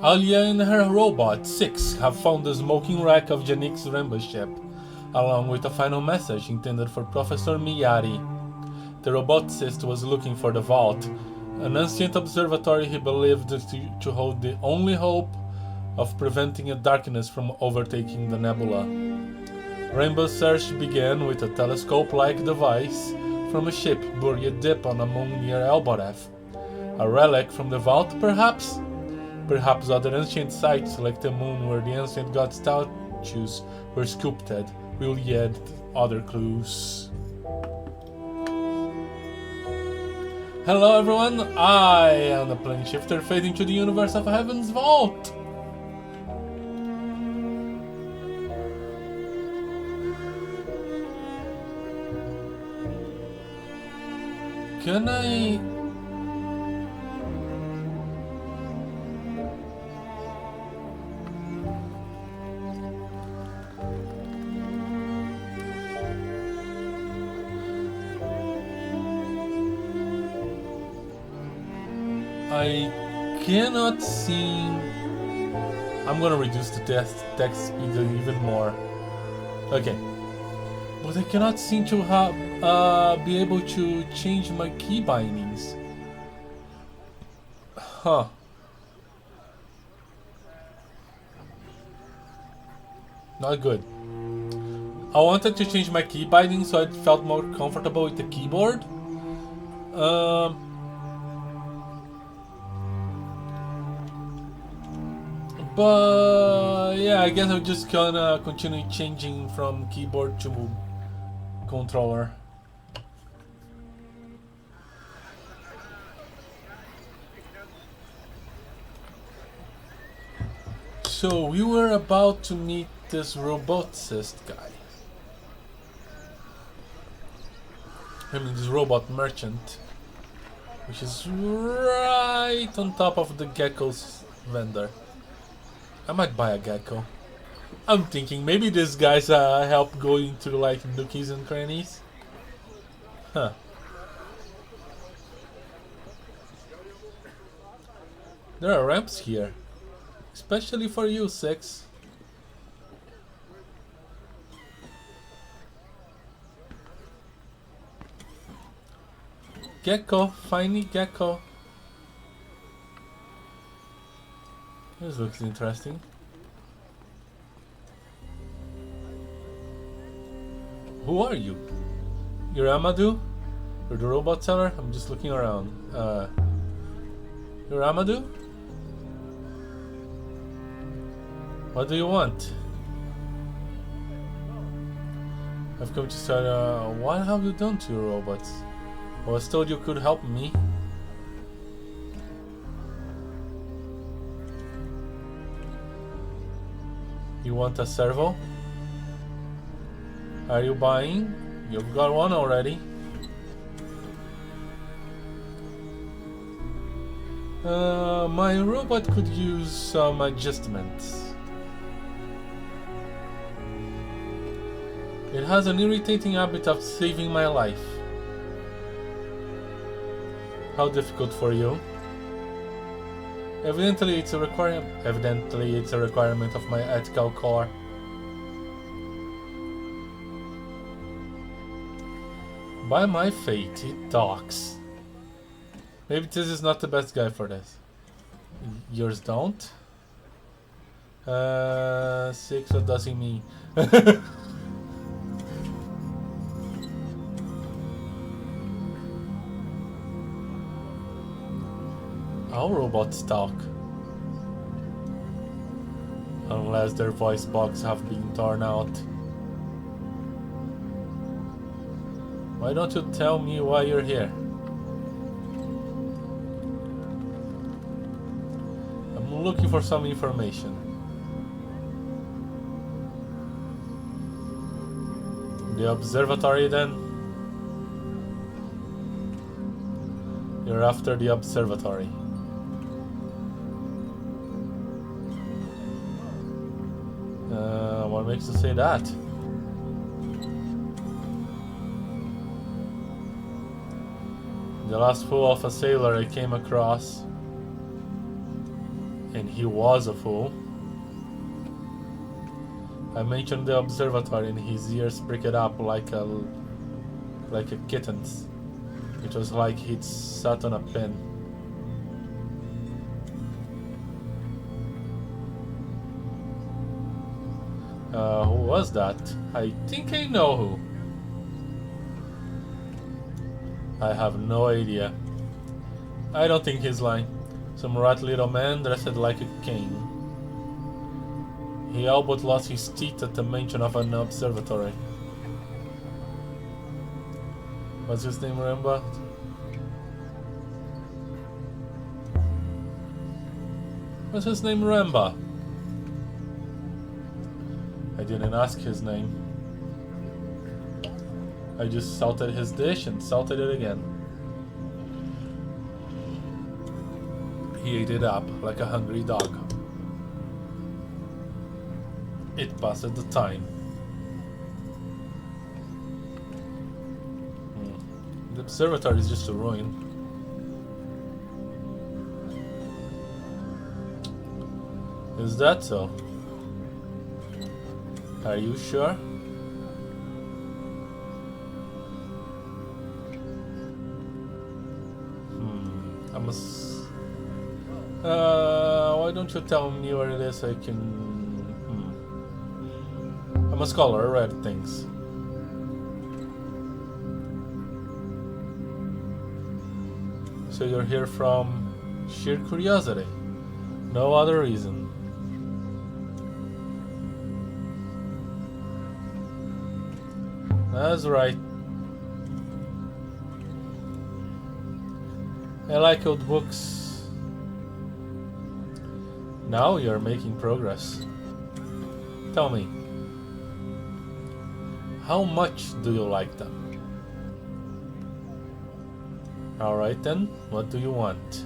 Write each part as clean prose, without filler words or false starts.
Aliya and her robot, 6, have found the smoking wreck of Janik's rainbow ship, along with a final message intended for Professor Miyari. The roboticist was looking for the vault, an ancient observatory he believed to hold the only hope of preventing a darkness from overtaking the Nebula. Rainbow search began with a telescope-like device from a ship buried deep on a moon near Elboreth. A relic from the vault, perhaps? Perhaps other ancient sites like the moon where the ancient god statues were sculpted will yield other clues. Hello everyone, I am the plane shifter fading to the universe of Heaven's Vault! Can I... I cannot see... I'm gonna reduce the text speed even more. Okay. But I cannot seem to be able to change my key bindings. Huh. Not good. I wanted to change my key bindings so I felt more comfortable with the keyboard. But yeah, I guess I'm just gonna continue changing from keyboard to controller. So we were about to meet this roboticist guy. I mean this robot merchant, which is right on top of the gecko's vendor. I might buy a gecko. I'm thinking maybe these guys help going through like nookies and crannies. Huh. There are ramps here. Especially for you, 6. Gecko, finally gecko. This looks interesting. Who are you? You're Amadou? You're the robot seller? I'm just looking around. You're Amadou? What do you want? I've come to start. What have you done to your robots? I was told you could help me. You want a servo? Are you buying? You've got one already. My robot could use some adjustments. It has an irritating habit of saving my life. How difficult for you? Evidently it's a requirement of my ethical core. By my fate, it talks. Maybe this is not the best guy for this. Yours don't? 6, what does he mean? All robots talk. Unless their voice box have been torn out. Why don't you tell me why you're here? I'm looking for some information. The observatory then? You're after the observatory. What makes you say that? The last fool of a sailor I came across And he was a fool. I mentioned the observatory and his ears pricked up like a kitten's. It was like he'd sat on a pin. Who was that? I think I know who. I have no idea. I don't think he's lying. Some rat little man dressed like a king. He all but lost his teeth at the mention of an observatory. What's his name, remember? What's his name, Ramba? I didn't ask his name. I just salted his dish and salted it again. He ate it up like a hungry dog. It passed the time. The observatory is just a ruin. Is that so? Are you sure? I must... why don't you tell me where it is so I can... I'm a scholar, I read things. So you're here from sheer curiosity. No other reason. That's right. I like old books. Now you're making progress. Tell me, how much do you like them? Alright then, what do you want?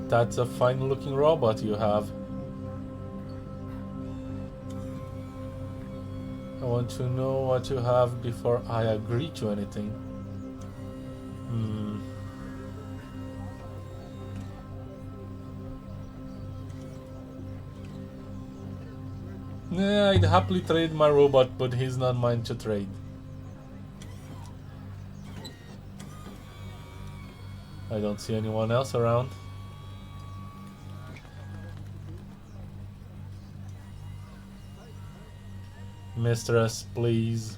That's a fine looking robot you have. I want to know what you have before I agree to anything. Yeah, I'd happily trade my robot, but he's not mine to trade. I don't see anyone else around. Mistress, please.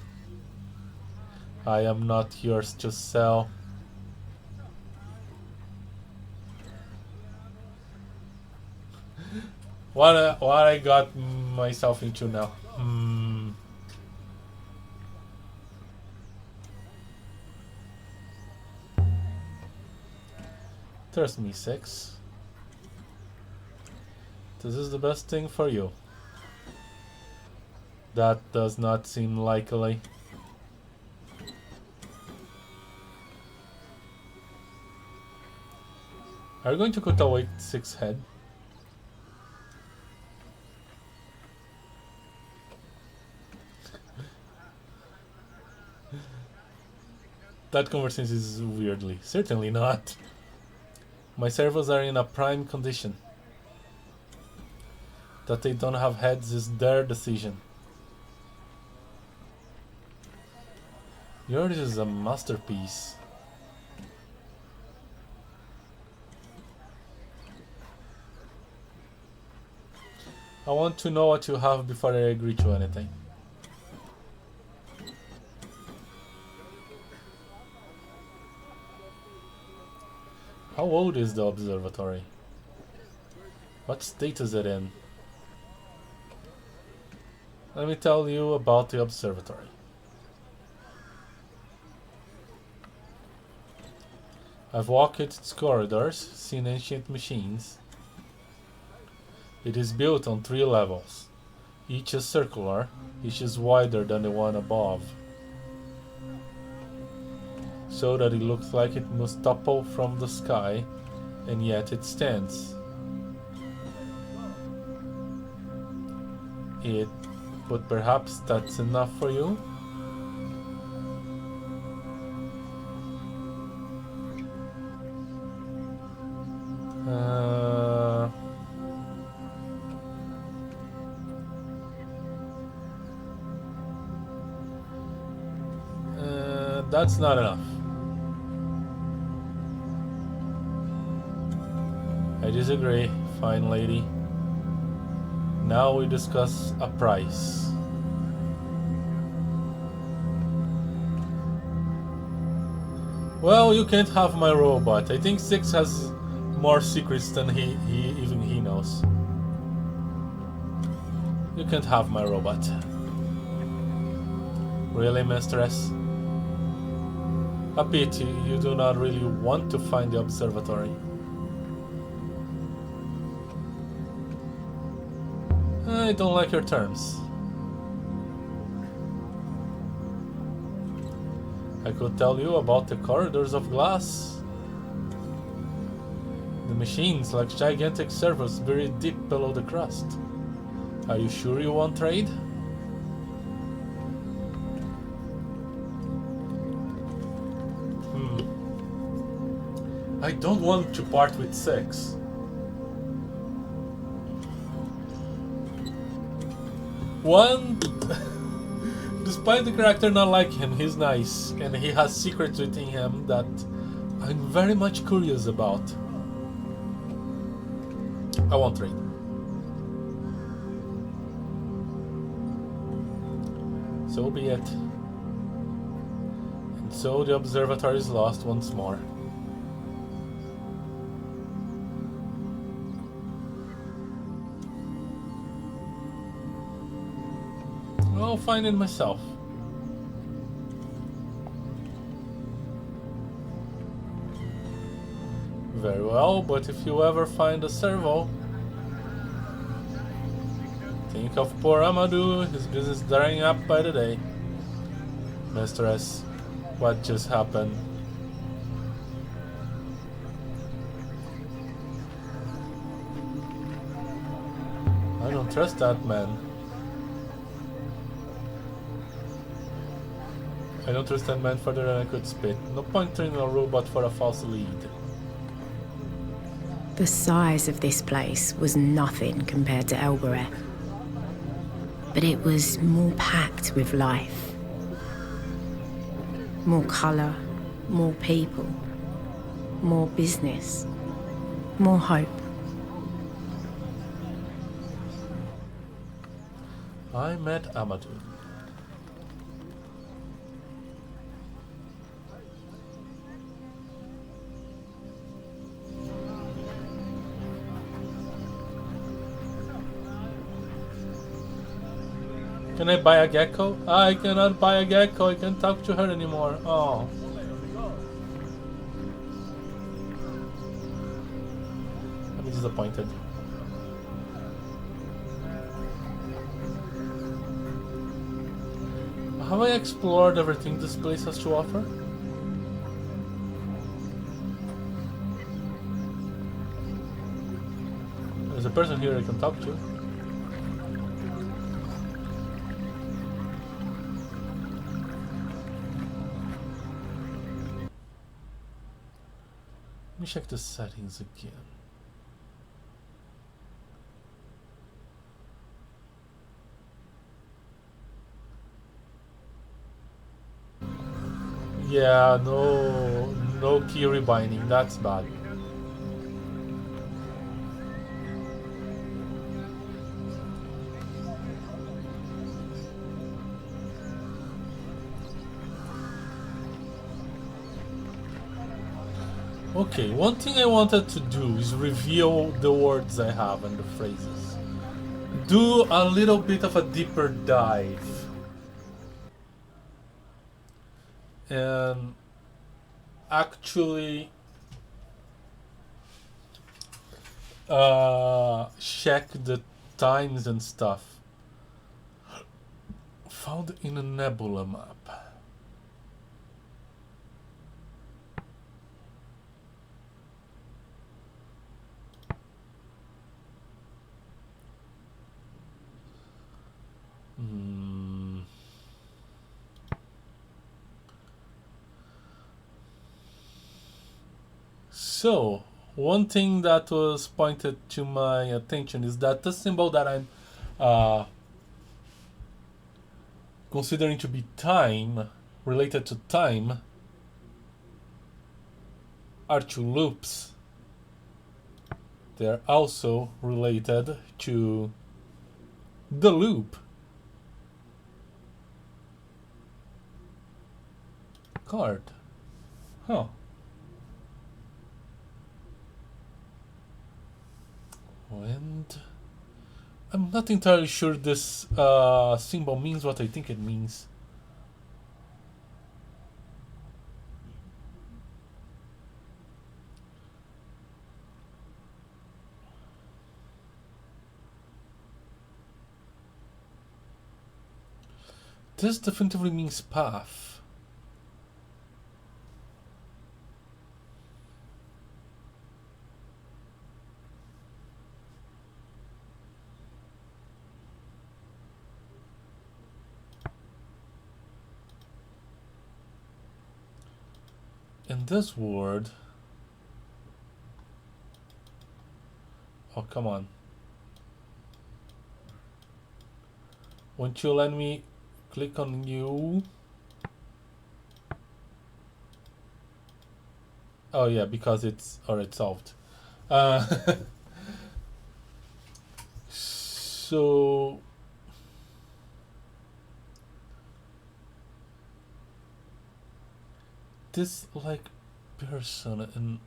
I am not yours to sell. What I got myself into now. Trust me, 6. This is the best thing for you. That does not seem likely. Are you going to cut away 6 head? That conversation is weirdly. Certainly not. My servos are in a prime condition. That they don't have heads is their decision. Yours is a masterpiece. I want to know what you have before I agree to anything. How old is the observatory? What state is it in? Let me tell you about the observatory. I've walked its corridors, seen ancient machines. It is built on 3 levels. Each is circular, each is wider than the one above, so that it looks like it must topple from the sky, and yet it stands. But perhaps that's enough for you? that's not enough. I disagree, fine lady. Now we discuss a price. Well, you can't have my robot. I think 6 has more secrets than even he knows. You can't have my robot. Really, mistress? A pity you do not really want to find the observatory. I don't like your terms. I could tell you about the corridors of glass. The machines like gigantic servers buried deep below the crust. Are you sure you won't trade? I don't want to part with 6. One, despite the character not like him, he's nice, and he has secrets within him that I'm very much curious about. I won't trade. So be it. And so the observatory is lost once more. I'll find it myself. Very well, but if you ever find a servo, think of poor Amadou, his business drying up by the day. Mistress, what just happened? I don't trust that man. I don't trust that man further than I could spit. No point turning a robot for a false lead. The size of this place was nothing compared to Elbereth. But it was more packed with life. More colour, more people, more business, more hope. I met Amadou. Can I buy a gecko? I cannot buy a gecko. I can't talk to her anymore. Oh. I'm disappointed. Have I explored everything this place has to offer? There's a person here I can talk to. Let me check the settings again. Yeah, no key rebinding, that's bad. Okay, one thing I wanted to do is reveal the words I have and the phrases. Do a little bit of a deeper dive. And actually check the times and stuff found in a Nebula map. So, one thing that was pointed to my attention is that the symbol that I'm considering to be time related to time are two loops. They're also related to the loop. Card. Huh. And I'm not entirely sure this symbol means what I think it means. This definitively means path. And this word... Oh, come on. Won't you let me click on you? Oh yeah, because it's already solved. So... this like person and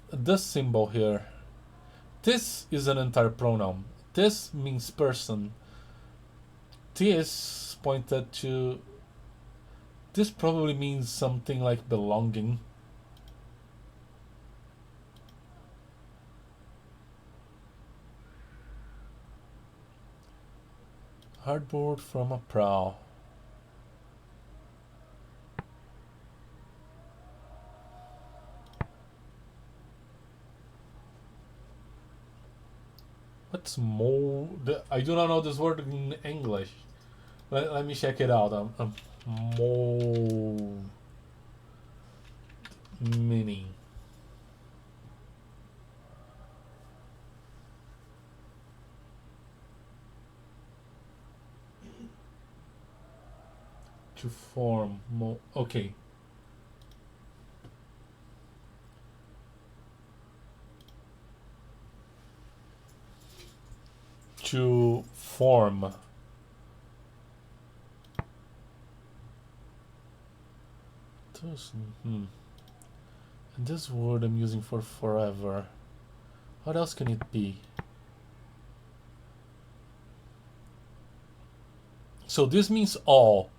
this symbol here, this is an entire pronoun. This means person. This pointed to... this probably means something like belonging. Hardboard from a prow. What's mold? I do not know this word in English. Let me check it out. Mold meaning. To form. Okay. To form. And this word I'm using for forever. What else can it be? So this means all.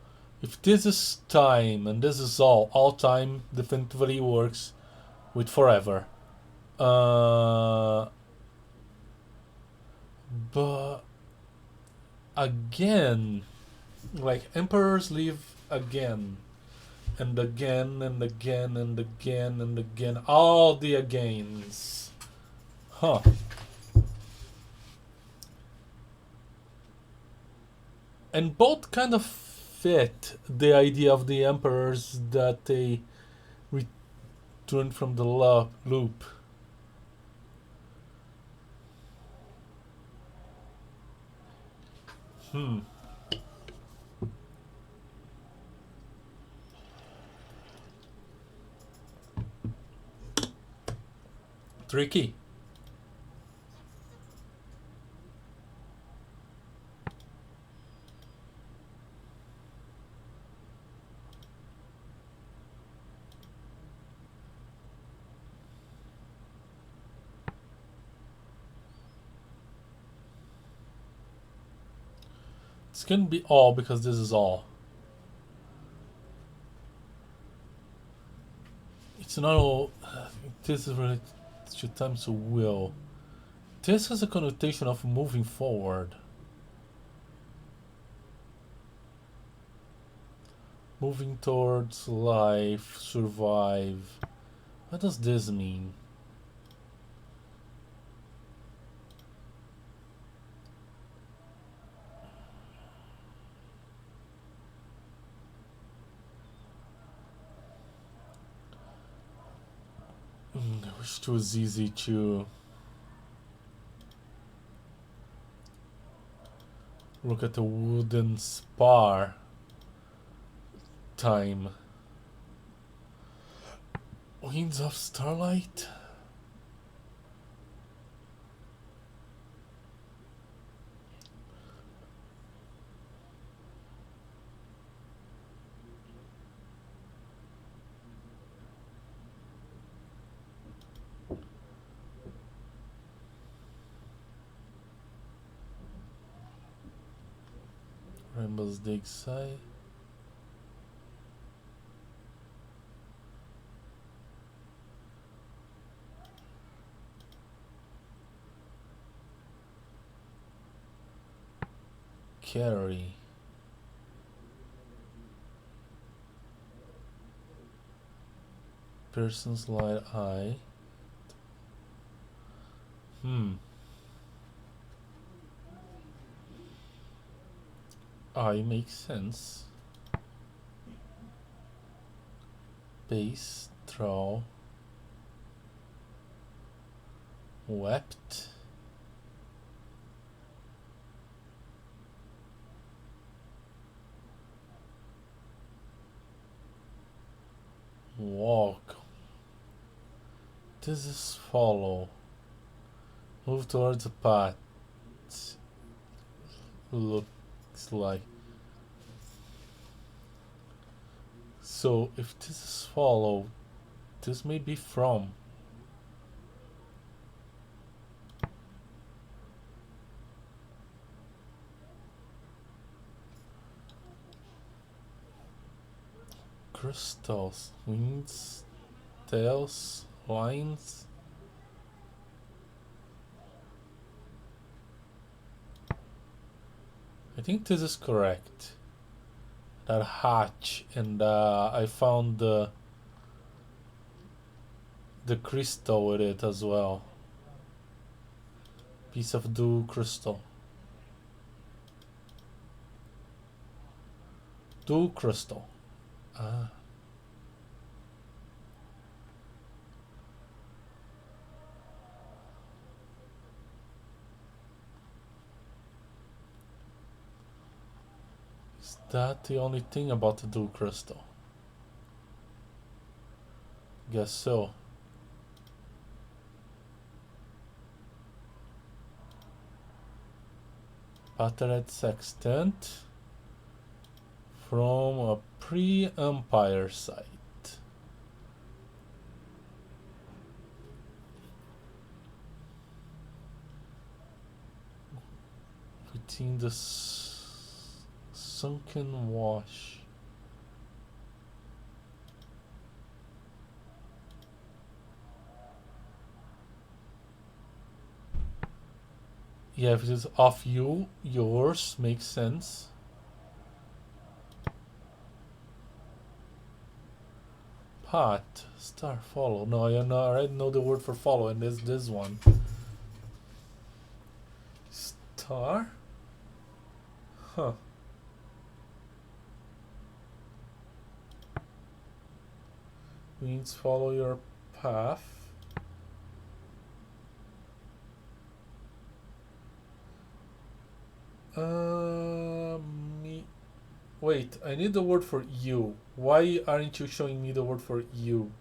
If this is time and this is all time definitively works with forever. But again, like emperors live again and again and again and again and again, all the agains. Huh. And both kind of fit the idea of the emperors that they return from the loop. Tricky. It's gonna be all because this is all. It's not all. This is related to times of will. This has a connotation of moving forward. Moving towards life, survive. What does this mean? I wish it was easy to look at the wooden spar time. Winds of starlight. Rainbow's dig side. Carry. Person's light eye. Eye makes sense. Base, throw. Wept. Walk. This is follow. Move towards the path. Looks like. So if this is follow, this may be from. Crystals, wings, tails, lines. I think this is correct. That hatch, and I found the crystal with it as well. Piece of dew crystal. Dew crystal. Ah. Is that the only thing about the dew crystal? Guess so. Battered sextant from a pre-Empire site. Within the sunken wash. Yeah, if it is off you, yours makes sense. Path, star, follow. No, I already know the word for follow, and there's this one. Star? Huh. Means follow your path. Wait, I need the word for you. Why aren't you showing me the word for you?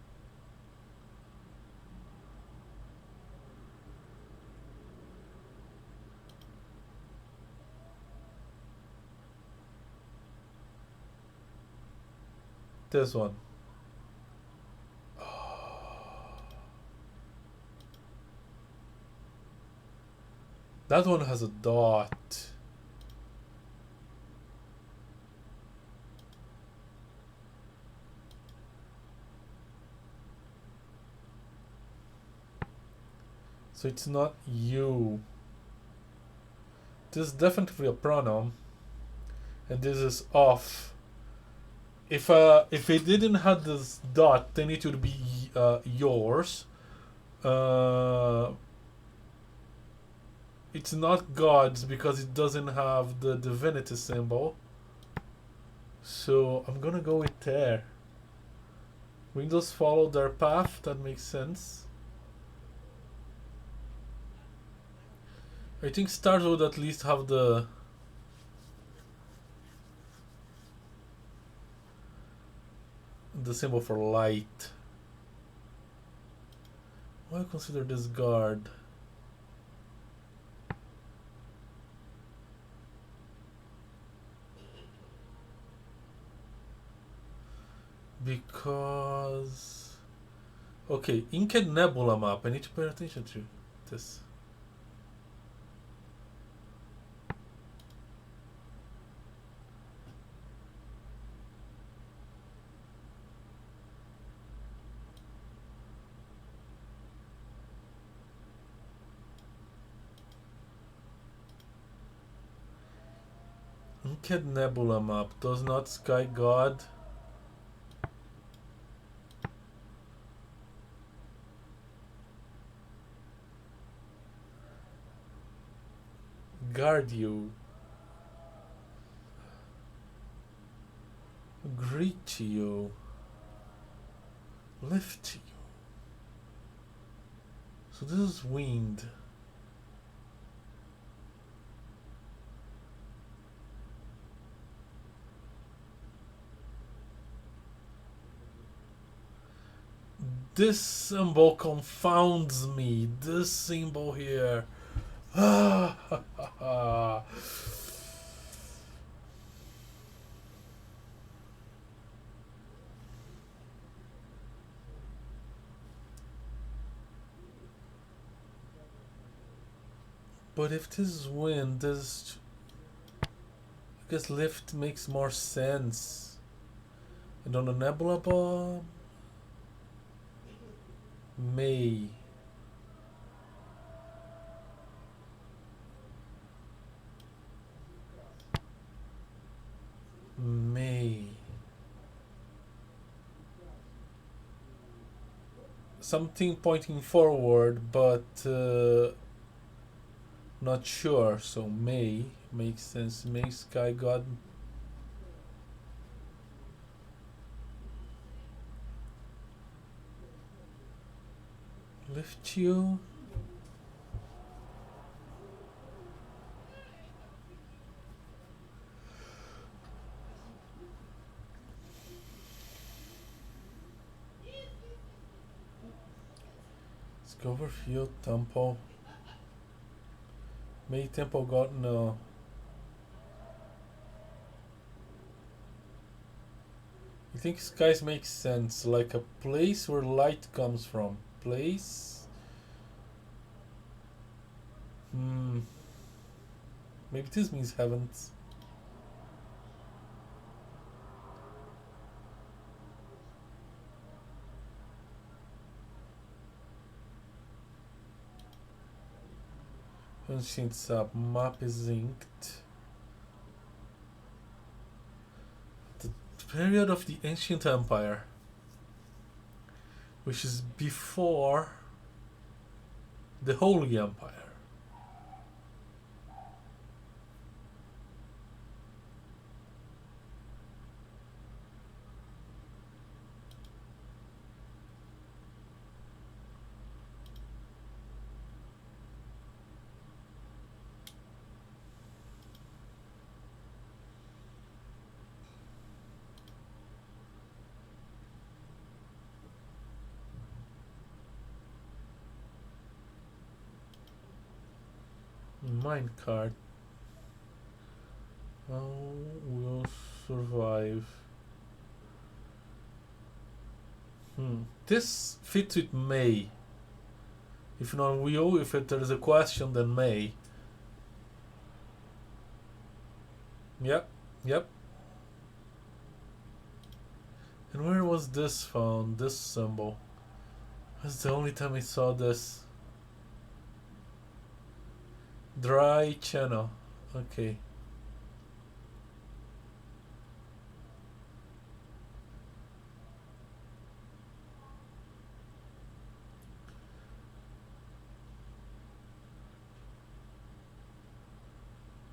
This one. That one has a dot. So it's not you. This is definitely a pronoun, and this is off. If it didn't have this dot, then it would be yours. It's not God's because it doesn't have the divinity symbol. So I'm gonna go with there. Windows follow their path, that makes sense. I think stars would at least have the the symbol for light. Why consider this guard? Because... Okay, Inked Nebula map. I need to pay attention to this. Inked Nebula map. Does not Sky God guard you, greet you, lift you? So this is wind. This symbol confounds me. This symbol here. But if this is wind, this, I guess lift makes more sense. And on the Nebula bomb, May. Something pointing forward, but not sure. So May makes sense. May, Sky God. Lift you. Discover Field Temple. May Temple God, no. You think skies make sense, like a place where light comes from. Place? Maybe this means heavens. Ancient sub map is inked. The period of the Ancient Empire, which is before the Holy Empire. Minecart. How will survive? This fits with May. If not will, if there is a question, then May. Yep. And where was this found? This symbol. That's the only time I saw this. Dry channel. Okay.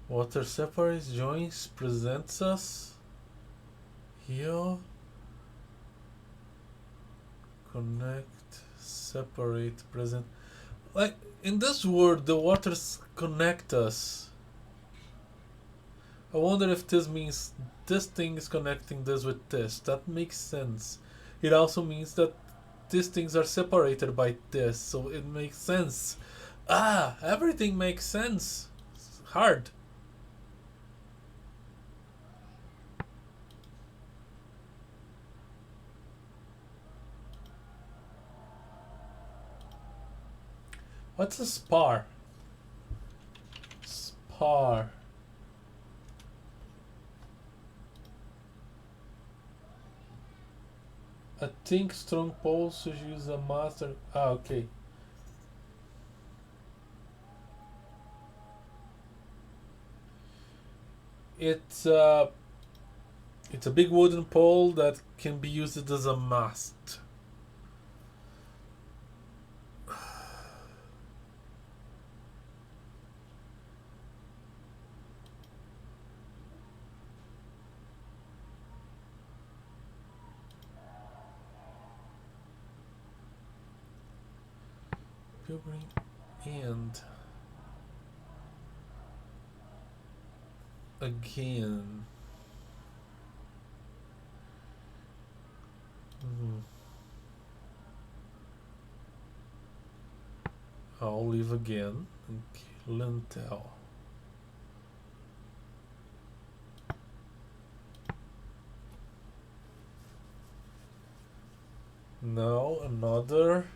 Water separates, joins, presents us. Here. Connect, separate, present. Like in this word, the waters connect us. I wonder if this means this thing is connecting this with this. That makes sense. it also means that these things are separated by this, so it makes sense. Everything makes sense. It's hard. What's a spar? Spar. I think strong pole should use a master. Okay. It's a big wooden pole that can be used as a mast. Pilgrim and again. I'll leave again. Okay, lintel. Now another.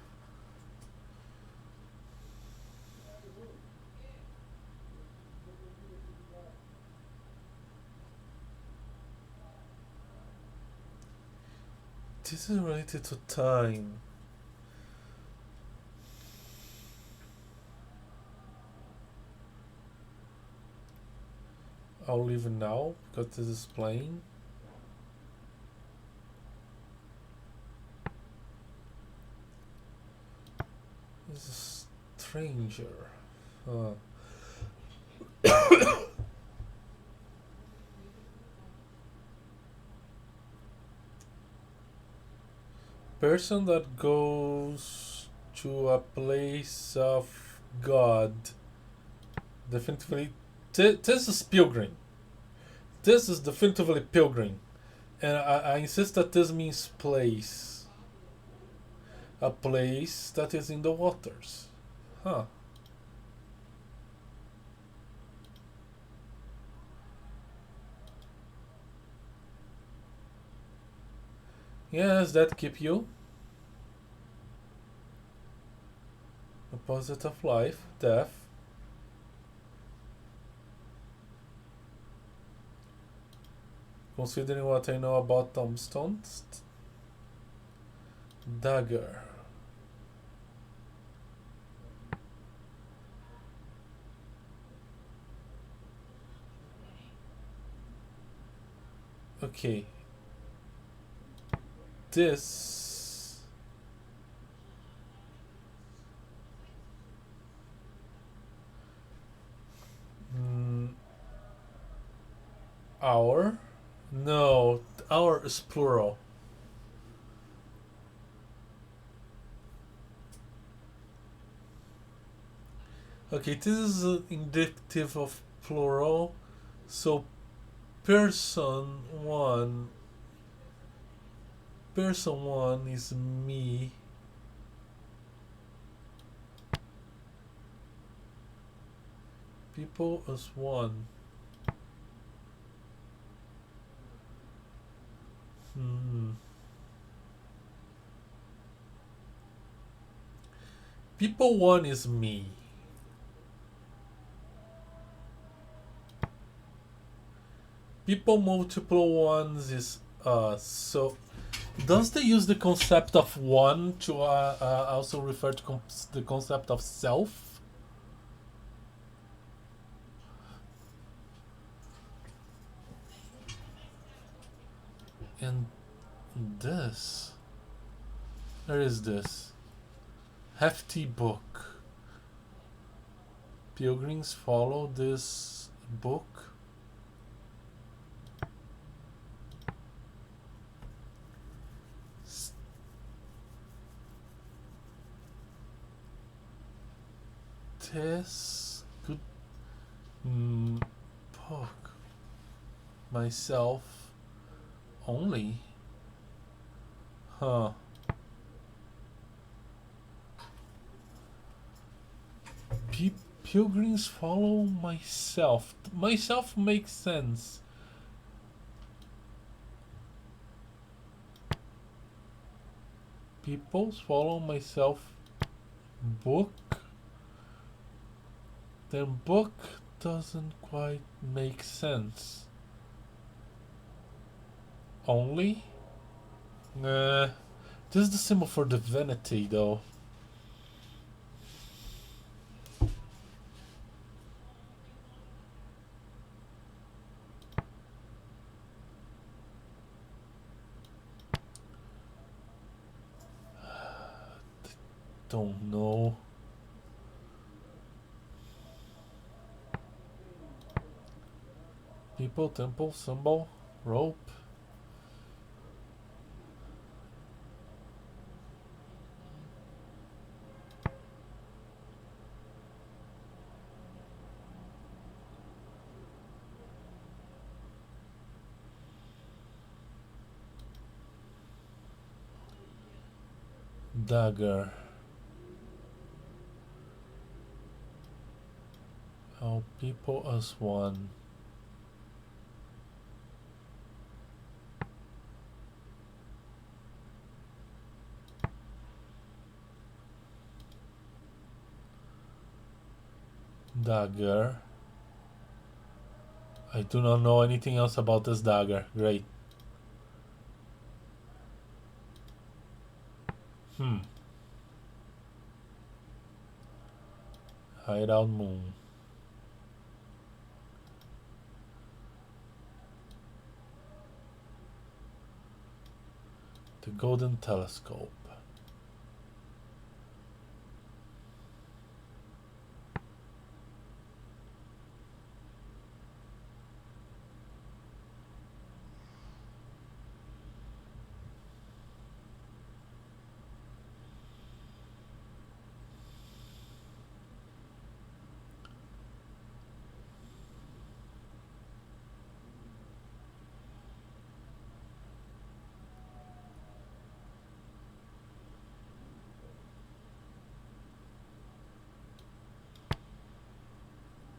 This is related to time. I'll leave it now because this is playing. This is stranger. Person that goes to a place of God. Definitely, this is pilgrim. This is definitively pilgrim, and I insist that this means place. A place that is in the waters. Huh. Yes, that keep you. Opposite of life, death. Considering what I know about tombstones, dagger. Okay. This our no, our is plural. Okay, this is indicative of plural, so person one is me. People as one. People one is me. People multiple ones is so does they use the concept of one to also refer to the concept of self? And this, where is this? Hefty book. Pilgrims follow this book. This good book. Myself only. Huh. Pilgrims follow myself. Myself makes sense. People follow myself. Book. Then book doesn't quite make sense. Only? Nah. This is the symbol for divinity, though. Don't know. People, temple, symbol, rope. Dagger. All people as one. Dagger. I do not know anything else about this dagger. Great. Hideout moon. The golden telescope.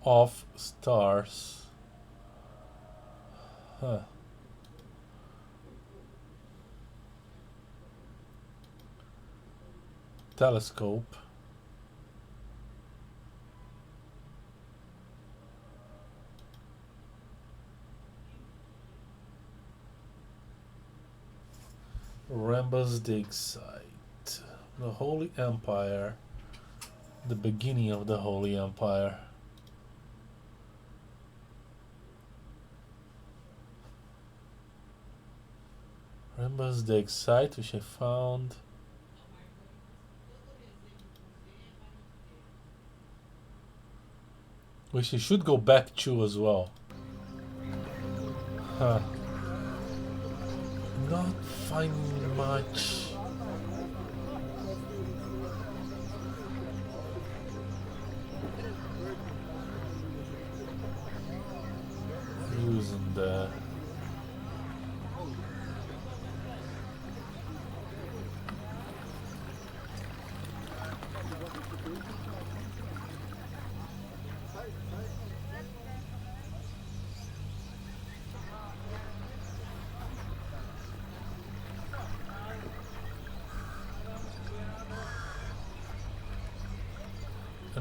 Of stars. Huh. Telescope. Rambus dig site. The Holy Empire. The beginning of the Holy Empire. Rambus dig site, which I found. Which I should go back to as well. Huh. Not finding much. Using the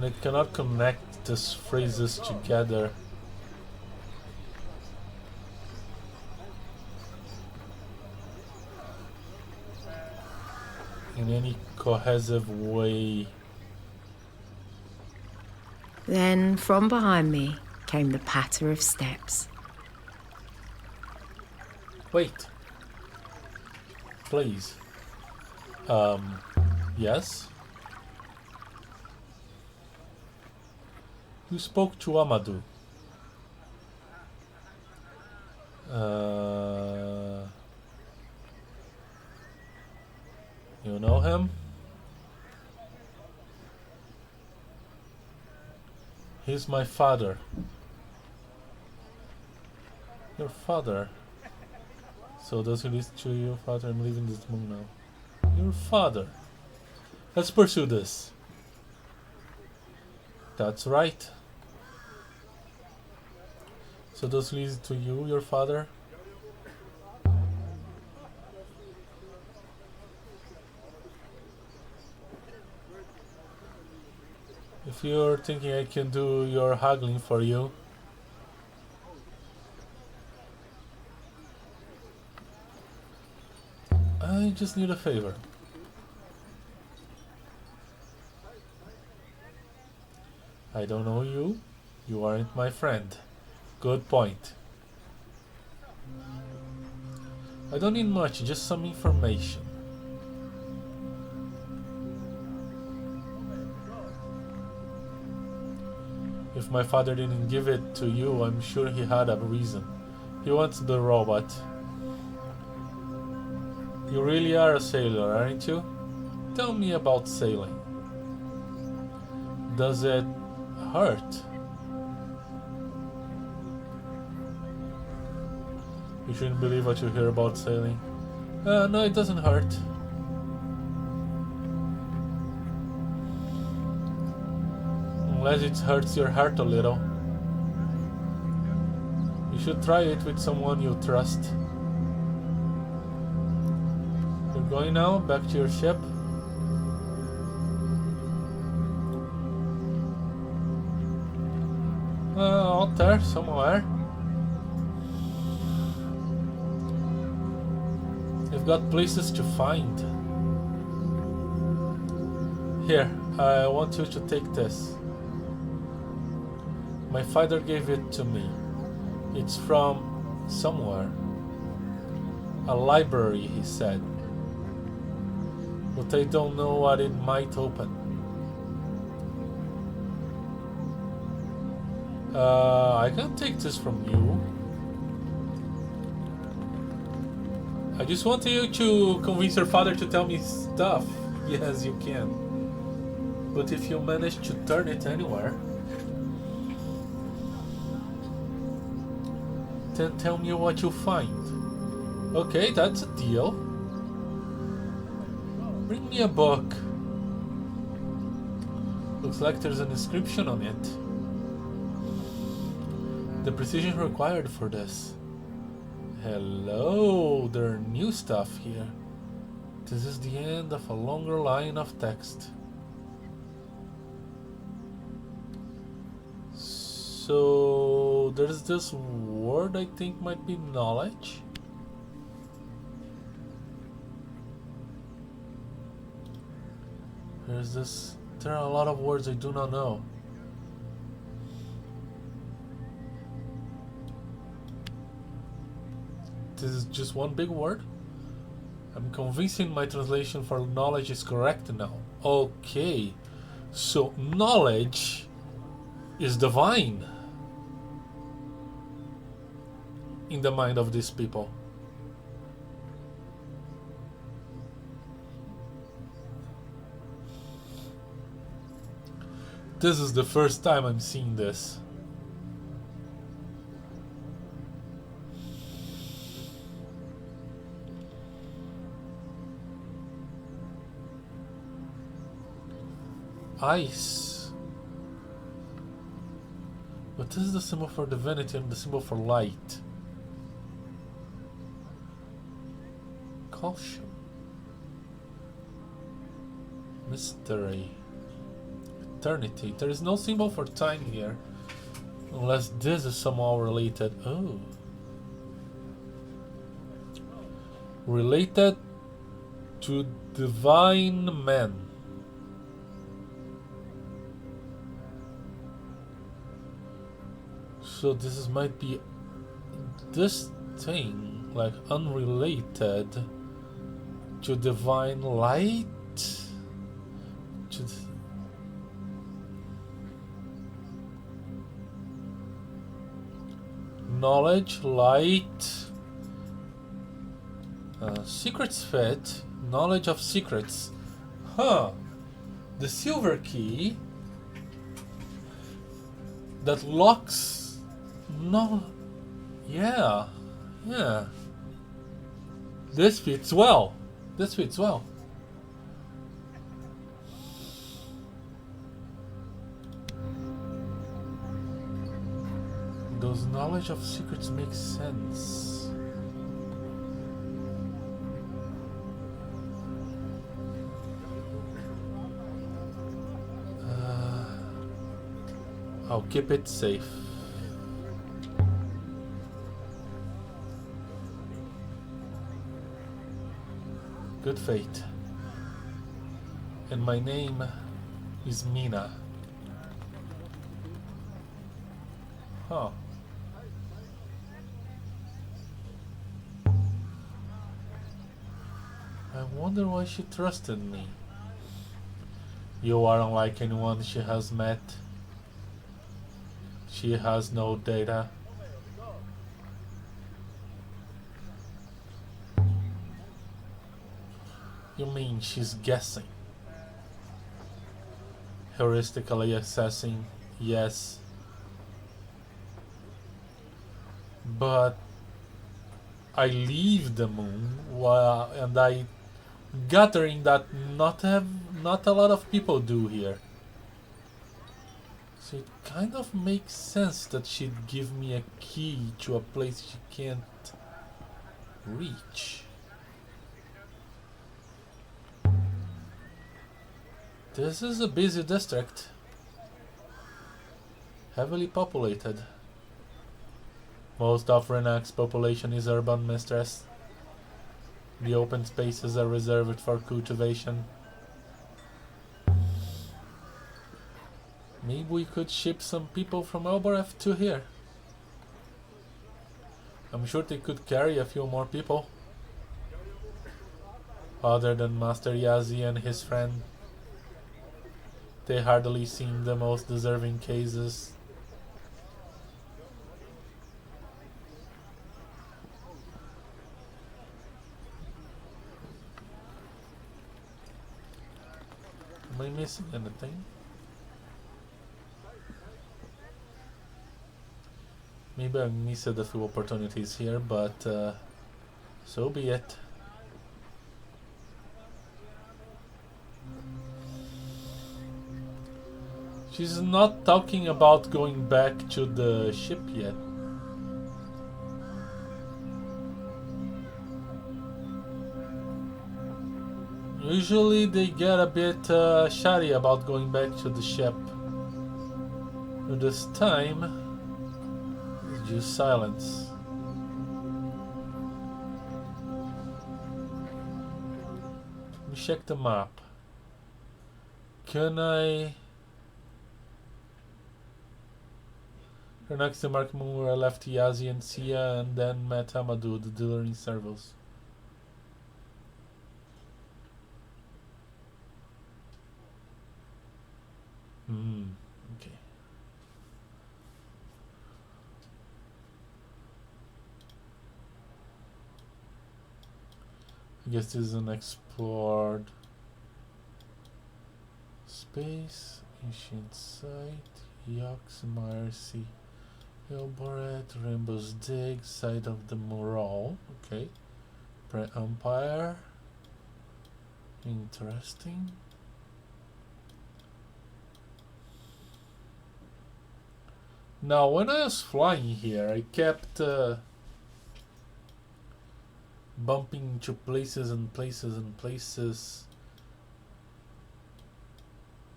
and it cannot connect these phrases together. In any cohesive way. Then, from behind me, came the patter of steps. Wait. Please. Yes? You spoke to Amadou. You know him? He's my father. Your father? So does he listen to your father? I'm leaving this moon now. Your father. Let's pursue this. That's right. So this leads to you, your father? If you're thinking I can do your haggling for you, I just need a favor. I don't know you. You aren't my friend. Good point. I don't need much, just some information. If my father didn't give it to you, I'm sure he had a reason. He wants the robot. You really are a sailor, aren't you? Tell me about sailing. Does it hurt? You shouldn't believe what you hear about sailing. No, it doesn't hurt. Unless it hurts your heart a little. You should try it with someone you trust. You're going now, back to your ship. Out there, somewhere. You've got places to find. Here, I want you to take this. My father gave it to me. It's from somewhere. A library, he said. But I don't know what it might open. I can't take this from you. I just want you to convince your father to tell me stuff. Yes, you can. But if you manage to turn it anywhere, then tell me what you find. Okay, that's a deal. Bring me a book. Looks like there's an inscription on it. The precision required for this. Hello, there are new stuff here. This is the end of a longer line of text. So there's this word I think might be knowledge. There's this. There are a lot of words I do not know. This is just one big word. I'm convincing my translation for knowledge is correct now. Okay, so knowledge is divine in the mind of these people. This is the first time I'm seeing this. Ice. But this is the symbol for divinity and the symbol for light. Calcium. Mystery. Eternity. There is no symbol for time here. Unless this is somehow related. Oh. Related to divine men. So this might be this thing, like unrelated to divine light. To knowledge, light, secrets fit, knowledge of secrets. Huh. The silver key that locks. No. Yeah. Yeah. This fits well. This fits well. knowledge of secrets makes sense. I'll keep it safe. Good fate. And my name is Mina. Huh. I wonder why she trusted me. You are unlike anyone she has met. She has no data. You mean she's guessing? Heuristically assessing, yes. But I leave the moon and I gathering that not a lot of people do here. So it kind of makes sense that she'd give me a key to a place she can't reach. This is a busy district. Heavily populated. Most of Renac's population is urban mistress. The open spaces are reserved for cultivation. Maybe we could ship some people from Elboreth to here. I'm sure they could carry a few more people. Other than Master Yazi and his friend. They hardly seem the most deserving cases. Am I missing anything? Maybe I missed a few opportunities here, but so be it. She's not talking about going back to the ship yet. Usually they get a bit shy about going back to the ship. But this time, it's just silence. Let me check the map. Can I... Her next remarkable where I left Yazi and Sia and then met Amadou, the dealer in servos. Okay. I guess this is an explored space, ancient site, Iox, Marcy, Elboreth, Rainbow's Dig, site of the Morale. Okay. Pre-Empire. Interesting. Now, when I was flying here, I kept bumping into places and places and places,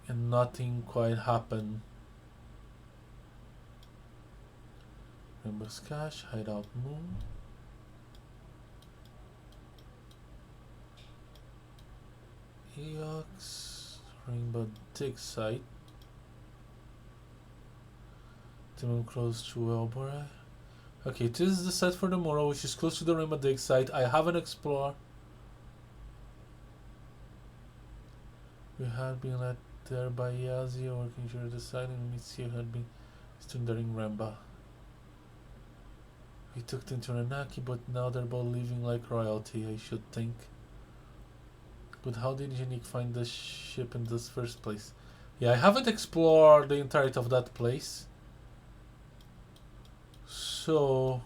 and nothing quite happened. Rainbow's Cache, Hideout Moon. Iox, Rainbow Dig site. Timon close to Elboreth. Okay, this is the site for the Morrow, which is close to the Rainbow Dig site. I haven't explored. We had been led there by Yazi, working sure the site, and Mitsuo had been studying Ramba. We took them to Renaki, but now they're both living like royalty, I should think. But how did Janik find the ship in this first place? Yeah, I haven't explored the entirety of that place. So...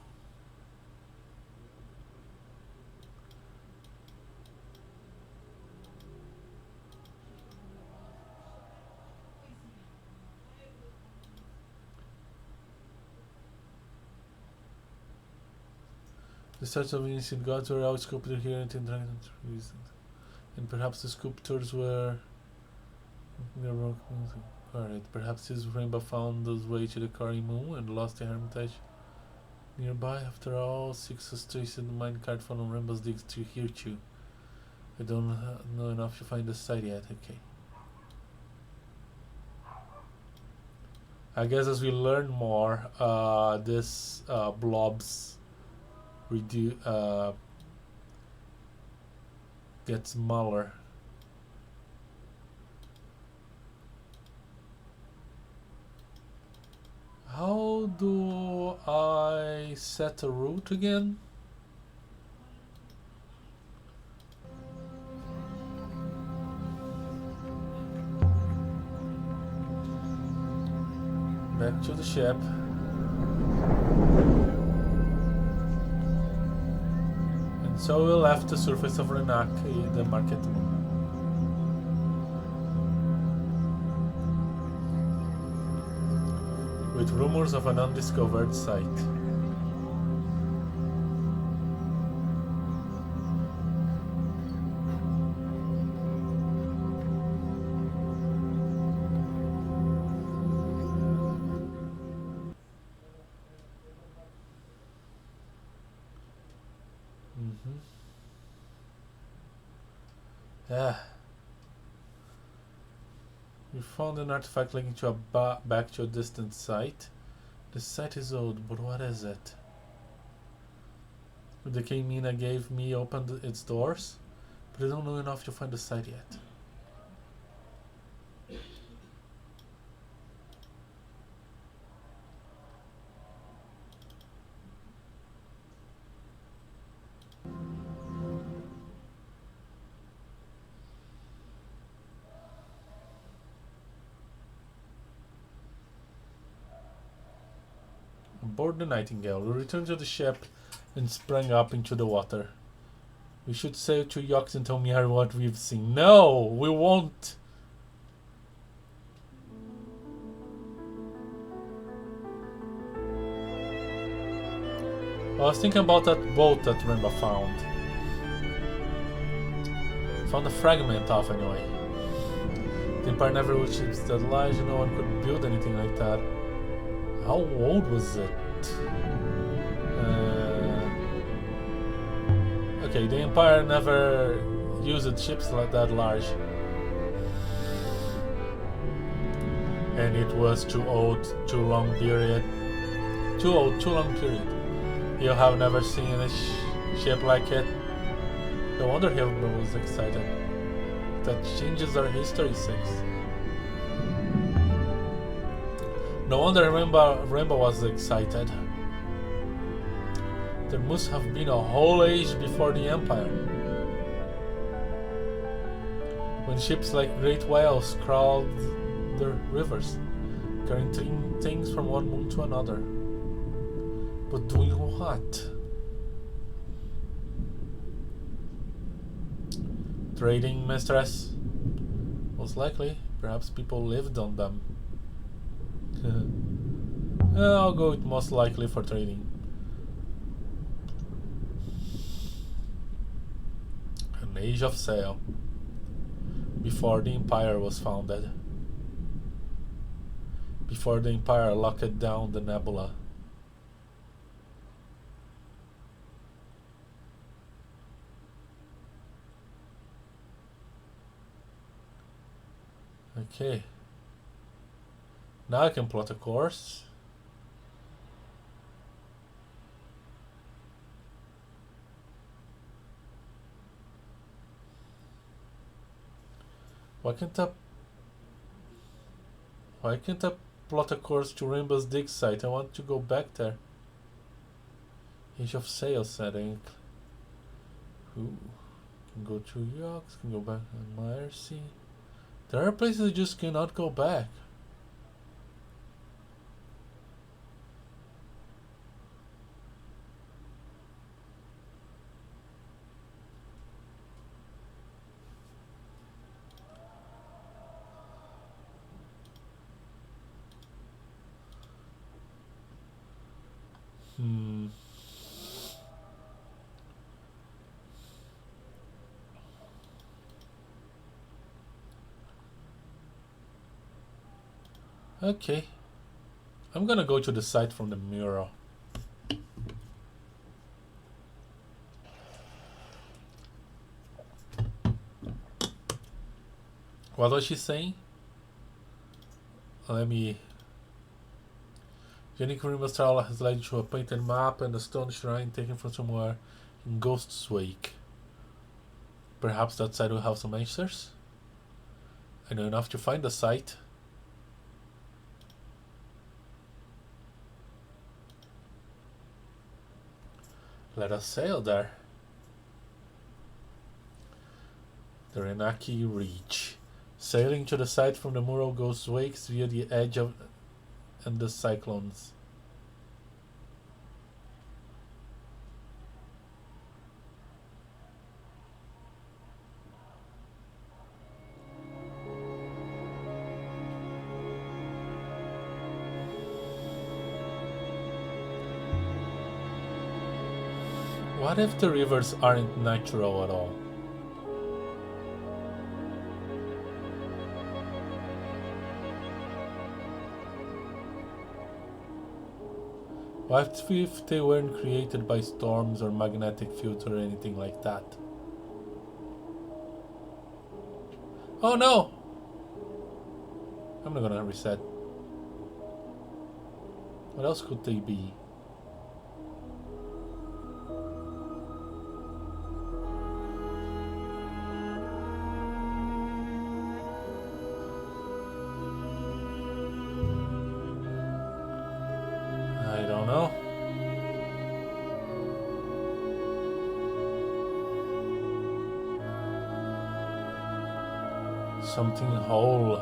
search of ancient gods were all sculpted here in dragons, and perhaps the sculptures were. Alright, perhaps this rainbow found its way to the Kari Moon and lost the hermitage nearby. After all, 6 has traced the minecart from Rainbow's digs to here too. I don't know enough to find the site yet. Okay. I guess as we learn more, this blobs gets smaller. How do I set a route again? Back to the ship. And so we left the surface of Renak, the market moon. With rumors of an undiscovered site. Yeah. We found an artifact linking to back to a distant site. The site is old, but what is it? The key Mina gave me opened its doors, but I don't know enough to find the site yet. Aboard the Nightingale, we returned to the ship and sprang up into the water. We should sail to Iox and tell Miari what we've seen. No, we won't. I was thinking about that boat that Rainbow found. Found a fragment of anyway. The Empire never would ships that large, no one could build anything like that. How old was it? Okay, the Empire never used ships like that large. And it was too old, too long period. Too old, too long period. You have never seen a ship like it. No wonder he was excited. That changes our history 6. No wonder Rainbow was excited. There must have been a whole age before the Empire, when ships like great whales crawled the rivers, carrying things from one moon to another. But doing what? Trading, mistress? Most likely. Perhaps people lived on them. I'll go with most likely for trading. An age of sail. Before the Empire was founded. Before the Empire locked down the Nebula. Okay. Now I can plot a course. Why can't I plot a course to Rainbow's dig site? I want to go back there. Age of sail setting. Ooh. Can go to Iox, can go back on Mercy. There are places I just cannot go back. Okay. I'm gonna go to the site from the mural. What was she saying? Let me... Unique Rimba's trial has led to a painted map and a stone shrine taken from somewhere in Ghost's Wake. Perhaps that site will have some answers? I know enough to find the site. Let us sail there. The Renaki Reach. Sailing to the site from the mural Ghost's Wakes via the edge of and the cyclones. What if the rivers aren't natural at all? What if they weren't created by storms or magnetic fields or anything like that? Oh no! I'm not gonna reset. What else could they be? I don't know. Something whole.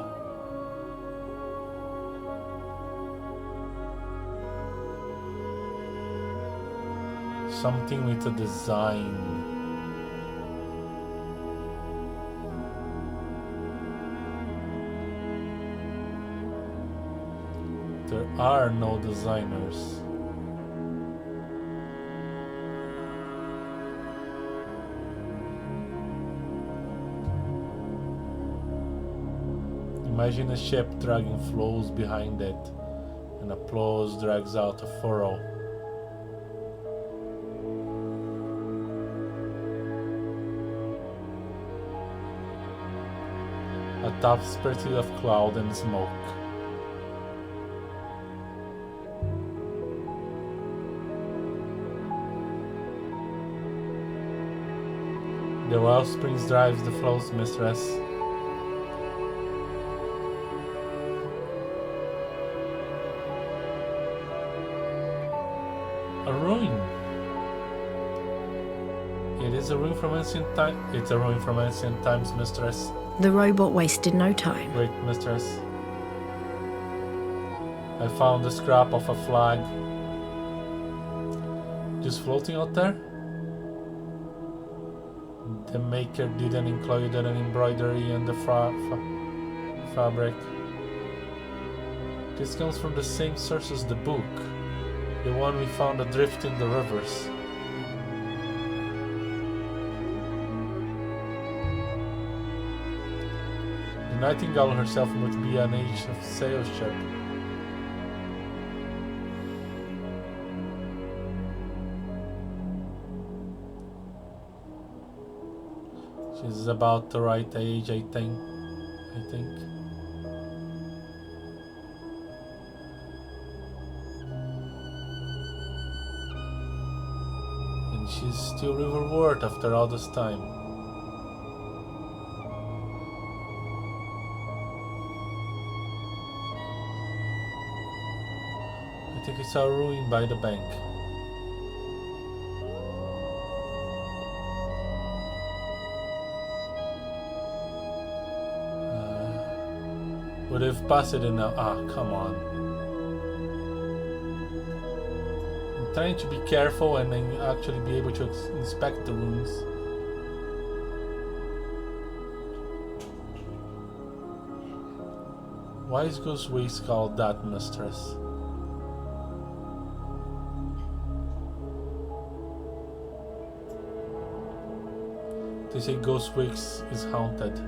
Something with a design. There are no designers. Imagine a ship dragging flows behind it, and applause drags out a furrow. A tapestry of cloud and smoke. The wellspring drives the flows, mistress. A ruin. It is a ruin from ancient time. It's a ruin from ancient times, mistress. The robot wasted no time. Wait, mistress. I found the scrap of a flag. Just floating out there. The maker didn't include an embroidery and the fabric. This comes from the same source as the book. The one we found adrift in the rivers. The Nightingale herself must be an age of sail ship. She's about the right age, I think. And she's still riverward after all this time. I think it's a ruin by the bank. But if passed it now, come on. I'm trying to be careful and then actually be able to inspect the ruins. Why is Ghost Waste called that, mistress? They say Ghost Waste is haunted.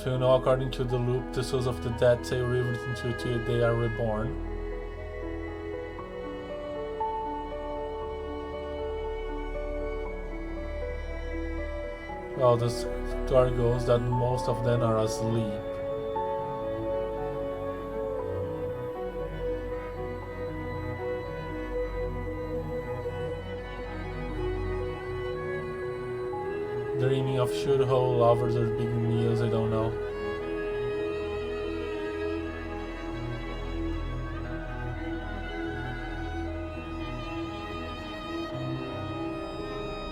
If you know, according to the loop, the souls of the dead say rivers into which they are reborn. Well, the story goes that most of them are asleep. Dreaming of shoot-hole lovers or big meals, I don't know.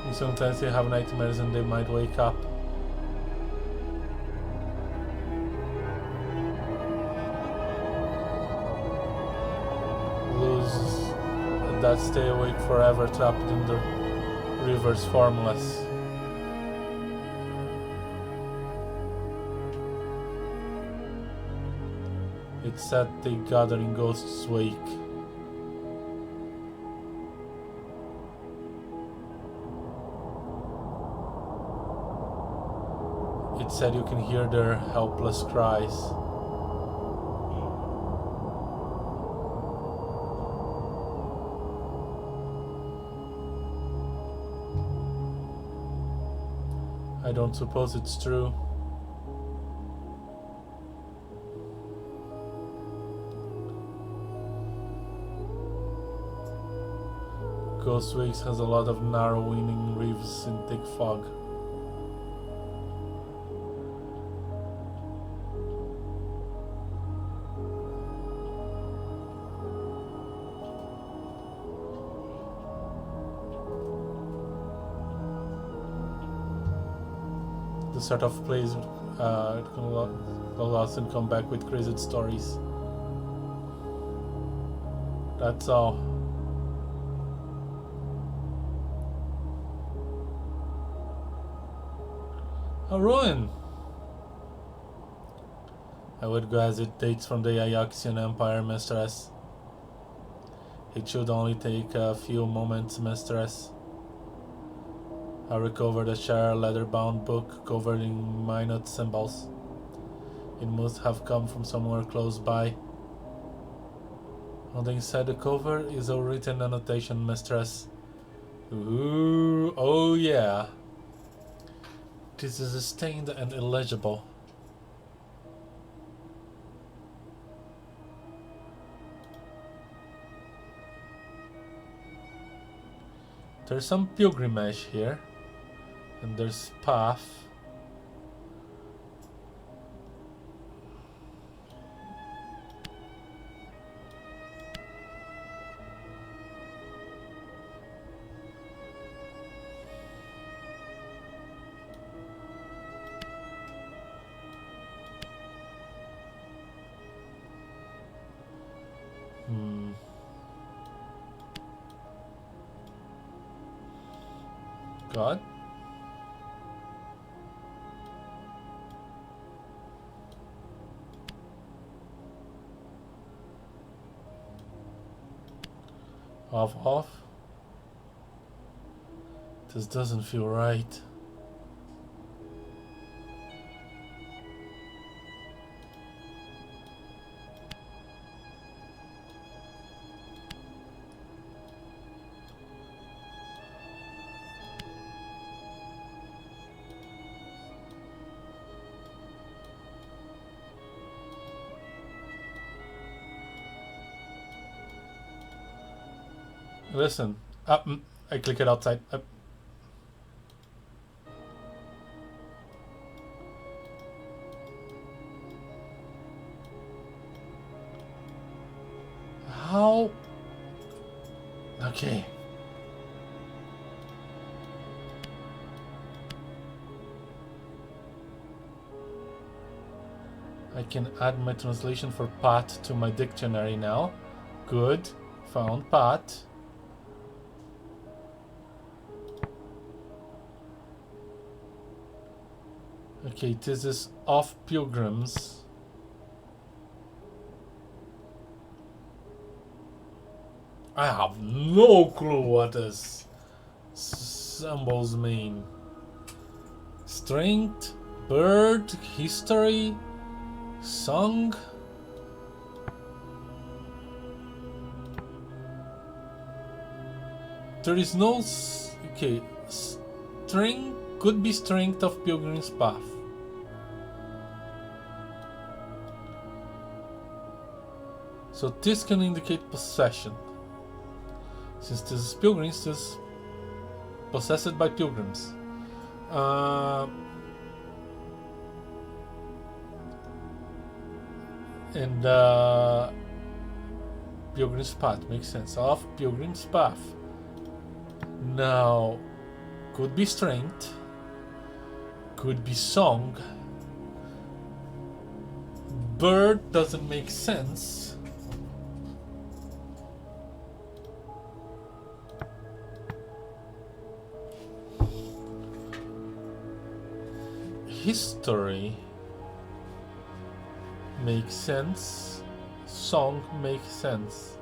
And sometimes they have nightmares and they might wake up. Lose that stay awake forever, trapped in the rivers, formless. It's said they gather in Ghost's wake. It said you can hear their helpless cries. I don't suppose it's true. Ghost Wakes has a lot of narrow winding reefs in thick fog. The sort of place it can go lost and come back with crazy stories. That's all. A ruin! I would guess it dates from the Ioxian Empire, Mistress. It should only take a few moments, Mistress. I recovered a share leather-bound book covered in minute symbols. It must have come from somewhere close by. On the inside the cover is a written annotation, Mistress. Ooh, oh yeah. This is stained and illegible. There's some pilgrimage here, and there's path. God? Off. This doesn't feel right. Listen, I click it outside. How? Okay. I can add my translation for pat to my dictionary now. Good. Found pat. Okay, this is off pilgrims. I have no clue what this symbols mean. Strength, Bird, history, song. There is no okay. String could be strength of pilgrim's path. So this can indicate possession. Since this is pilgrims, this is possessed by pilgrims. And pilgrim's path makes sense. Of pilgrim's path. Now, could be strength, could be song. Bird doesn't make sense. History makes sense. Song makes sense.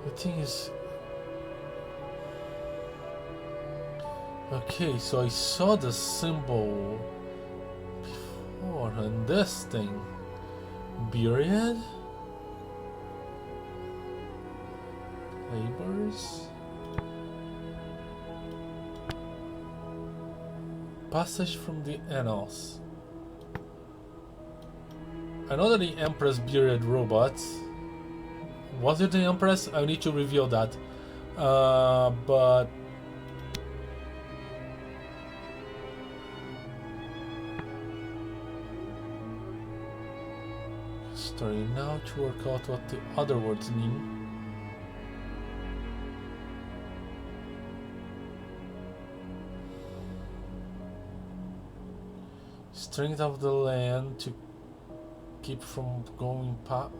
The thing is, okay, so I saw the symbol before, and this thing, period, labors, passage from the annals. I know that the Empress buried robots. Was it the Empress? I need to reveal that. But story now to work out what the other words mean. Strength of the land to keep from going past.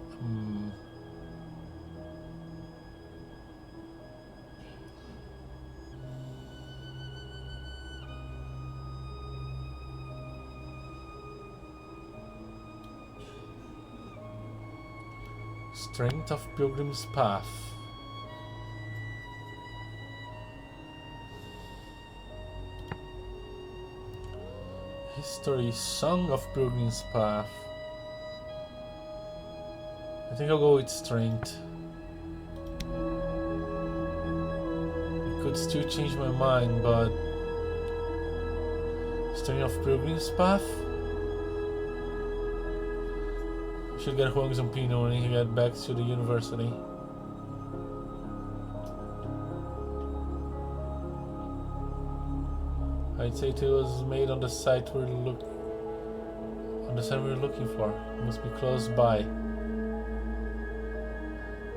Strength of Pilgrim's Path. History, Song of Pilgrim's Path. I think I'll go with Strength. I could still change my mind, but Strength of Pilgrim's Path? Should get Huang's opinion when he gets back to the university. I'd say it was made on the site we're looking for. It must be close by.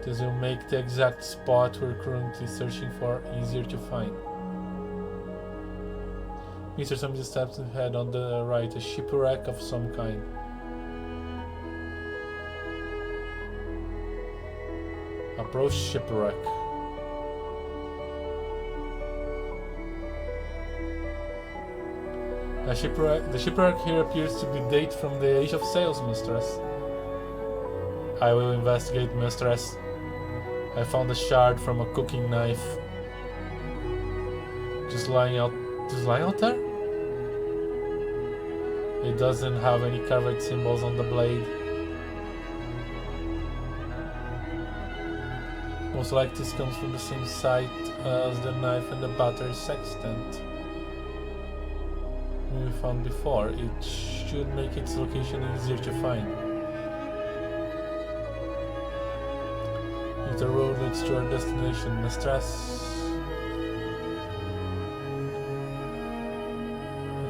This will make the exact spot we're currently searching for easier to find. Mr. Some steps ahead on the right, a shipwreck of some kind. Approach shipwreck. The shipwreck here appears to be dated from the age of sails, mistress. I will investigate, mistress. I found a shard from a cooking knife. Just lying out there? It doesn't have any carved symbols on the blade. Most likely this comes from the same site as the knife and the battery sextant we found before. It should make its location easier to find. If the road leads to our destination, mistress.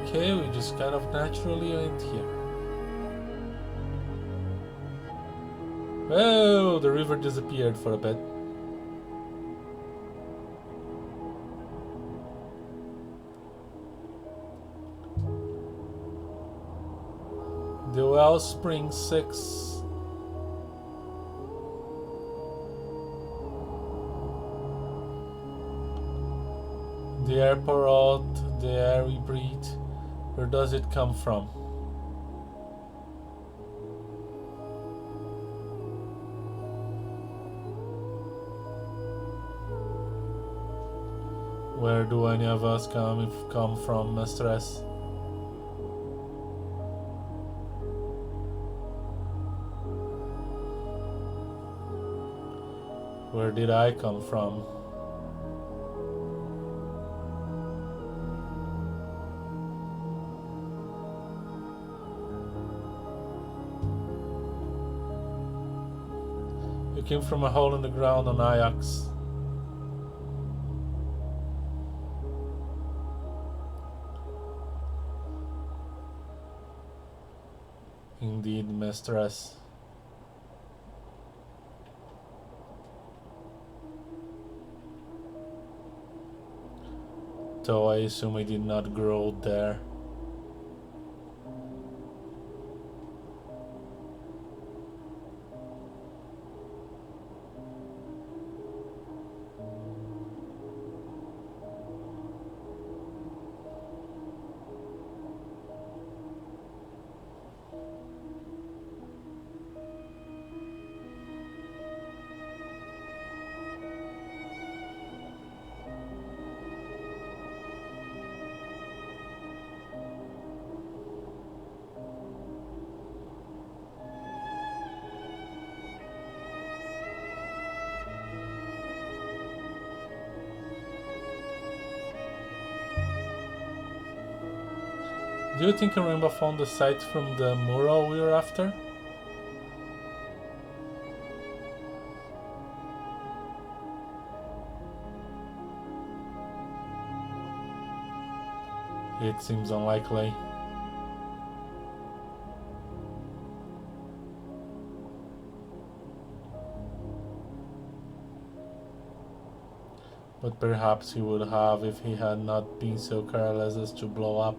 Okay, we just kind of naturally went here. Oh, the river disappeared for a bit. The Wellspring 6. The air pour out, the air we breathe. Where does it come from? Where do any of us come from, mistress? Where did I come from? You came from a hole in the ground on Iox. Indeed, mistress. Though I assume I did not grow there. Do you think Arimba found the site from the mural we were after? It seems unlikely. But perhaps he would have if he had not been so careless as to blow up.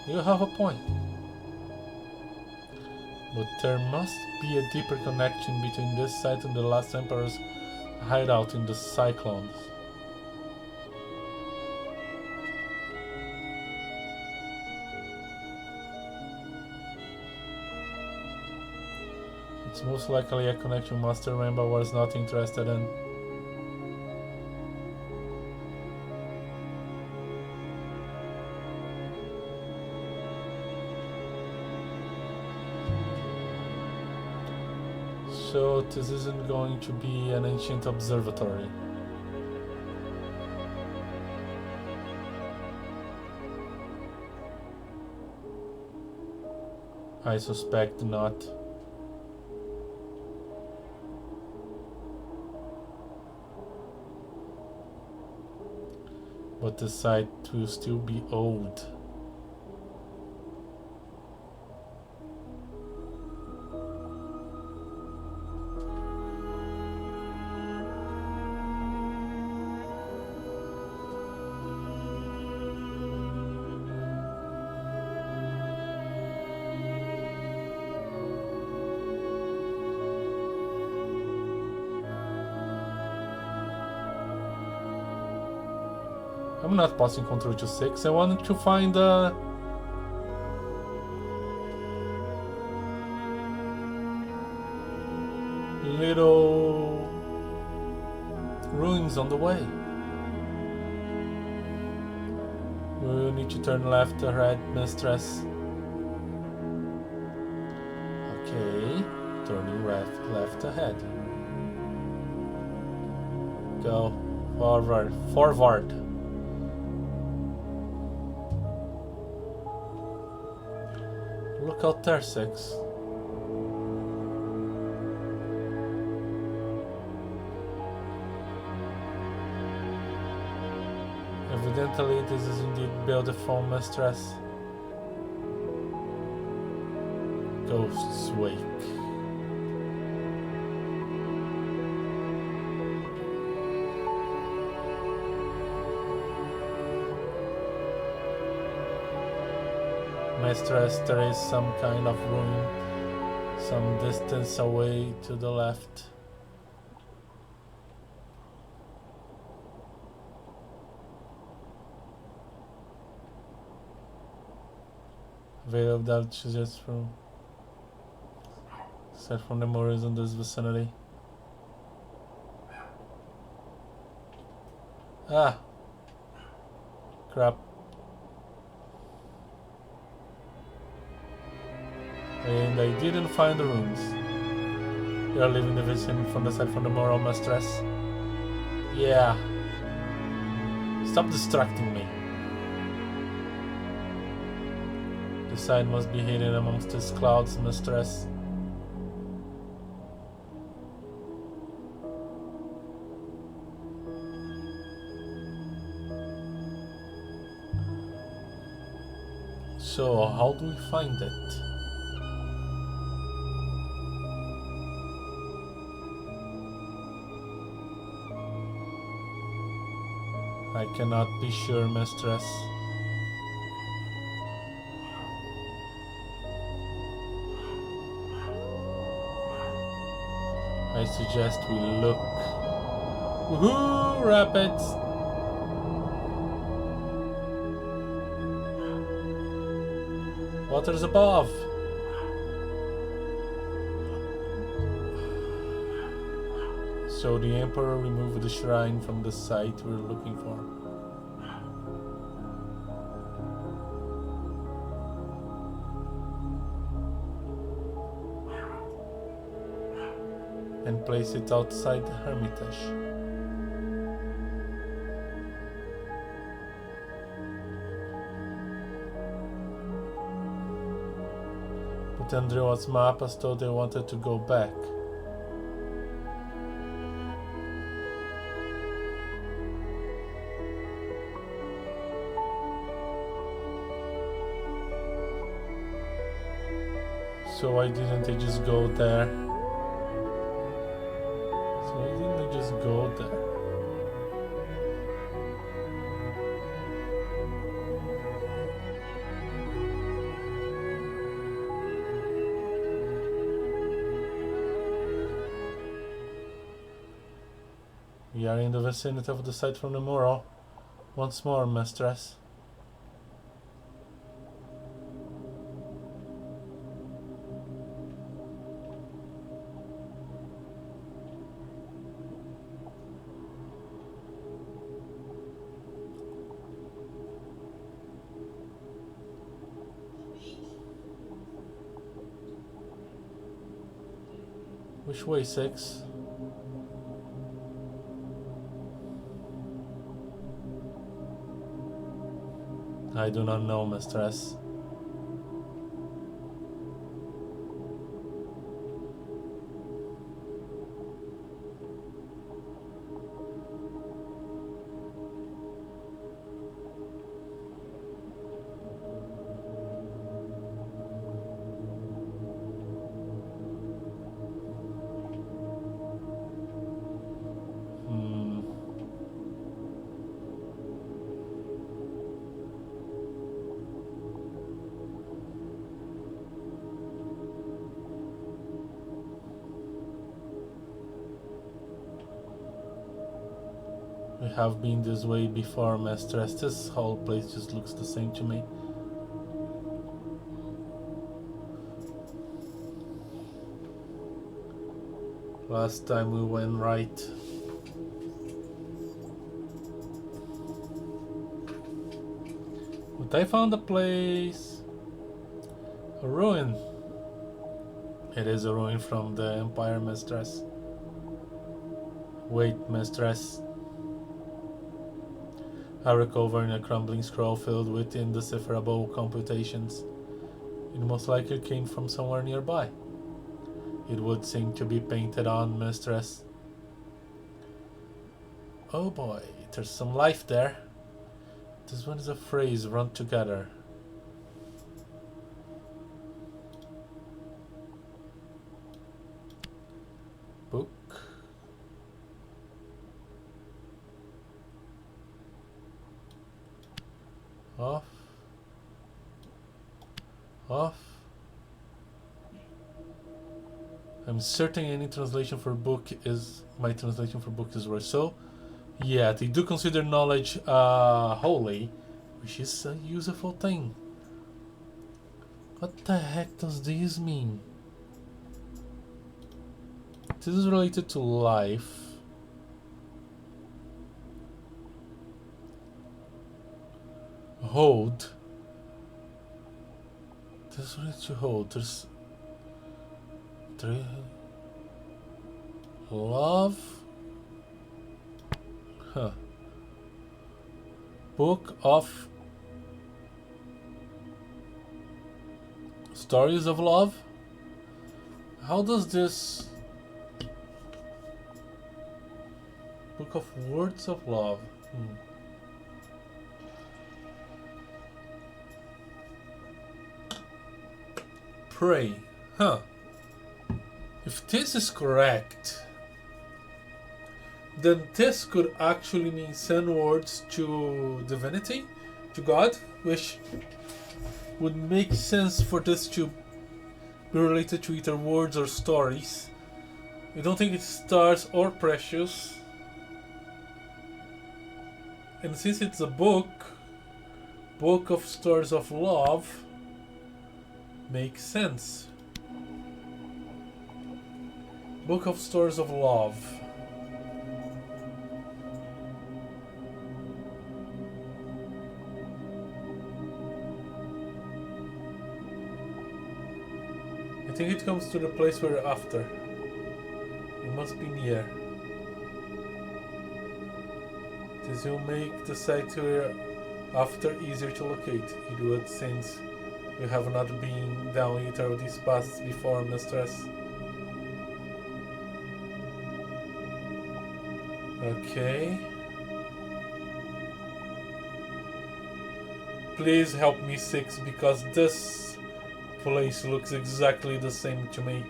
You have a point. But there must be a deeper connection between this site and the last Emperor's hideout in the Cyclones. It's most likely a connection Master Rainbow was not interested in. So this isn't going to be an ancient observatory. I suspect not. But the site will still be old. I'm not passing Control to 6. I wanted to find little ruins on the way. We need to turn left ahead, mistress. Okay, turning left ahead. Go forward. Look out there, 6. Evidently, this is indeed beautiful, mistress. Ghosts wake. Mistress, there is some kind of ruin some distance away to the left. Veil of Doubt chooses from Aside from the moors in this vicinity. Ah! Crap. And I didn't find the ruins. You are leaving the vicinity from the side from the moral mistress. Yeah. Stop distracting me. The sign must be hidden amongst these clouds, mistress. So, how do we find it? I cannot be sure, mistress. I suggest we look. Woohoo! Rapids! Water's above! So the Emperor removed the shrine from the site we're looking for. And place it outside the Hermitage. But Andrea's mapas thought they wanted to go back. So why didn't they just go there? Go there. We are in the vicinity of the site from the mural. Once more, mistress. Which way, 6? I do not know, mistress. We have been this way before, mistress. This whole place just looks the same to me. Last time we went right. But I found a place. A ruin. It is a ruin from the Empire, mistress. Wait, mistress. I recover in a crumbling scroll filled with indecipherable computations. It most likely came from somewhere nearby. It would seem to be painted on, mistress. Oh boy, there's some life there. This one is a phrase run together. Book. Off. Off. I'm certain any translation for book is my translation for book is right. So, yeah, they do consider knowledge holy, which is a useful thing. What the heck does this mean? This is related to life. Hold. This is related to hold. There's love. Huh. Book of Stories of Love. How does this Book of Words of Love? Pray. Huh. If this is correct, then this could actually mean send words to divinity, to God, which would make sense for this to be related to either words or stories. I don't think it's stars or precious. And since it's a book of Stories of Love, makes sense. Book of Stories of Love. I think it comes to the place we're after. It must be near. This will make the site we're after easier to locate. You do it since we have not been down either of these paths before, mistress. Okay. Please help me, Six, because this place looks exactly the same to me.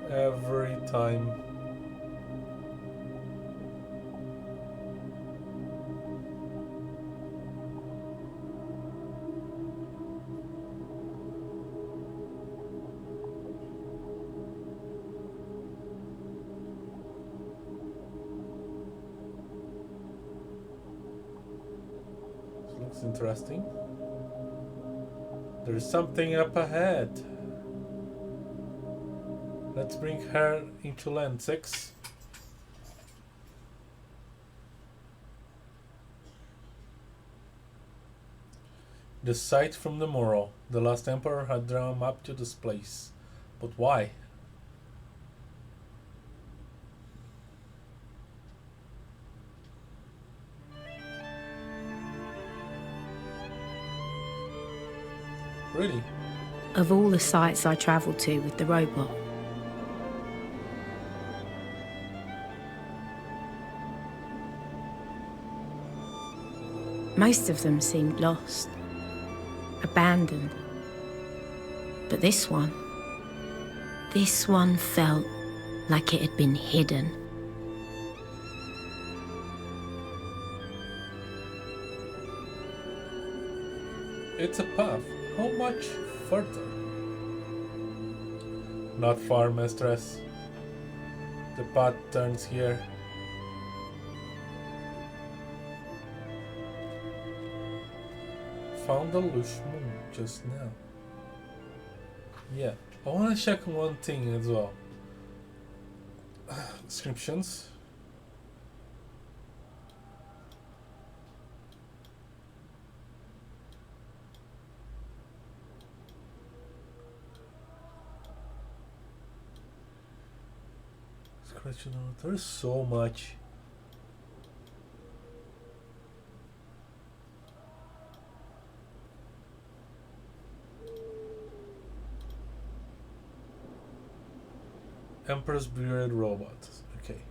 Every time. This looks interesting. There's something up ahead. Let's bring her into land, Six. The site from the mural. The last emperor had drawn a map to this place. But why? Really? Of all the sites I travelled to with the robot, most of them seemed lost, abandoned. But this one felt like it had been hidden. It's a path. How much further? Not far, mistress. The path turns here. Found a lush moon just now. Yeah, I want to check one thing as well. Descriptions. There's so much. Emperor's Bearded Robot. Okay.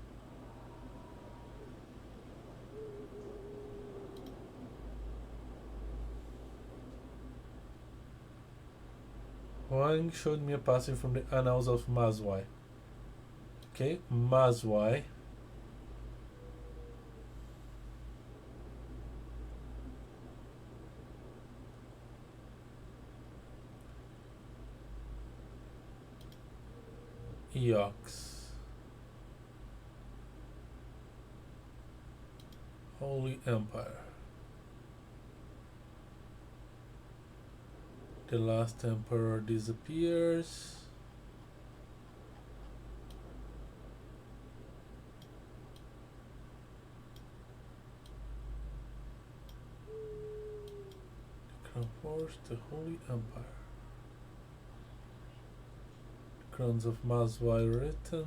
Wang showed me a passage from the Annals of Mazwai. Okay, Mazwai. Iox. Holy Empire. The last emperor disappears. The crown force, the Holy Empire. The crowns of Maswai written.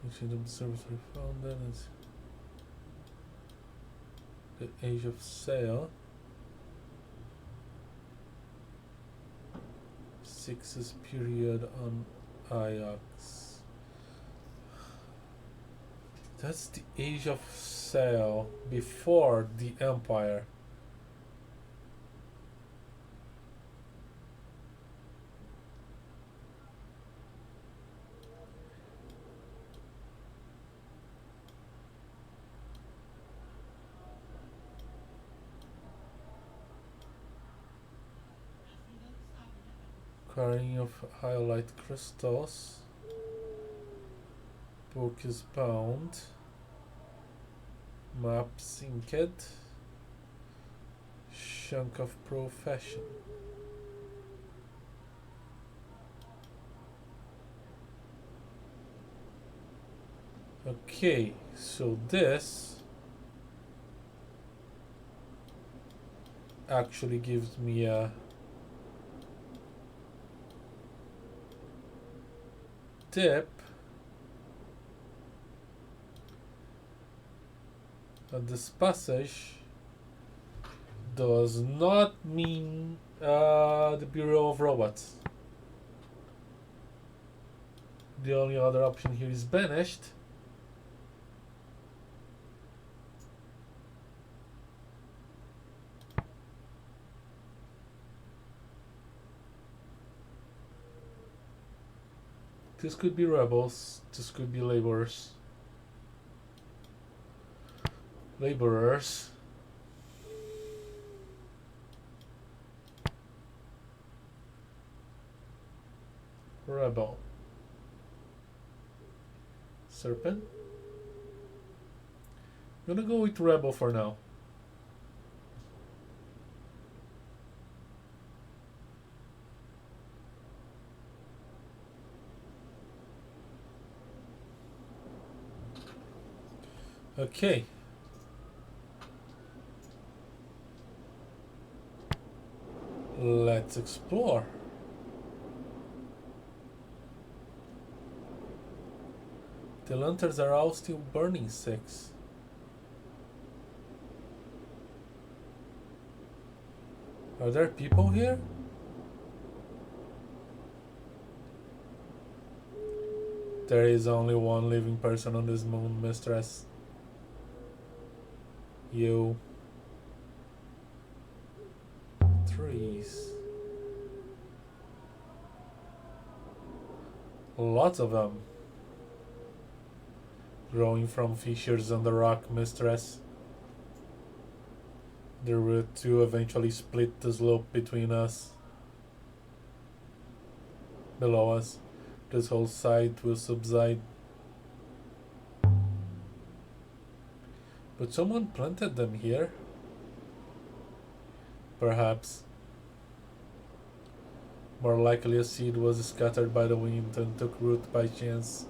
Ancient observatory founded as the Age of Sail. Sixth period on Iox. That's the Age of Sail before the Empire. Carrying of hyalite crystals. Book is bound. Maps inked. Chunk of profession. Okay, so this actually gives me a tip that this passage does not mean the Bureau of Robots. The only other option here is banished. This could be rebels, this could be laborers. Rebel. Serpent. I'm gonna go with rebel for now. Okay. Let's explore. The lanterns are all still burning 6. Are there people here? There is only one living person on this moon, mistress. You. Trees. Lots of them. Growing from fissures on the rock, mistress. The root to eventually split the slope between us. Below us, this whole site will subside. But someone planted them here. Perhaps. More likely a seed was scattered by the wind and took root by chance.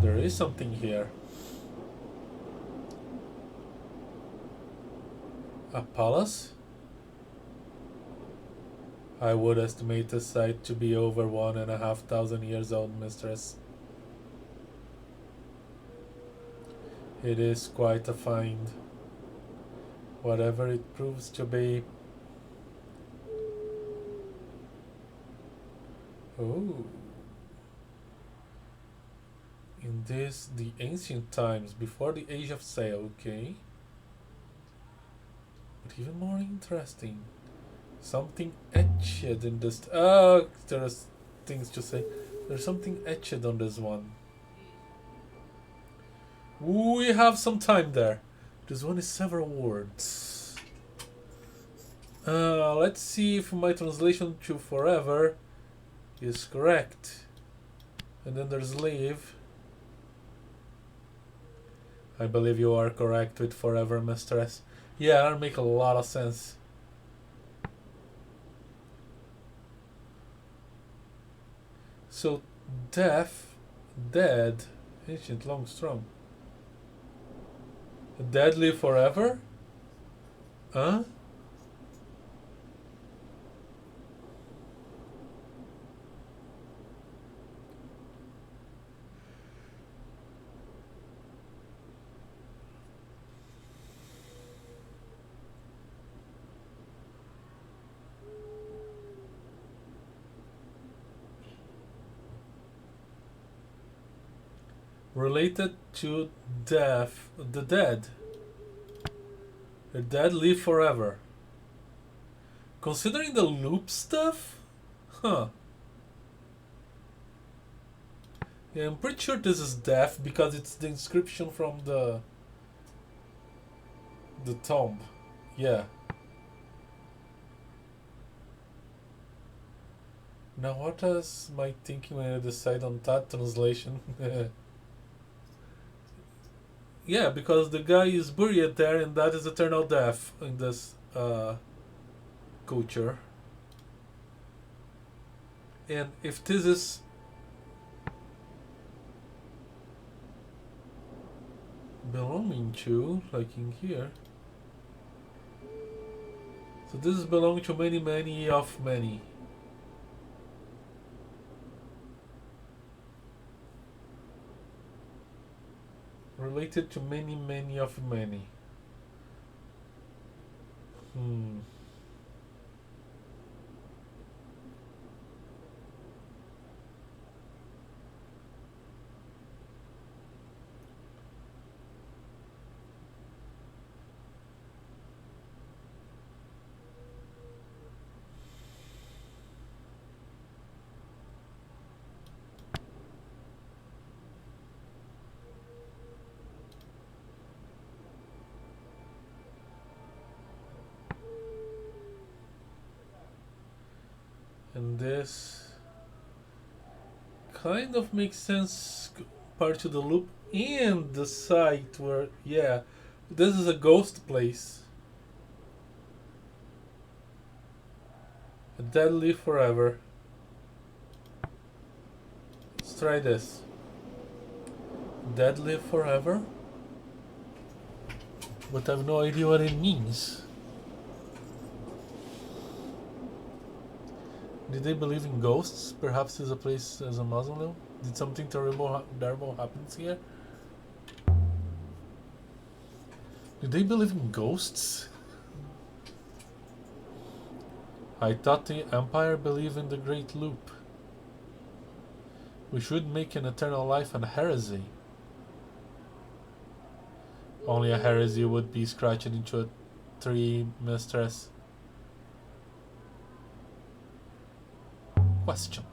There is something here. A palace? I would estimate the site to be over 1,500 years old, mistress. It is quite a find. Whatever it proves to be. Oh. In the ancient times, before the Age of Sail, okay. But even more interesting. Something etched in this. Oh, there's things to say. There's something etched on this one. We have some time there. This one is several words. Let's see if my translation to forever is correct. And then there's leave. I believe you are correct with forever, mistress. Yeah, that make a lot of sense. So, deaf, dead, ancient, long, strong. Deadly forever? Huh? Related to death, the dead. The dead live forever. Considering the loop stuff? Huh. Yeah, I'm pretty sure this is death because it's the inscription from the tomb. Yeah. Now what is my thinking when I decide on that translation? Yeah, because the guy is buried there and that is eternal death in this culture. And if this is belonging to, like in here, so this is belonging to many, many of many. Related to many, many of many. And this kind of makes sense part to the loop and the site where, yeah, this is a ghost place. A dead live forever. Let's try this. Dead live forever? But I have no idea what it means. Did they believe in ghosts? Perhaps there's a place as a mausoleum? Did something terrible happens here? Did they believe in ghosts? I thought the Empire believed in the Great Loop. We should make an eternal life a heresy. Only a heresy would be scratched into a tree, mistress. Question.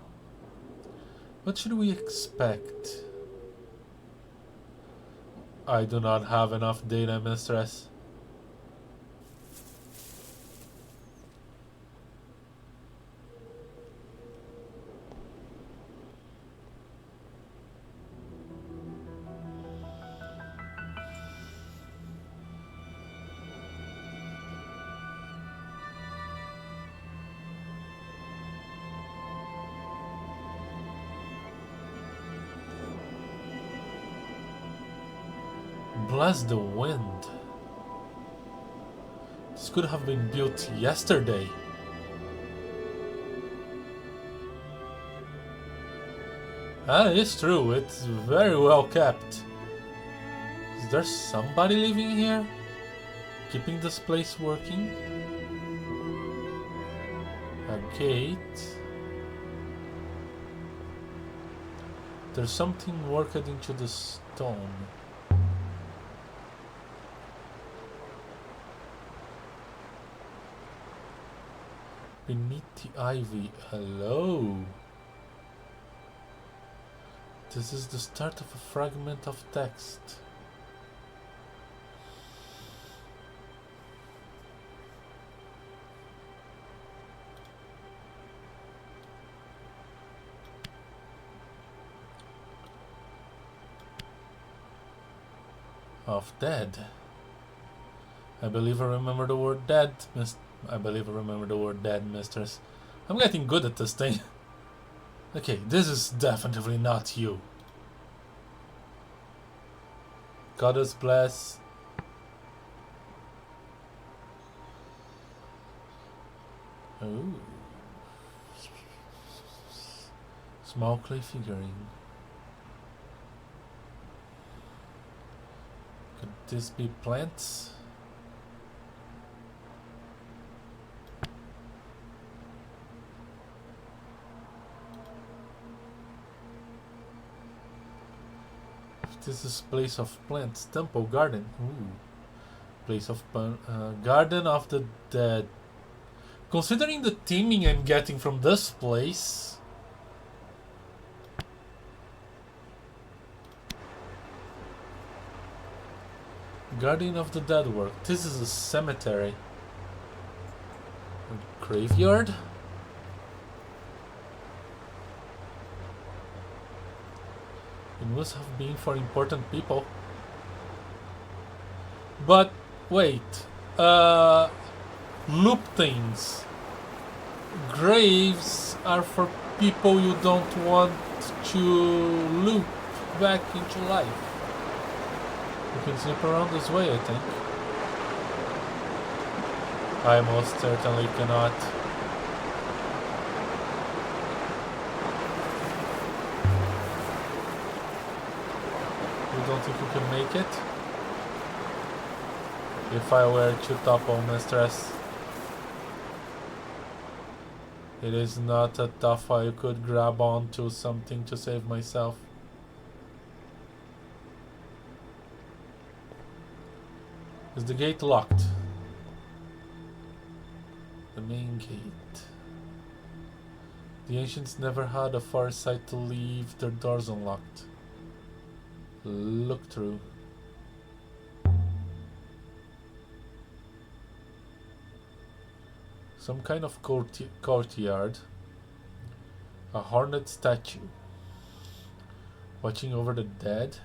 What should we expect? I do not have enough data, mistress. Bless the wind. This could have been built yesterday. It's true, it's very well kept. Is there somebody living here? Keeping this place working? A gate. There's something worked into the stone. Beneath the ivy. Hello. This is the start of a fragment of text. Of dead. I believe I remember the word dead, I believe I remember the word dead, mistress. I'm getting good at this thing. Okay, this is definitely not you. Goddess bless. Ooh. Small clay figurine. Could this be plants? This is place of plants, temple, garden. Ooh. Place of garden of the dead. Considering the theming I'm getting from this place, Guardian of the Dead work. This is a cemetery. A graveyard? It must have been for important people. But wait, loop things. Graves are for people you don't want to loop back into life. You can slip around this way, I think. I most certainly cannot. You don't think you can make it? If I were to topple, mistress. It is not a tough I could grab onto something to save myself. Is the gate locked? The main gate. The ancients never had a foresight to leave their doors unlocked. Look through. Some kind of courtyard. A horned statue. Watching over the dead.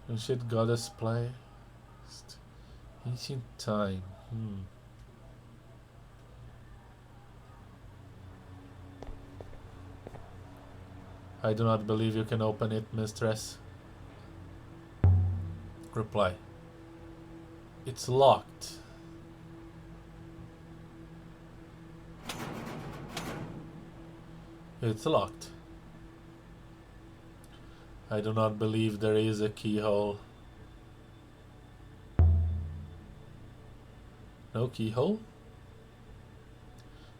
Ancient goddess placed. Ancient time. I do not believe you can open it, mistress. Reply. It's locked. It's locked. I do not believe there is a keyhole. No keyhole?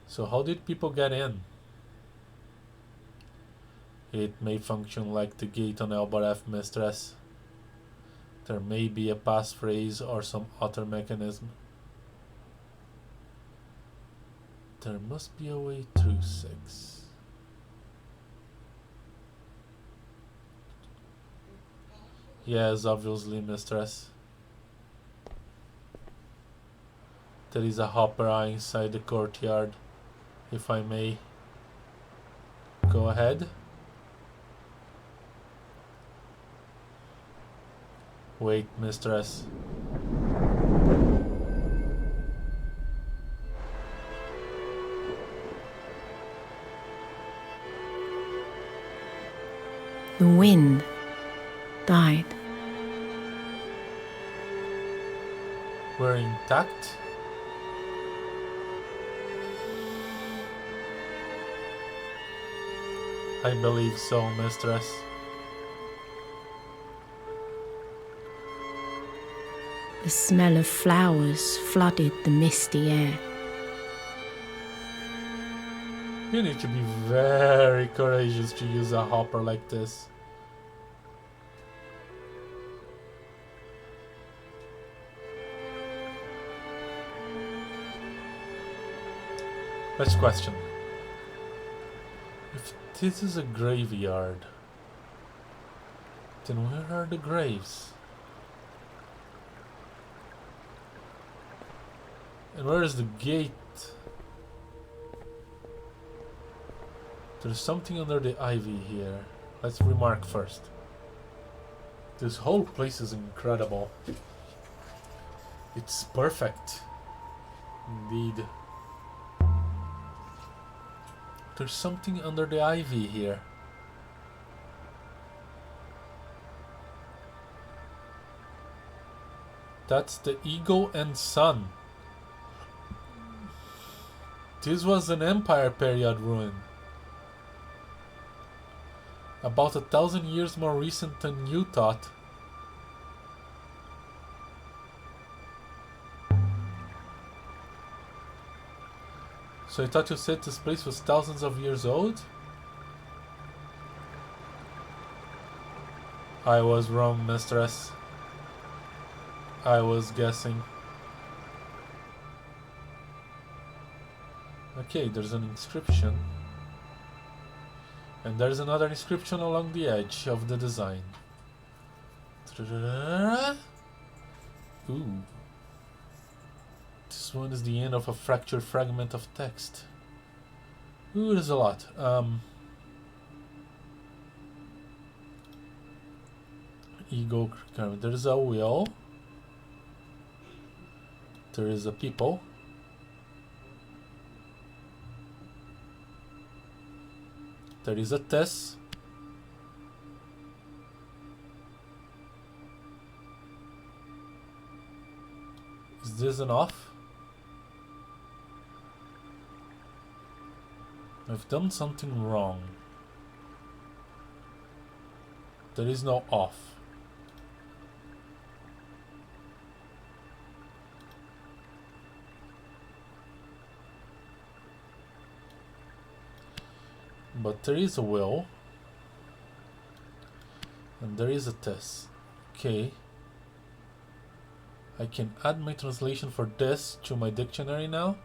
So how did people get in? It may function like the gate on Elbaref, mistress. There may be a passphrase or some other mechanism. There must be a way through 6. Yes, obviously, mistress. There is a hopper inside the courtyard, if I may. Go ahead. Wait, mistress. The wind died. We're intact? I believe so, mistress. The smell of flowers flooded the misty air. You need to be very courageous to use a hopper like this. Let's question. This is a graveyard. Then where are the graves? And where is the gate? There's something under the ivy here. Let's remark first. This whole place is incredible. It's perfect. Indeed. There's something under the ivy here. That's the Eagle and Sun. This was an Empire period ruin. About 1,000 years more recent than you thought. So I thought you said this place was thousands of years old? I was wrong, mistress. I was guessing. Okay, there's an inscription. And there's another inscription along the edge of the design. Ooh. This one is the end of a fractured fragment of text. Ooh, there's a lot. Ego. There's a wheel. There is a people. There is a test. Is this an off? I've done something wrong. There is no off. But there is a will. And there is a test. Okay. I can add my translation for this to my dictionary now.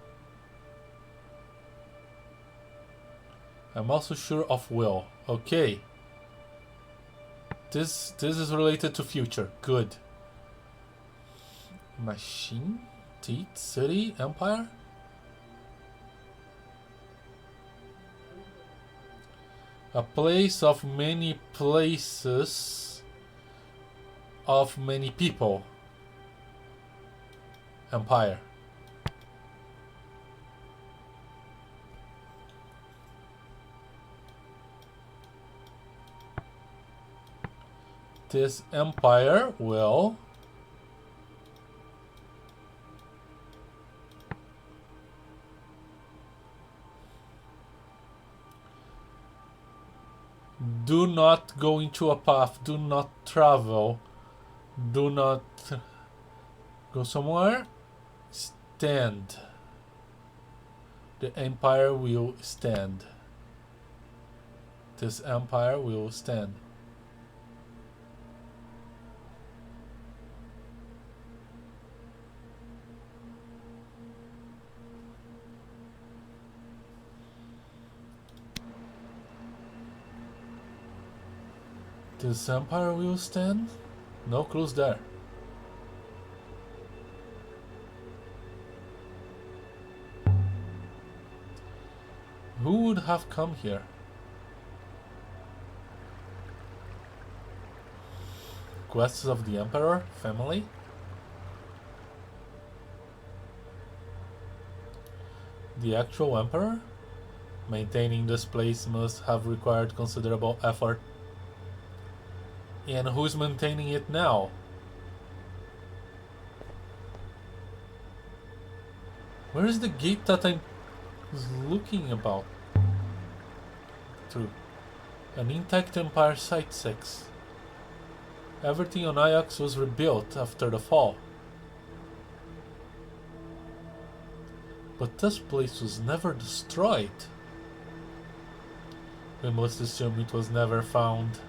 I'm also sure of will. Okay. This is related to future. Good. Machine? Teeth? City? Empire? A place of many places, of many people. Empire. This empire will do not go into a path, do not travel, do not go somewhere, stand. The empire will stand. This empire will stand. This empire will stand? No clues there. Who would have come here? Quests of the Emperor family? The actual Emperor? Maintaining this place must have required considerable effort. And who's maintaining it now? Where is the gate that I was looking about? Through. An intact Empire Site 6. Everything on Iox was rebuilt after the fall. But this place was never destroyed. We must assume it was never found.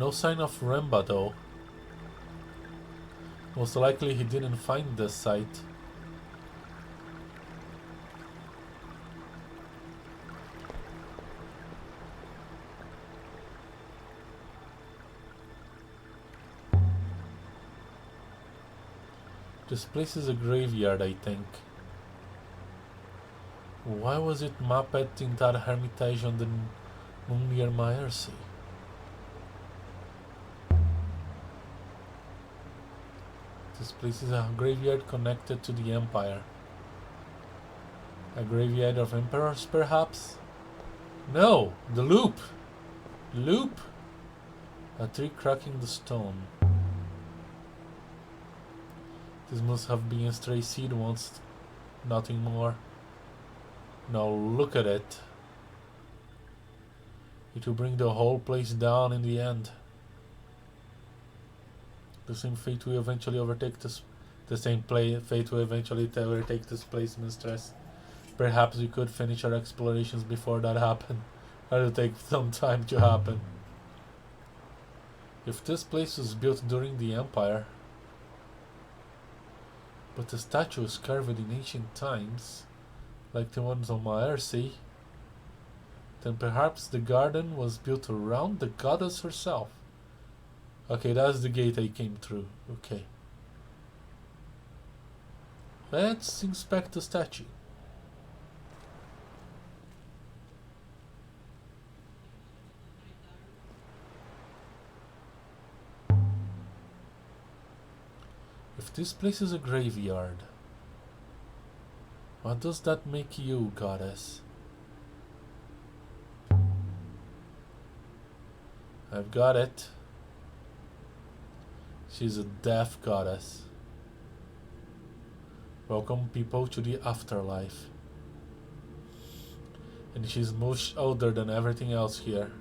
No sign of Remba though. Most likely he didn't find the site. This place is a graveyard, I think. Why was it mapped in that hermitage on the moon near Maersi? This place is a graveyard connected to the Empire. A graveyard of emperors, perhaps? No! The loop! Loop! A tree cracking the stone. This must have been a stray seed once, nothing more. Now look at it. It will bring the whole place down in the end. The same fate will eventually overtake this. The same fate will eventually overtake this place, mistress. Perhaps we could finish our explorations before that happened. It'll take some time to happen. If this place was built during the Empire, but the statue is carved in ancient times, like the ones on Maersi, then perhaps the garden was built around the goddess herself. Okay, that's the gate I came through. Okay. Let's inspect the statue. If this place is a graveyard, what does that make you, goddess? I've got it. She's a deaf goddess. Welcome people to the afterlife. And she's much older than everything else here.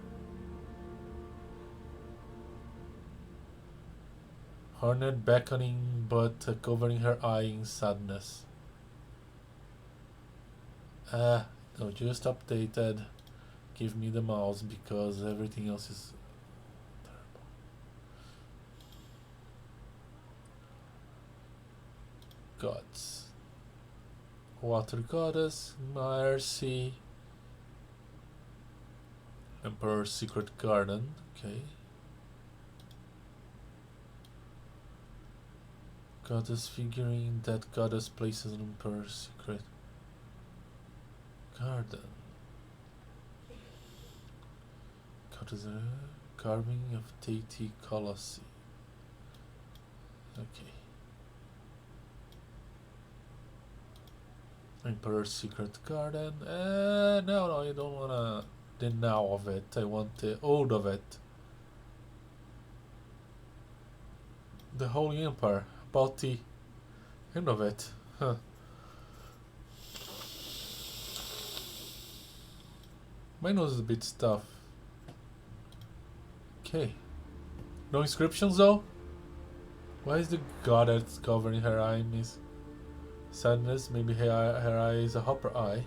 Hornet beckoning but covering her eye in sadness. No, just updated. Give me the mouse because everything else is terrible. Gods. Water goddess, Maersi. Emperor's secret garden, okay. Goddess figurine, that goddess places an emperor's secret garden. Goddess carving of Tati Colossi. Okay. Emperor's secret garden. No, I don't wanna the now of it. I want the old of it. The Holy Empire. About the end of it. Huh. My nose is a bit stuff. Okay. No inscriptions though? Why is the goddess covering her eye, miss? Sadness, maybe her eye is a hopper eye.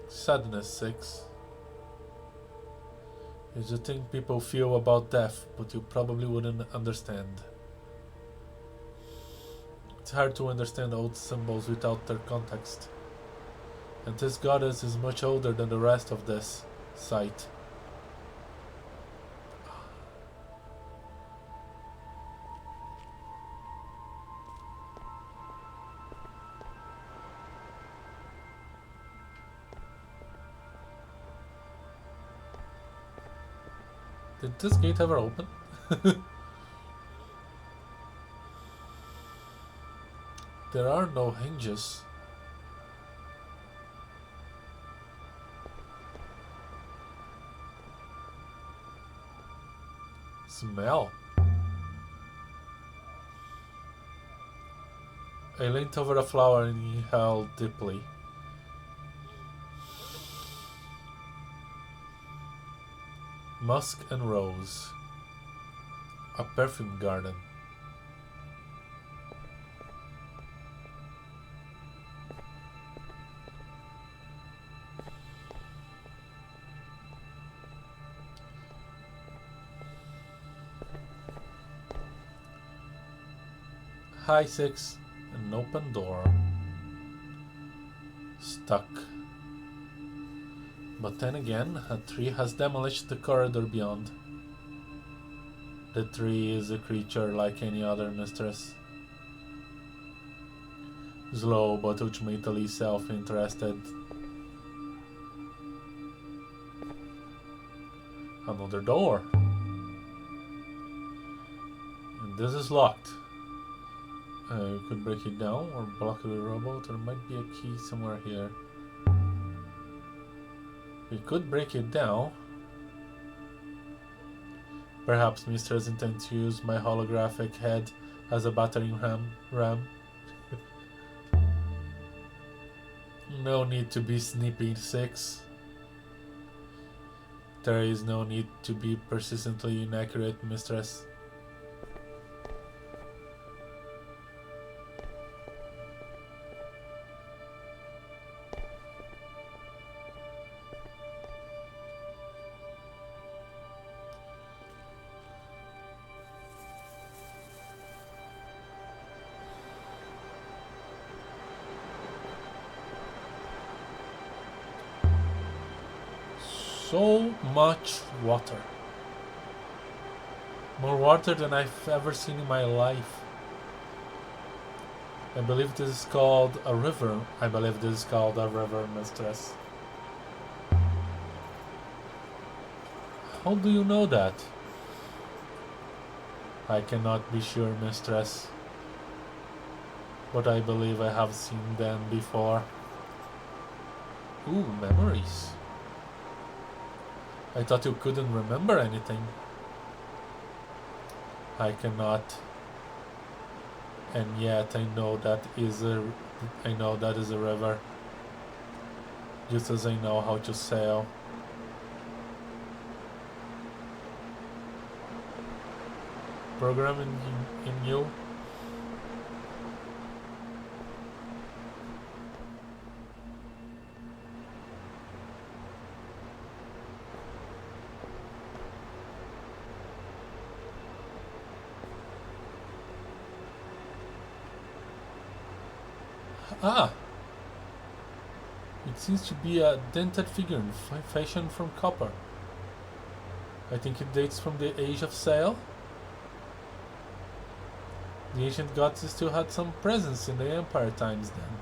Sadness 6. It's the thing people feel about death, but you probably wouldn't understand. It's hard to understand old symbols without their context. And this goddess is much older than the rest of this site. Did this gate ever open? There are no hinges. Smell. I leaned over a flower and inhaled deeply. Musk and rose. A perfume garden. Hi 6. An open door. Stuck. But then again, a tree has demolished the corridor beyond. The tree is a creature like any other mistress. Slow but ultimately self-interested. Another door. And this is locked. You could break it down or block the robot. There might be a key somewhere here. We could break it down. Perhaps Mistress intends to use my holographic head as a battering ram. No need to be snippy 6. There is no need to be persistently inaccurate, Mistress. So much water. More water than I've ever seen in my life. I believe this is called a river. Mistress. How do you know that? I cannot be sure, Mistress. But I believe I have seen them before. Ooh, memories. I thought you couldn't remember anything. I cannot. And yet I know that is a river. Just as I know how to sail. Program in you. Ah! It seems to be a dented figure fashioned from copper. I think it dates from the age of sail. The ancient gods still had some presence in the Empire times then.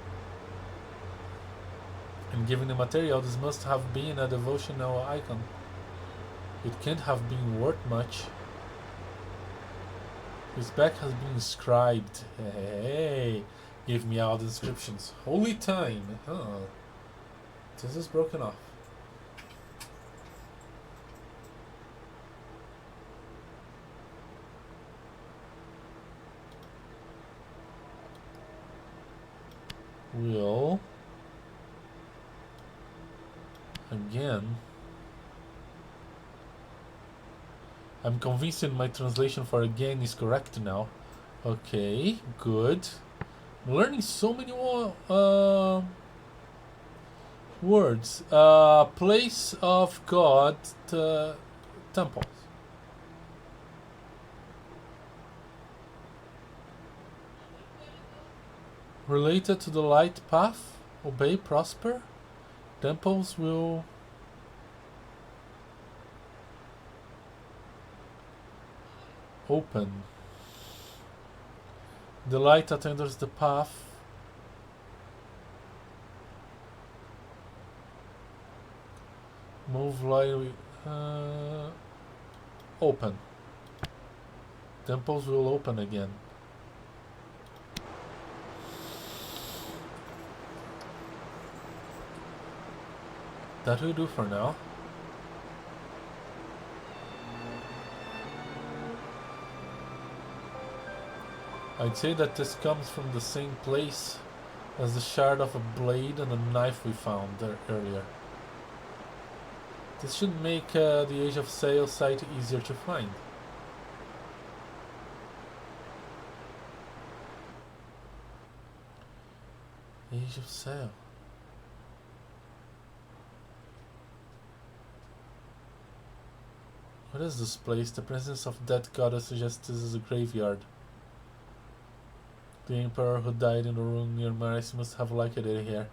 And given the material, this must have been a devotional icon. It can't have been worth much. His back has been inscribed. Hey, give me all the inscriptions. Holy time. Huh. This is broken off. Will again. I'm convinced that my translation for again is correct now. Okay, good. I'm learning so many words. Place of God, temples. Related to the light path, obey, prosper. Temples will open. The light that enters the path move lightly. Open. Temples will open again. That will do for now. I'd say that this comes from the same place as the shard of a blade and a knife we found there earlier. This should make the Age of Sail site easier to find. Age of Sail. What is this place? The presence of dead goddess suggests this is a graveyard. The emperor who died in the room near Maris must have liked it here.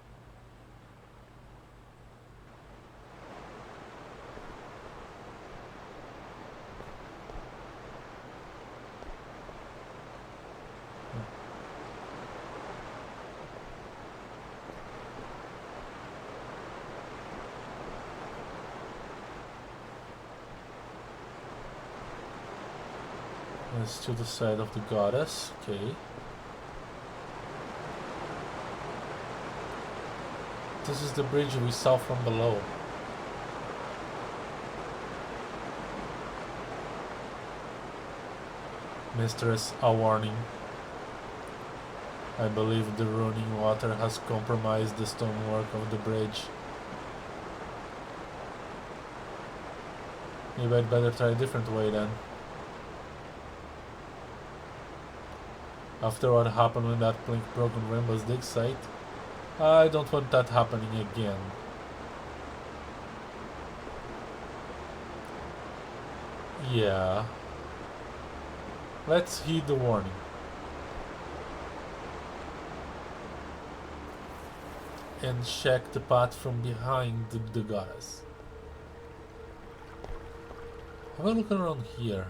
It's to the side of the goddess, okay. This is the bridge we saw from below. Mistress, a warning. I believe the running water has compromised the stonework of the bridge. Maybe I'd better try a different way then. After what happened when that blink broken Rainbow's dig site, I don't want that happening again. Yeah. Let's heed the warning. And check the path from behind the goddess. Have a look around here.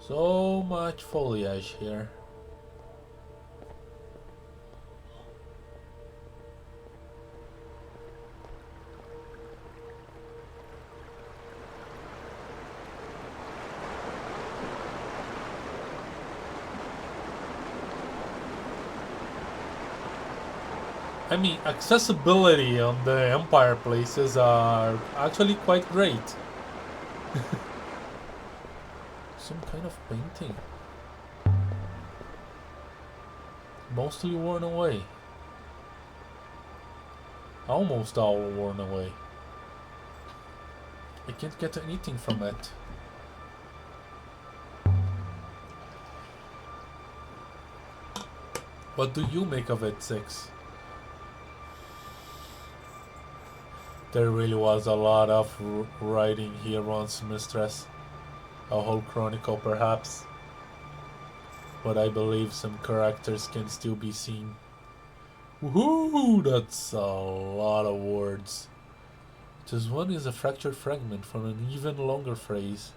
So much foliage here. I mean, accessibility on the Empire places are actually quite great. Some kind of painting. Mostly worn away. Almost all worn away. I can't get anything from it. What do you make of it, Six? There really was a lot of writing here once, Mistress. A whole chronicle, perhaps. But I believe some characters can still be seen. Woohoo! That's a lot of words. Just one is a fractured fragment from an even longer phrase.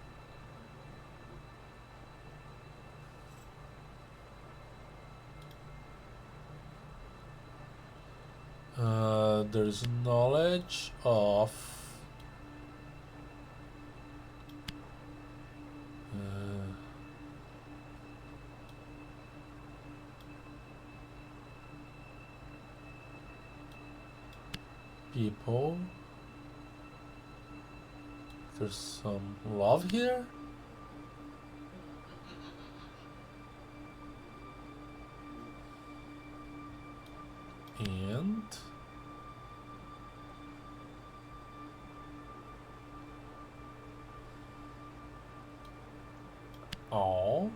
There's knowledge of people. There's some love here. And all.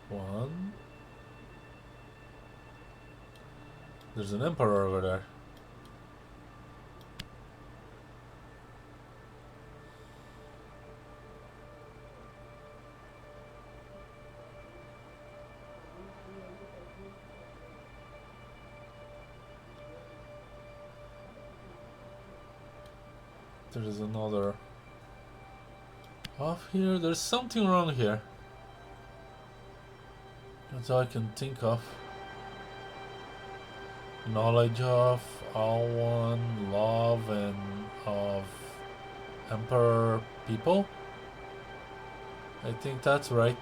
One. There's an emperor over there. There's another off here. There's something wrong here. That's all I can think of. Knowledge of all one, love, and of emperor people. I think that's right.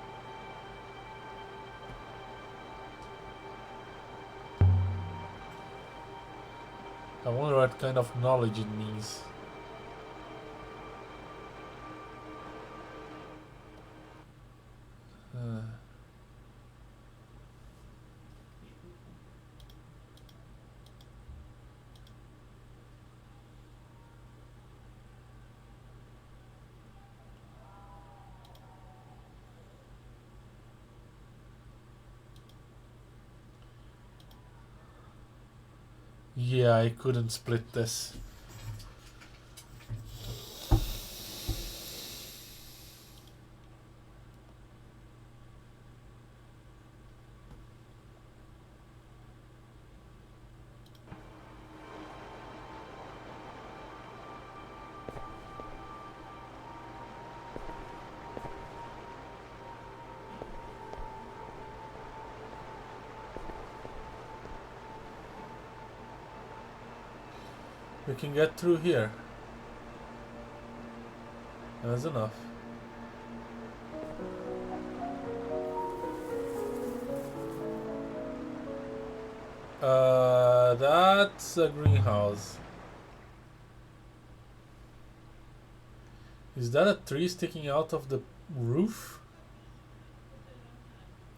I wonder what kind of knowledge it means. Yeah, I couldn't split this. We can get through here. That's enough. That's a greenhouse. Is that a tree sticking out of the roof?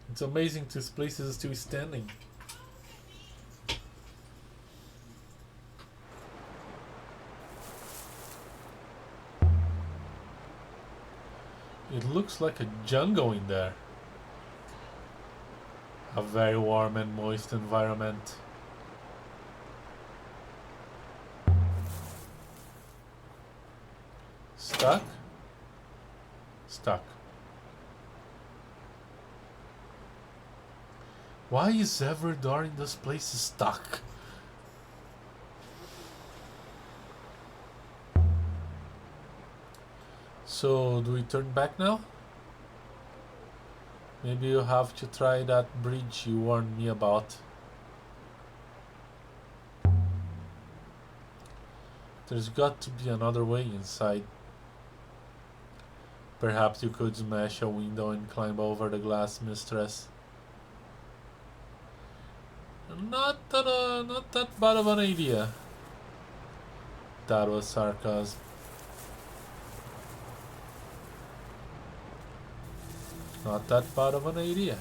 It's amazing this place is still standing. It looks like a jungle in there. A very warm and moist environment. Stuck? Stuck. Why is every door in this place stuck? So, do we turn back now? Maybe you have to try that bridge you warned me about. There's got to be another way inside. Perhaps you could smash a window and climb over the glass, mistress. Not that bad of an idea. That was sarcasm. Not that bad of an idea.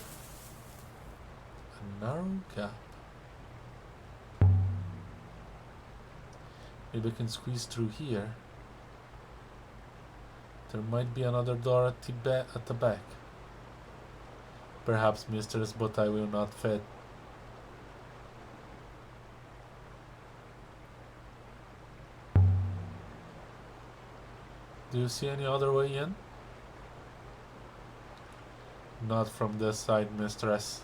A narrow gap. Maybe we can squeeze through here. There might be another door at the back. Perhaps, mistress, but I will not fit. Do you see any other way in? Not from this side, mistress.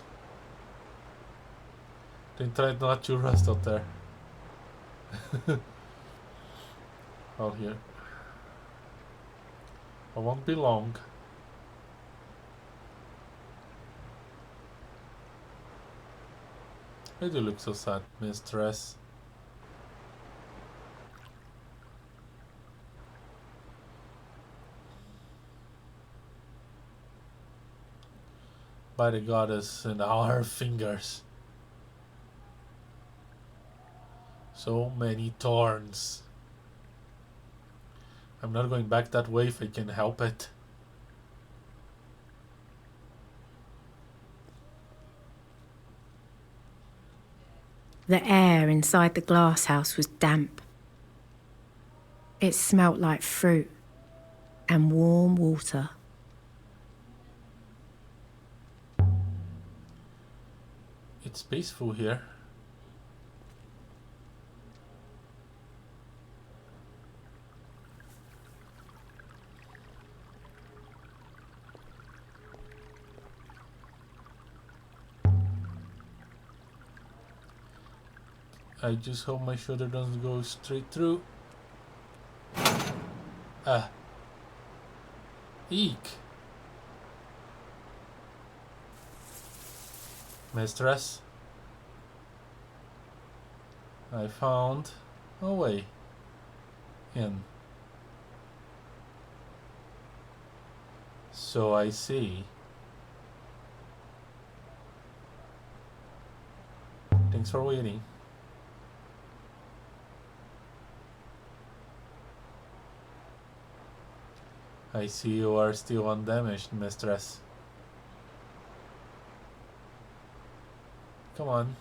Then try not to rust out there. Out here. I won't be long. Why do you look so sad, mistress? By the goddess and our fingers. So many thorns. I'm not going back that way if I can help it. The air inside the glass house was damp. It smelt like fruit and warm water. It's peaceful here. I just hope my shoulder doesn't go straight through. Ah. Eek. Mistress, I found a way in. So I see. Thanks for waiting. I see you are still undamaged, mistress. Come on.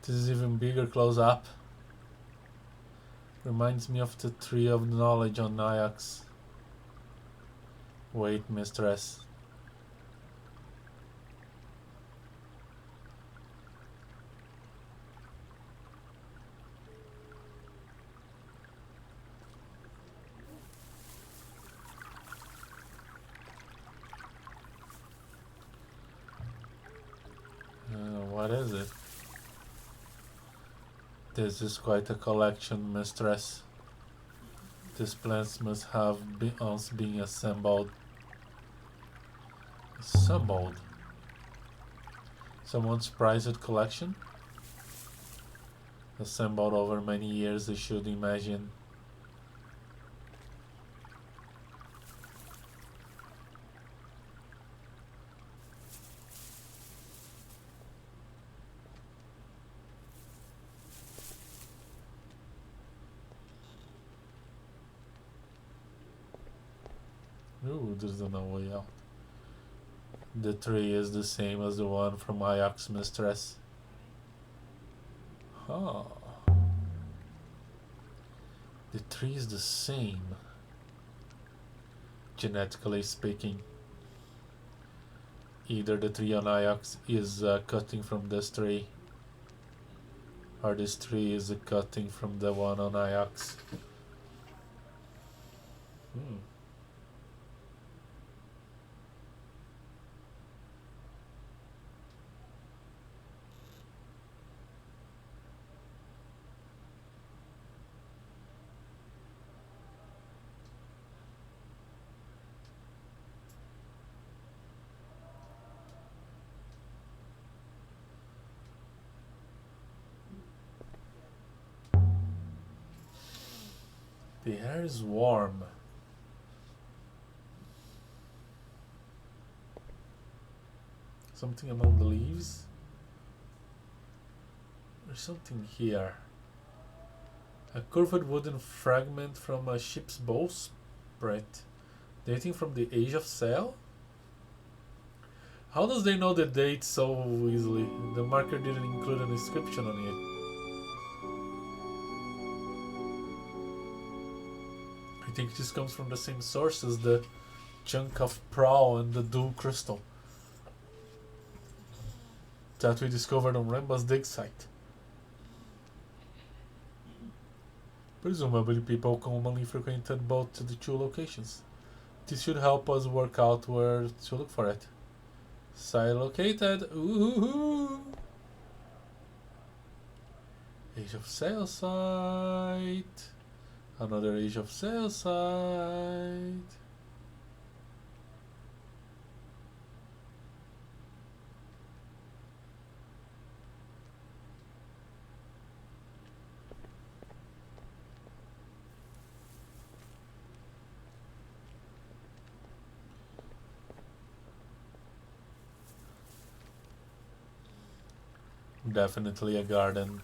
This is even bigger close up. Reminds me of the tree of knowledge on Iox. Wait, mistress. What is it? This is quite a collection, mistress. These plants must have been assembled. Assembled. Someone's prized collection? Assembled over many years, I should imagine. Ooh, there's no way out. The tree is the same as the one from Iox Mistress. Huh. The tree is the same, genetically speaking. Either the tree on Iox is cutting from this tree, or this tree is a cutting from the one on Iox. The air is warm. Something among the leaves? There's something here. A curved wooden fragment from a ship's bowsprit, dating from the age of sail? How does they know the date so easily? The marker didn't include an inscription on it. I think this comes from the same source as the chunk of prow and the dual crystal that we discovered on Ramba's dig site. Presumably people commonly frequented both the two locations. This should help us work out where to look for it. Site located. Ooh. Age of sail site. Another age of sail site. Definitely a garden.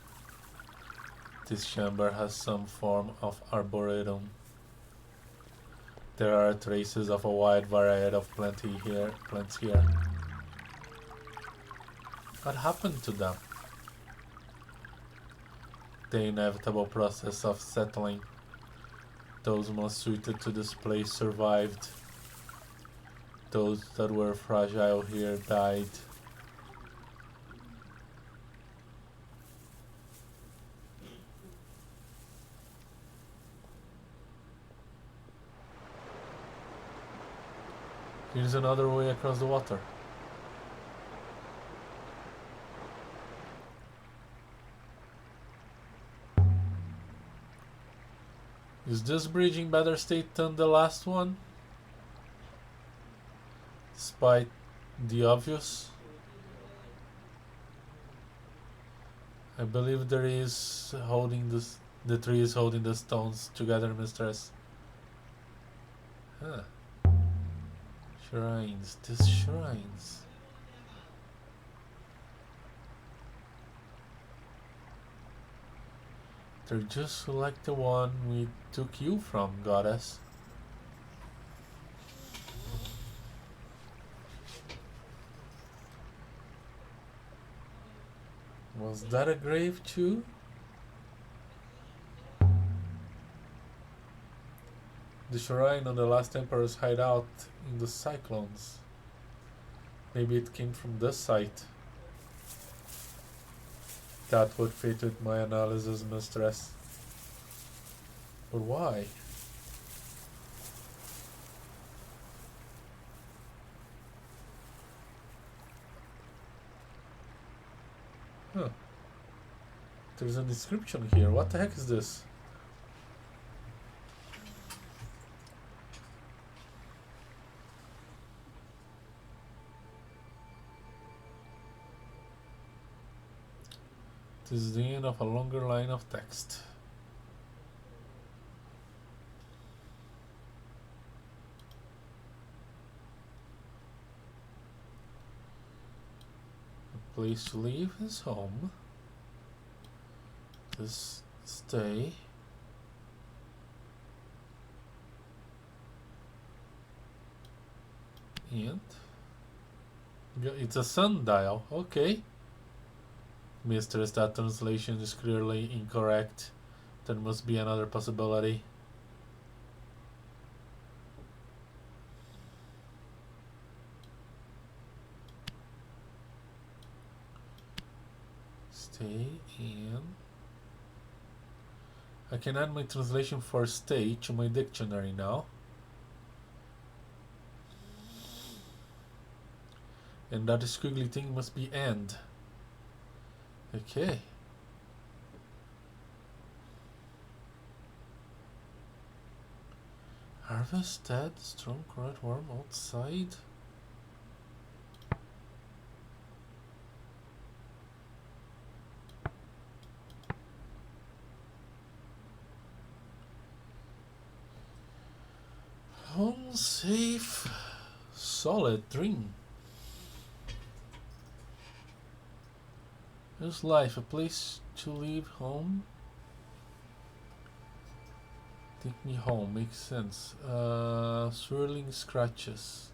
This chamber has some form of arboretum. There are traces of a wide variety of plants here. What happened to them? The inevitable process of settling. Those most suited to this place survived. Those that were fragile here died. Here's another way across the water. Is this bridge in better state than the last one? Despite the obvious. I believe the tree is holding the stones together, mistress. Huh. Shrines, these shrines. They're just like the one we took you from, goddess. Was that a grave too? The shrine on the last emperor's hideout in the cyclones. Maybe it came from this site. That would fit with my analysis, mistress. But why? Huh. There's an inscription here. What the heck is this? This is the end of a longer line of text. A place to live is home. Just stay. And it's a sundial. Okay. Mistress, that translation is clearly incorrect. There must be another possibility. Stay in. I can add my translation for stay to my dictionary now. And that squiggly thing must be end. Okay. Harvest dead, strong red worm outside. Home safe, solid dream. There's life, a place to leave home. Take me home, makes sense. Swirling scratches.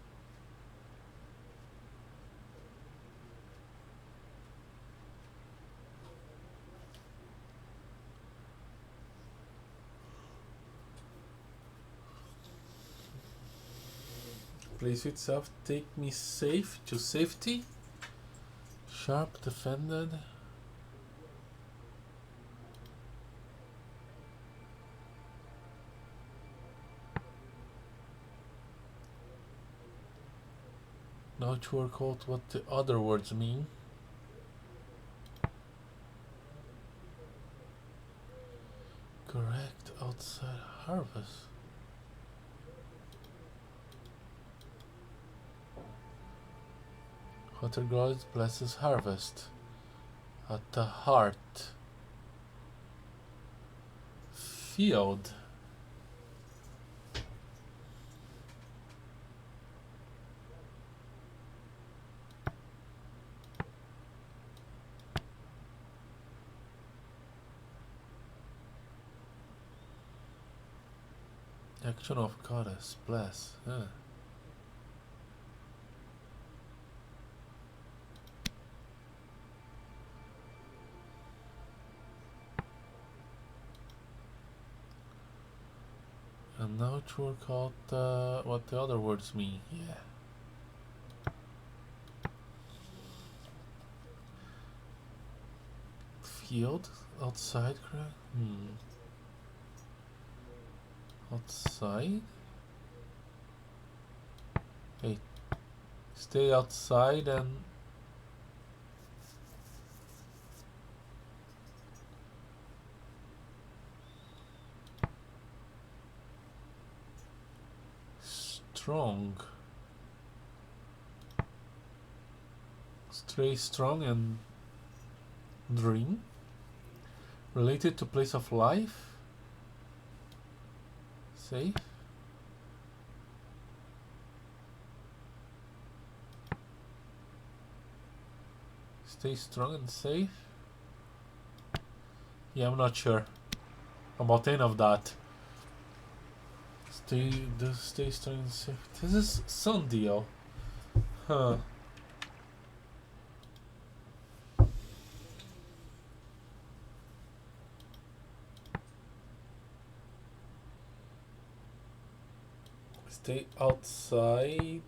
Place itself, take me safe to safety. Sharp defended. Now to work out what the other words mean. Correct outside harvest. Water God blesses harvest. At the heart. Field. Action of goddess, bless. And now to work out what the other words mean. Yeah. Field, outside, correct? Outside. Hey, stay outside and strong. Stay strong and dream. Related to place of life. Safe. Stay strong and safe. Yeah, I'm not sure about any of that. Stay strong and safe. This is some deal. Huh. Stay outside.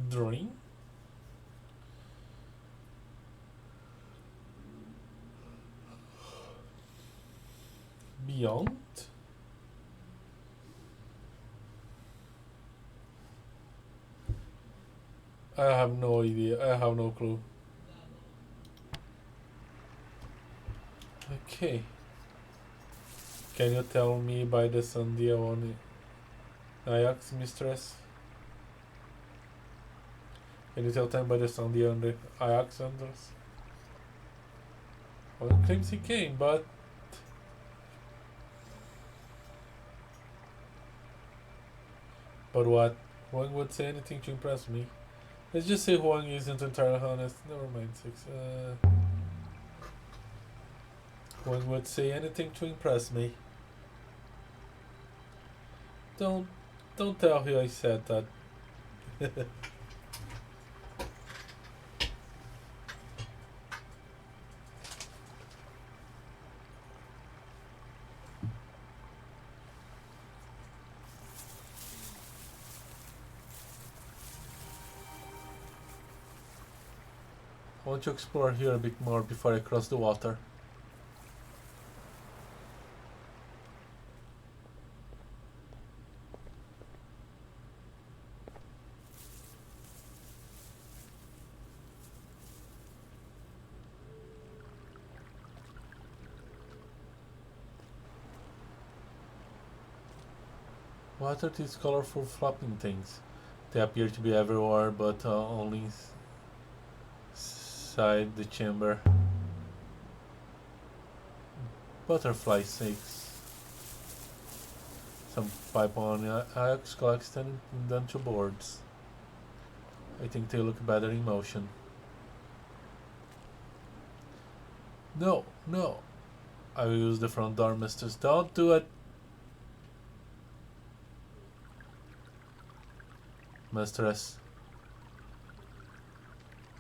Dream. Beyond. I have no idea. I have no clue. Okay. Can you tell me by the Sandia on Iox, mistress? Can you tell time by the sound on the Iox sandals? Well, it claims he came, but... But what? Huang would say anything to impress me. Let's just say Huang isn't entirely honest. Never mind, 6. Huang would say anything to impress me. Don't tell who I said that. I want to explore here a bit more before I cross the water. What are these colorful flopping things? They appear to be everywhere, but only inside the chamber. Butterfly snakes. Some pipe on Iox collects them into boards. I think they look better in motion. No, no. I will use the front door, misters. Don't do it. Mistress.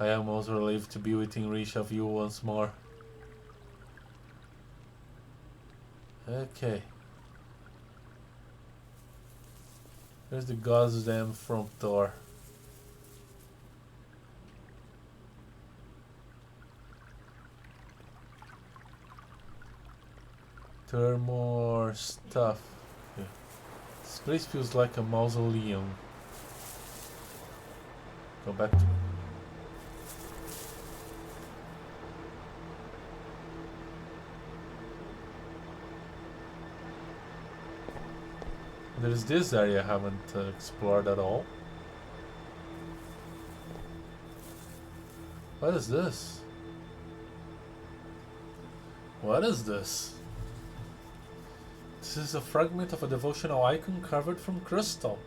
I am most relieved to be within reach of you once more. Okay. There's the goddamn front door. There are more stuff. Yeah. This place feels like a mausoleum. Go back to... There's this area I haven't explored at all. What is this? What is this? This is a fragment of a devotional icon carved from crystal.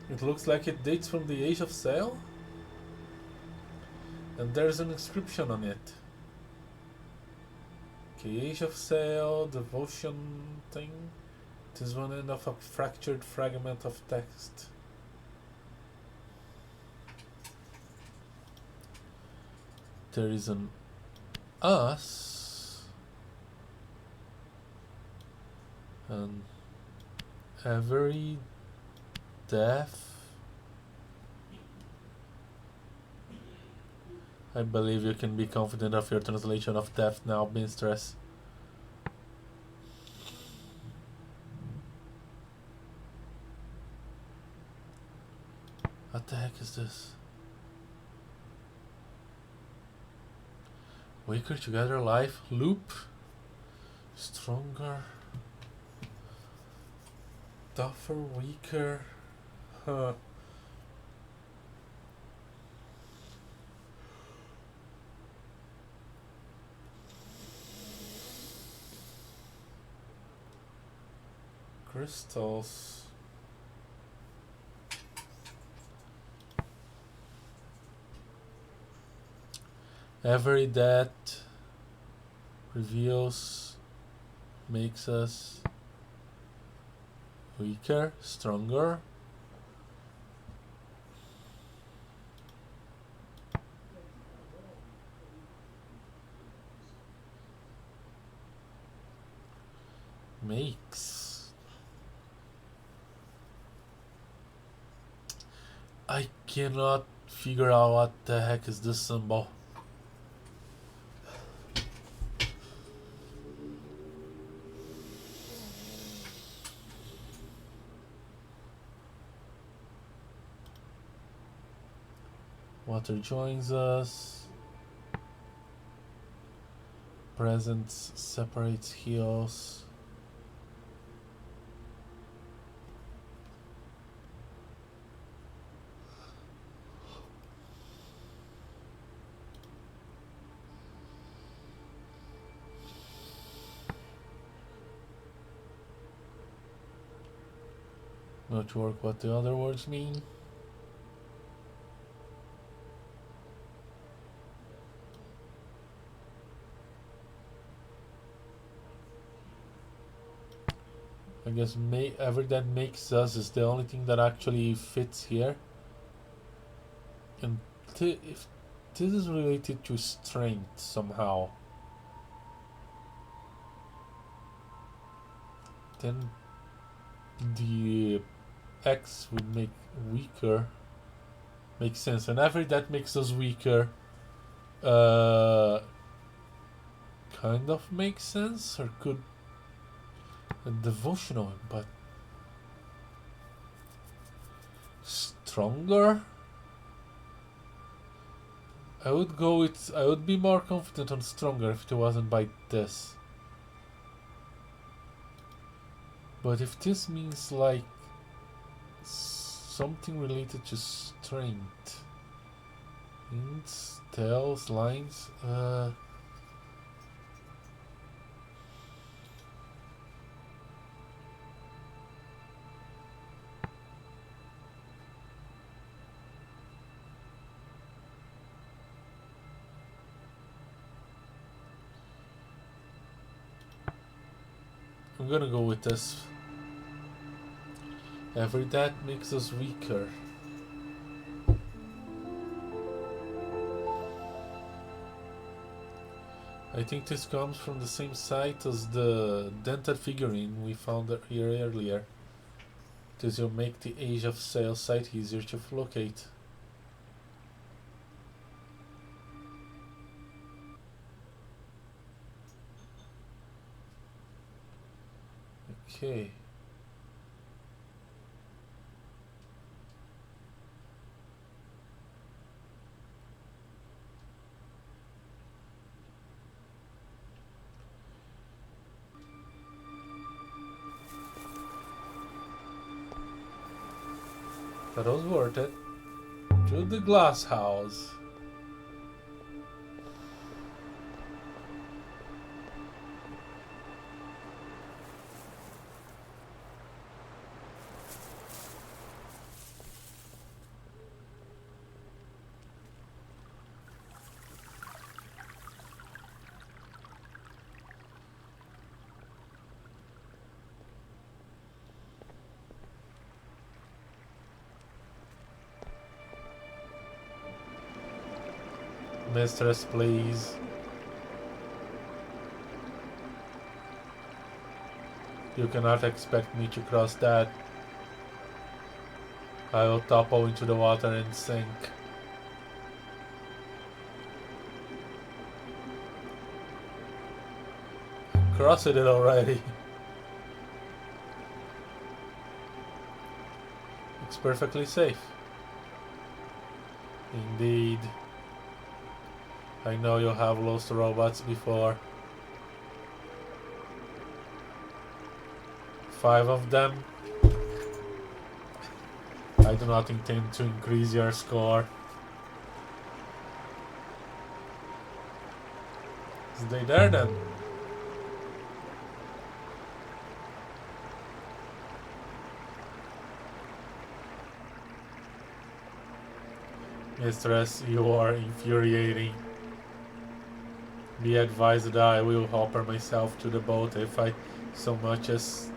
It looks like it dates from the Age of Sail. And there's an inscription on it. Okay, Age of Sail, devotion thing. It is one end of a fractured fragment of text. There is an us and every death. I believe you can be confident of your translation of death now, mistress. What the heck is this? Weaker together, life loop. Stronger. Tougher, weaker. Huh. Crystals. Every death reveals, makes us weaker, stronger. Makes. I cannot figure out what the heck is this symbol. Water joins us. Presence separates heals. Not sure what the other words mean. I guess ever that makes us is the only thing that actually fits here. And if this is related to strength somehow, then the X would make weaker. Makes sense. And every that makes us weaker kind of makes sense, or could devotional, but stronger. I would go with. I would be more confident on stronger if it wasn't by this. But if this means like something related to strength, hints, tells, lines, I'm gonna go with this. Every that makes us weaker. I think this comes from the same site as the dented figurine we found here earlier. This will make the age of sale site easier to locate. Okay. That was worth it. To the glass house. Mistress, please. You cannot expect me to cross that. I will topple into the water and sink. Crossed it already. It's perfectly safe. Indeed. I know you have lost robots before. 5 of them. I do not intend to increase your score. Stay there then. Mistress, you are infuriating. Be advised that I will hopper myself to the boat if I so much as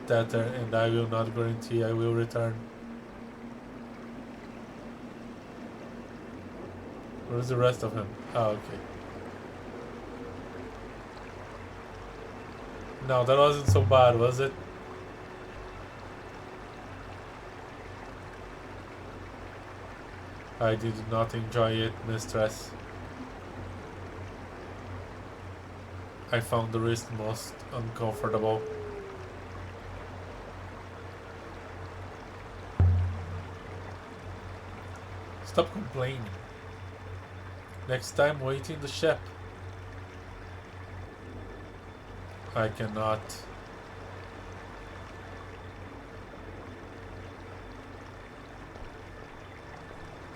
tether, and I will not guarantee I will return. Where's the rest of him? Oh, okay. No, that wasn't so bad, was it? I did not enjoy it, mistress. I found the wrist most uncomfortable. Stop complaining. Next time, wait in the ship. I cannot.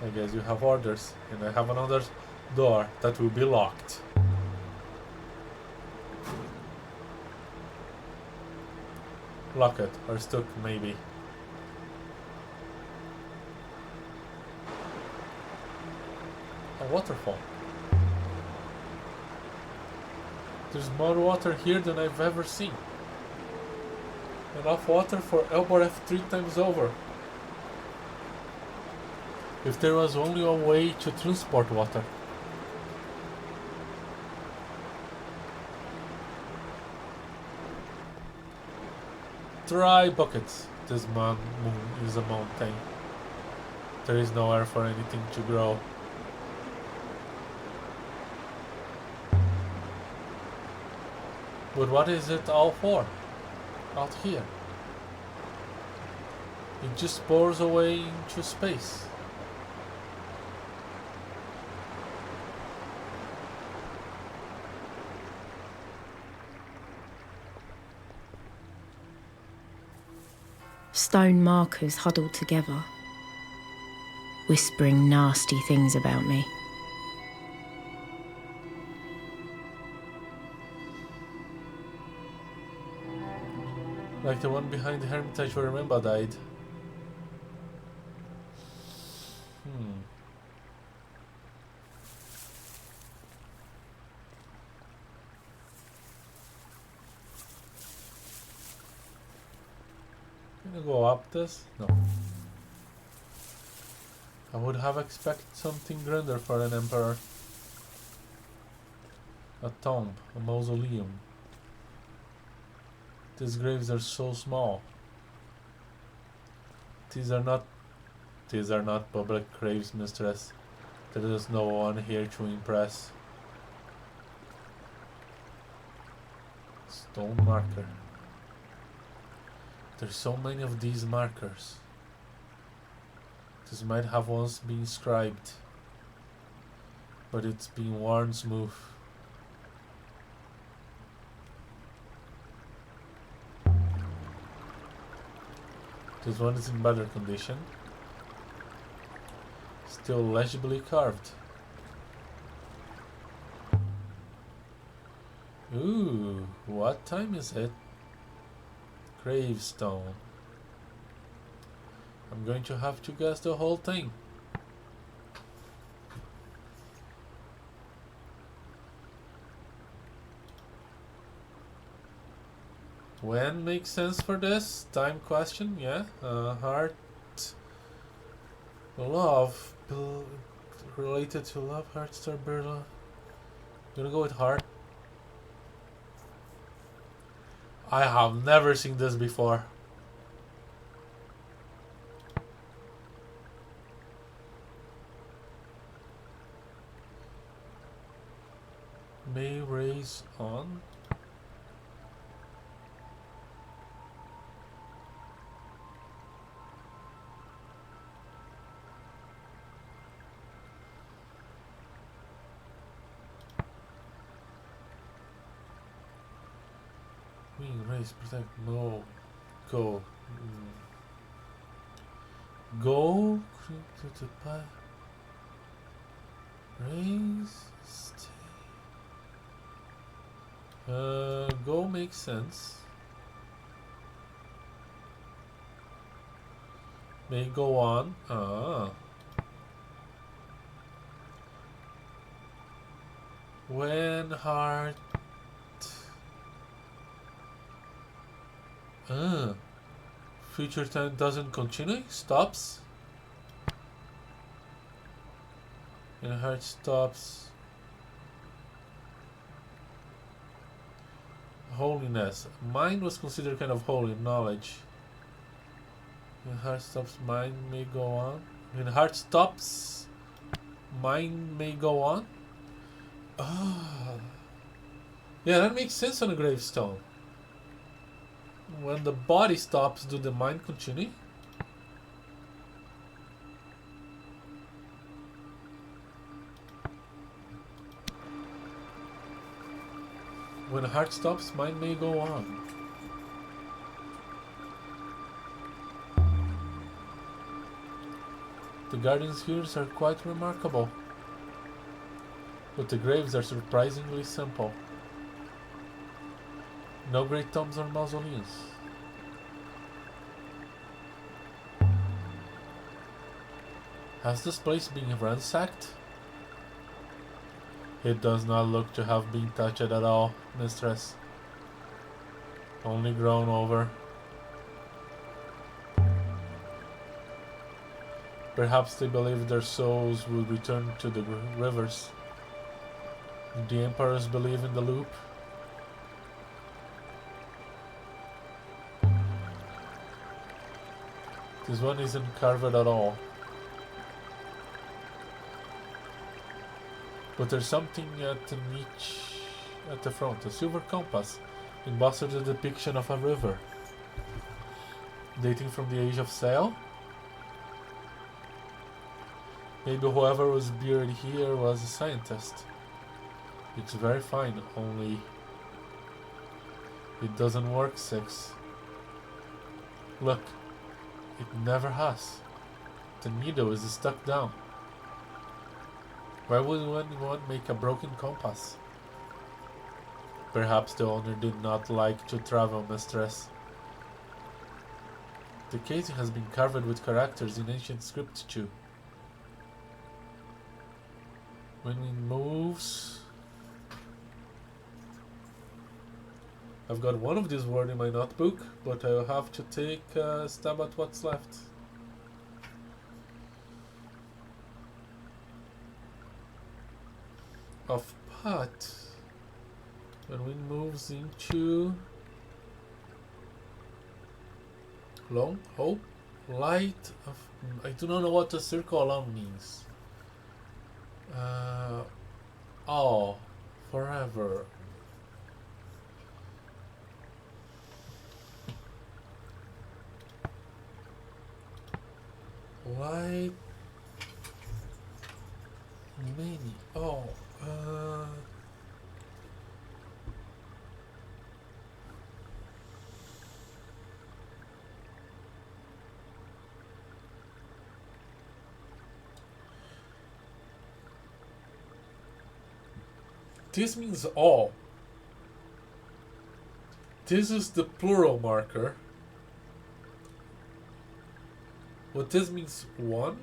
I guess you have orders, and I have another door that will be locked. Lock it, or stuck maybe. A waterfall. There's more water here than I've ever seen. Enough water for Elboreth 3 times over. If there was only a way to transport water. Dry buckets. This moon is a mountain. There is nowhere for anything to grow. But what is it all for? Out here. It just pours away into space. Stone markers huddled together, whispering nasty things about me. Like the one behind the hermitage where Remember died. Gonna go up this? No. I would have expected something grander for an emperor. A tomb, a mausoleum. These graves are so small. These are not public graves, mistress. There is no one here to impress. Stone marker. There's so many of these markers. This might have once been inscribed, but it's been worn smooth. This one is in better condition. Still legibly carved. Ooh, what time is it? Gravestone. I'm going to have to guess the whole thing. When makes sense for this? Time question, yeah. Heart. Love. Related to love, heart, star, Berla. Gonna go with heart. I have never seen this before. May raise on. Raise, protect, no. Go. Go to the pie. Raise, stay. Go makes sense. May go on. When heart. Future time doesn't continue, stops. And heart stops. Holiness. Mind was considered kind of holy, knowledge. When heart stops, mind may go on. When heart stops, mind may go on. Yeah, that makes sense on a gravestone. When the body stops, do the mind continue? When the heart stops, mind may go on. The gardens here are quite remarkable, but the graves are surprisingly simple. No great tombs or mausoleums. Has this place been ransacked? It does not look to have been touched at all, mistress. Only grown over. Perhaps they believed their souls would return to the rivers. Did the emperors believe in the loop? This one isn't carved at all. But there's something at the niche at the front, a silver compass, embossed with a depiction of a river. Dating from the age of sail? Maybe whoever was buried here was a scientist. It's very fine, only it doesn't work, Six. Look, it never has. The needle is stuck down. Why would anyone make a broken compass? Perhaps the owner did not like to travel, mistress. The casing has been carved with characters in ancient script too. When it moves... I've got one of these words in my notebook, but I'll have to take a stab at what's left. Of pot. When wind moves into long hope, light of... I do not know what a circle along means. All, forever. Light, many. Oh, this means all. This is the plural marker. What this means one?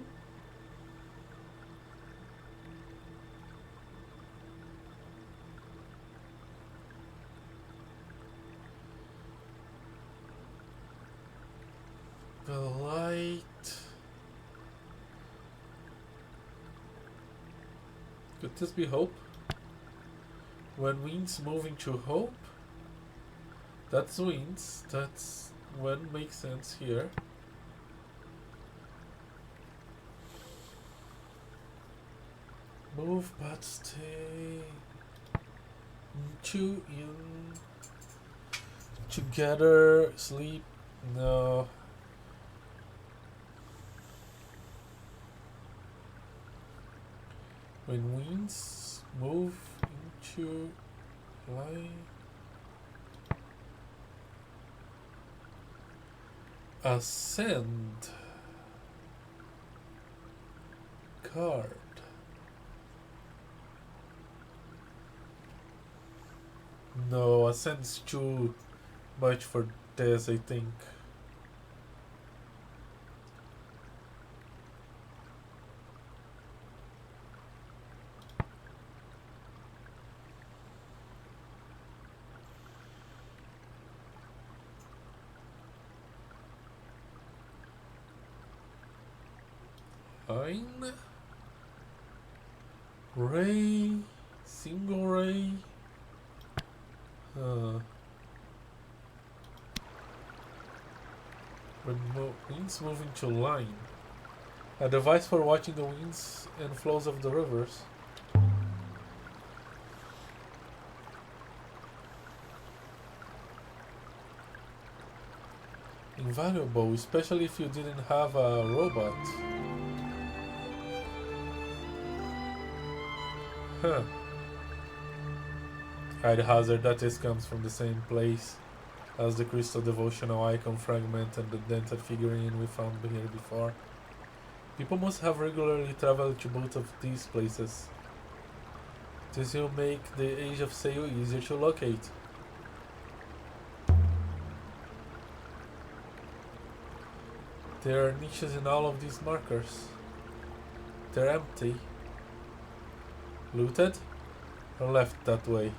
The light. Could this be hope? When winds move into hope? That's winds. That's when makes sense here. Move but stay into in together sleep no. When winds move into light, ascend card. No, ascend's too much for this, I think. Fine. Ray, single ray. When winds move into line. A device for watching the winds and flows of the rivers. Invaluable, especially if you didn't have a robot. Huh. I'd hazard that this comes from the same place as the crystal devotional icon fragment and the dented figurine we found here before. People must have regularly traveled to both of these places. This will make the Age of Sail easier to locate. There are niches in all of these markers. They're empty. Looted? Or left that way.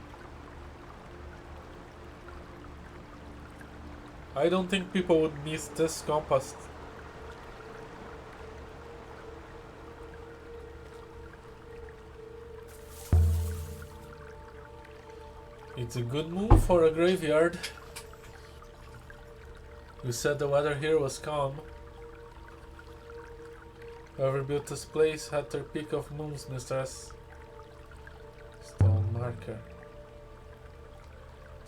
I don't think people would miss this compass. It's a good move for a graveyard. You said the weather here was calm. Whoever built this place had their pick of moons, mistress. Stone marker.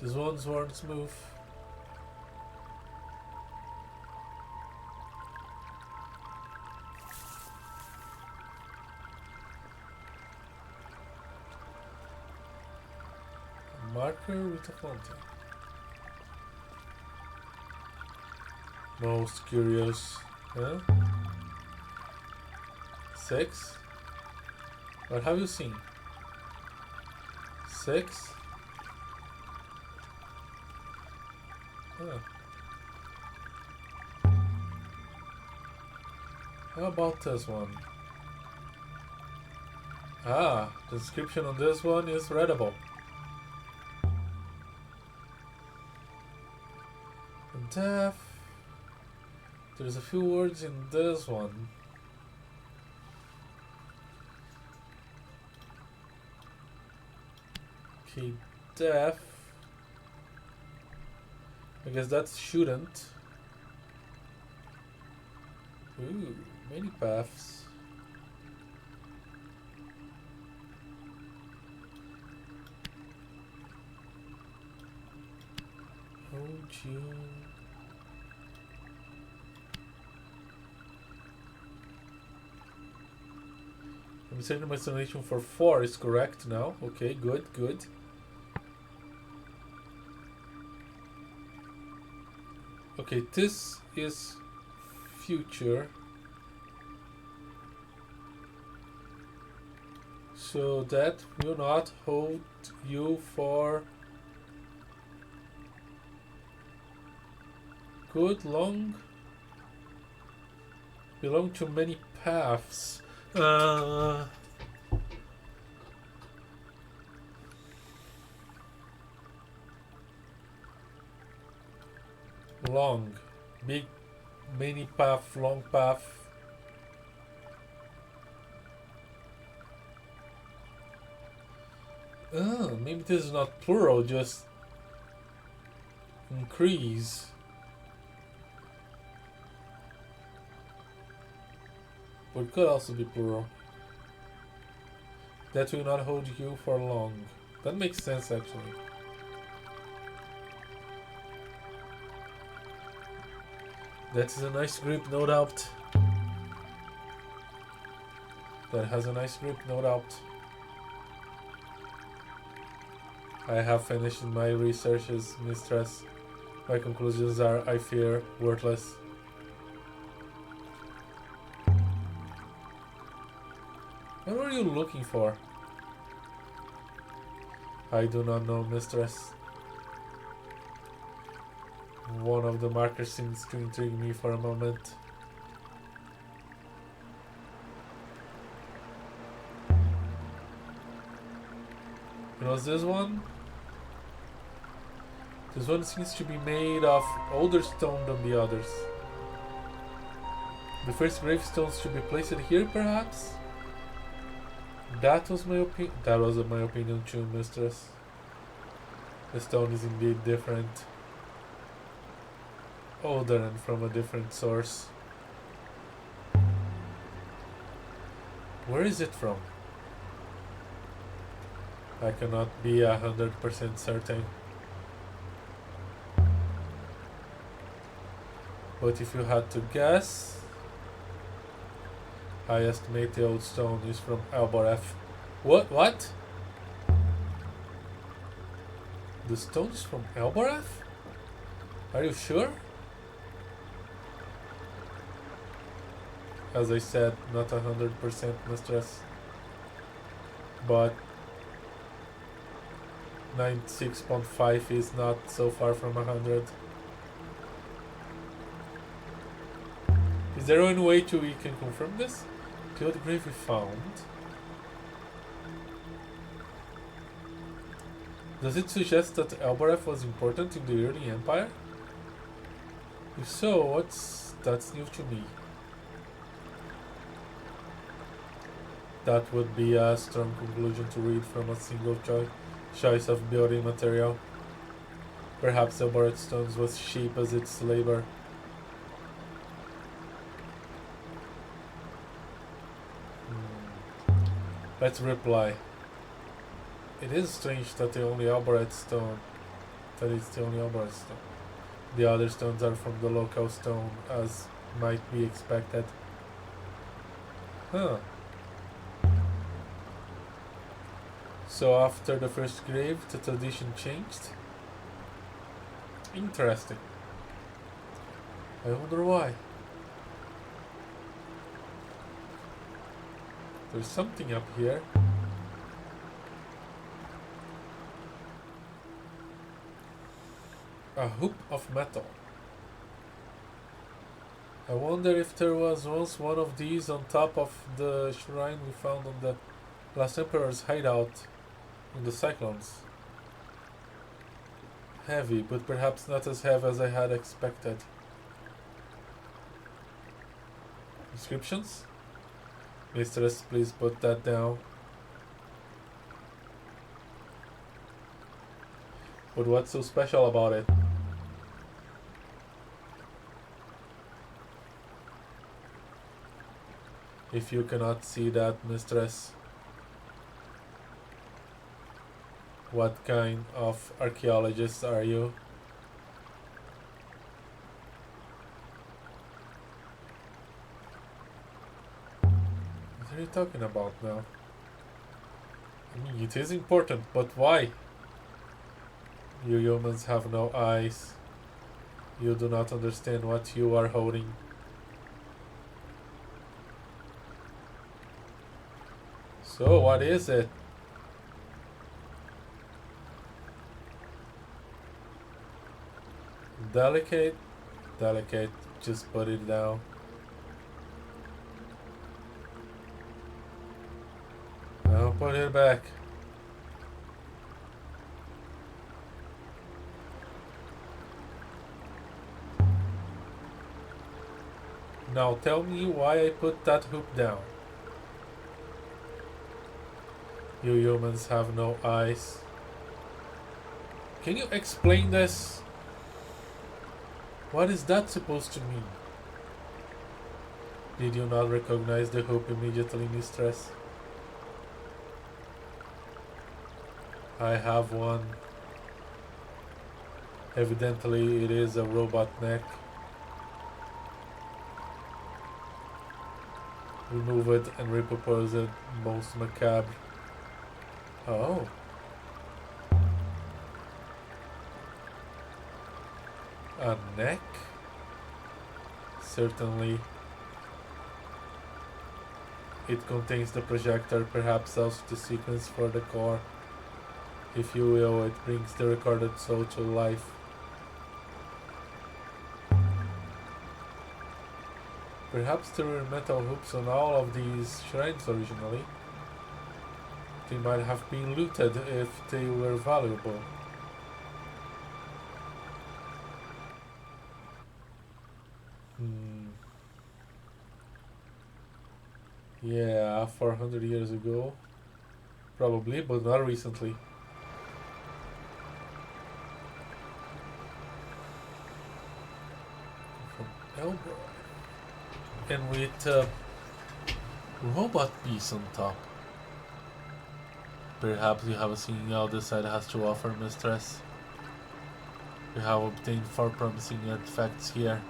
These ones weren't smooth. A marker with a fountain. Most curious, huh? 6? What have you seen? 6? Huh. How about this one? Ah, the description on this one is readable. Death. There's a few words in this one. Okay, death. I guess that's shouldn't. Ooh, many paths. Hold you. I'm setting my explanation for 4 is correct now. Okay, good, good. Okay, this is future. So that will not hold you for good long. Belong to many paths. Long, big, many path, long path. Maybe this is not plural, just increase. But it could also be plural. That will not hold you for long. That makes sense actually. That is a nice grip, no doubt. That has a nice grip, no doubt. I have finished my researches, mistress. My conclusions are, I fear, worthless. What were you looking for? I do not know, mistress. One of the markers seems to intrigue me for a moment. It was this one? This one seems to be made of older stone than the others. The first gravestones should be placed here, perhaps? That was my opinion. That was my opinion too, mistress. The stone is indeed different. Older and from a different source. Where is it from? I cannot be 100% certain. But if you had to guess, I estimate the old stone is from Alboref. What? The stone is from Alboref? Are you sure? As I said, not 100%, mistress. But 96.5 is not so far from 100. Is there any way we can confirm this? The old grave we found. Does it suggest that Elbereth was important in the early empire? If so, that's new to me. That would be a strong conclusion to read from a single choice of building material. Perhaps Elbereth stones was cheap as its labor. Let's reply. It is strange that the only Elbereth stone, that it's the only Elbereth stone. The other stones are from the local stone, as might be expected. Huh. So after the first grave, the tradition changed? Interesting. I wonder why. There's something up here. A hoop of metal. I wonder if there was once one of these on top of the shrine we found on the last Emperor's hideout in the Cyclones. Heavy, but perhaps not as heavy as I had expected. Inscriptions? Mistress, please put that down. But what's so special about it? If you cannot see that, mistress, what kind of archaeologist are you? What are you talking about now? I mean, it is important, but why? You humans have no eyes. You do not understand what you are holding. So, what is it? Delicate? Delicate. Just put it down. Now put it back. Now tell me why I put that hoop down. You humans have no eyes. Can you explain this? What is that supposed to mean? Did you not recognize the hoop immediately, mistress? I have one. Evidently it is a robot neck. Remove it and repurpose it. Most macabre. Oh. A neck? Certainly. It contains the projector, perhaps also the sequence for the core. If you will, it brings the recorded soul to life. Perhaps there were metal hoops on all of these shrines originally. They might have been looted if they were valuable. Yeah, 400 years ago. Probably, but not recently. From Elbra. And with a robot piece on top. Perhaps you have seen all this side has to offer, mistress. You have obtained 4 promising artifacts here.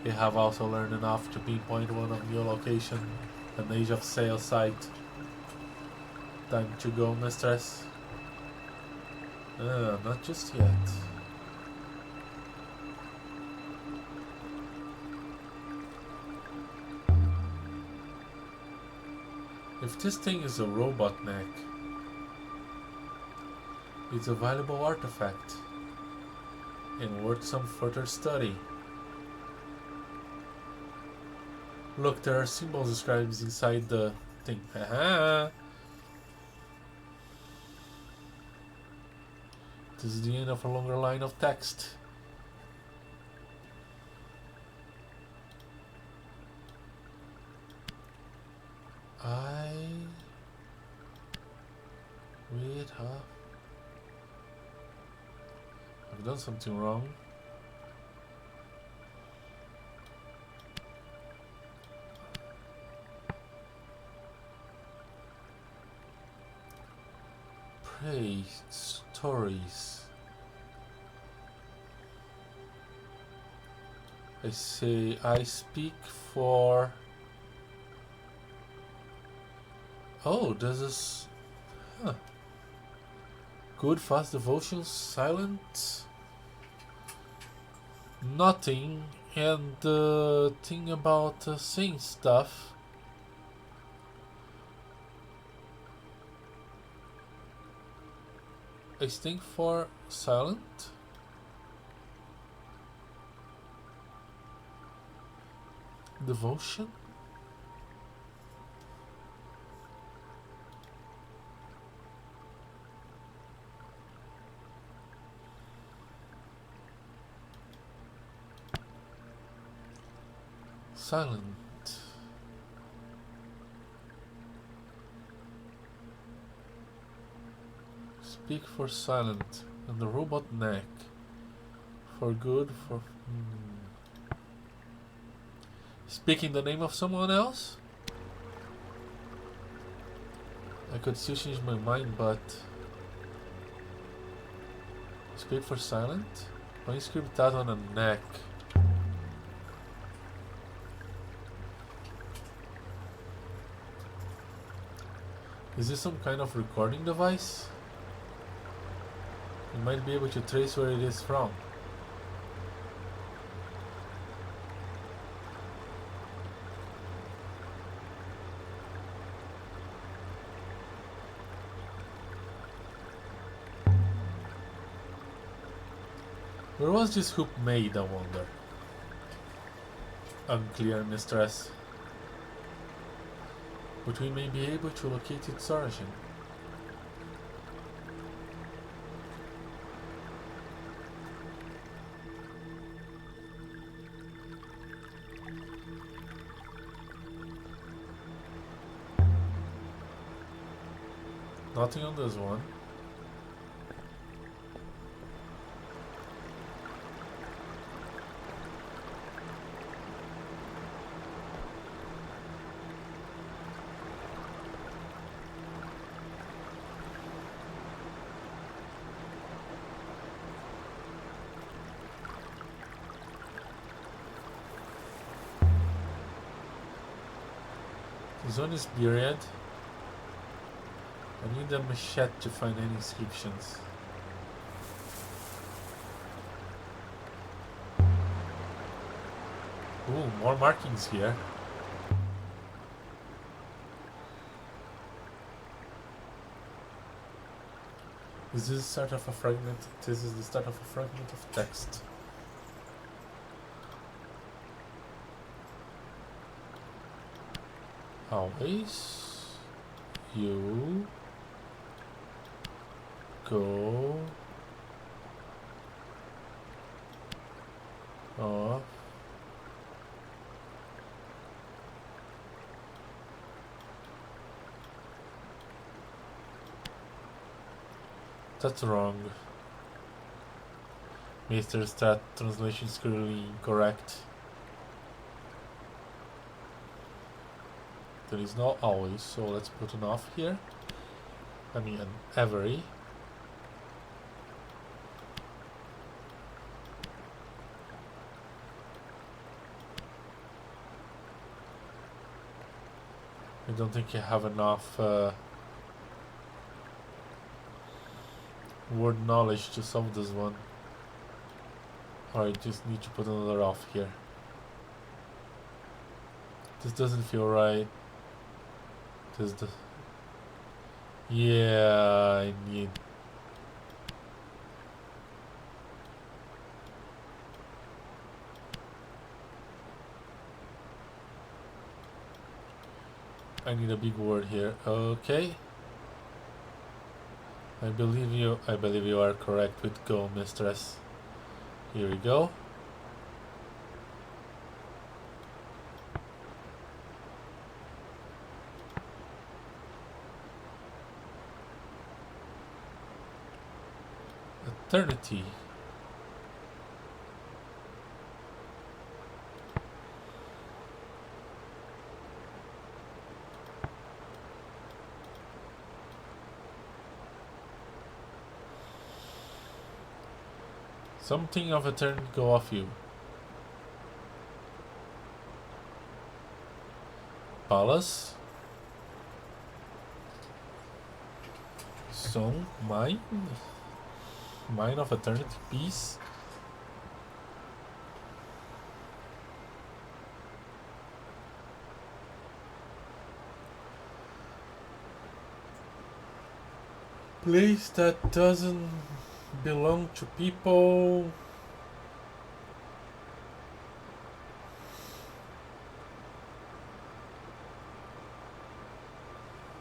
You have also learned enough to pinpoint one of your location, an Age of Sail site. Time to go, mistress. Not just yet. If this thing is a robot neck, it's a valuable artifact and worth some further study. Look, there are symbols inscribed inside the thing. Haha! This is the end of a longer line of text. Wait, huh? I've done something wrong. Pray stories. I say I speak for. Oh, this is. Huh. Good, fast devotion, silent. Nothing, and the thing about saying stuff. I think for silent. Devotion. Silent. Speak for silent. And the robot neck. For good, for... Speak in the name of someone else? I could still change my mind, but... Speak for silent? Põe scriptado on a neck. Is this some kind of recording device? You might be able to trace where it is from. Where was this hoop made, I wonder? Unclear, Mr. S. But we may be able to locate its origin. Nothing on this one. This one is buried. I need a machete to find any inscriptions. Ooh, more markings here. This is the start of a fragment. This is the start of a fragment of text. Always you go off that's wrong. Mr. Stat translation is clearly incorrect. There is no always, so let's put an off here. I mean an every. I don't think I have enough word knowledge to solve this one. Or I just need to put another off here. This doesn't feel right. This the yeah, I need a big word here. Okay. I believe you are correct with go, mistress. Here we go. Eternity. Something of eternity go off you. Palace. Song. Mine. Mine of eternity. Peace. Place that doesn't belong to people.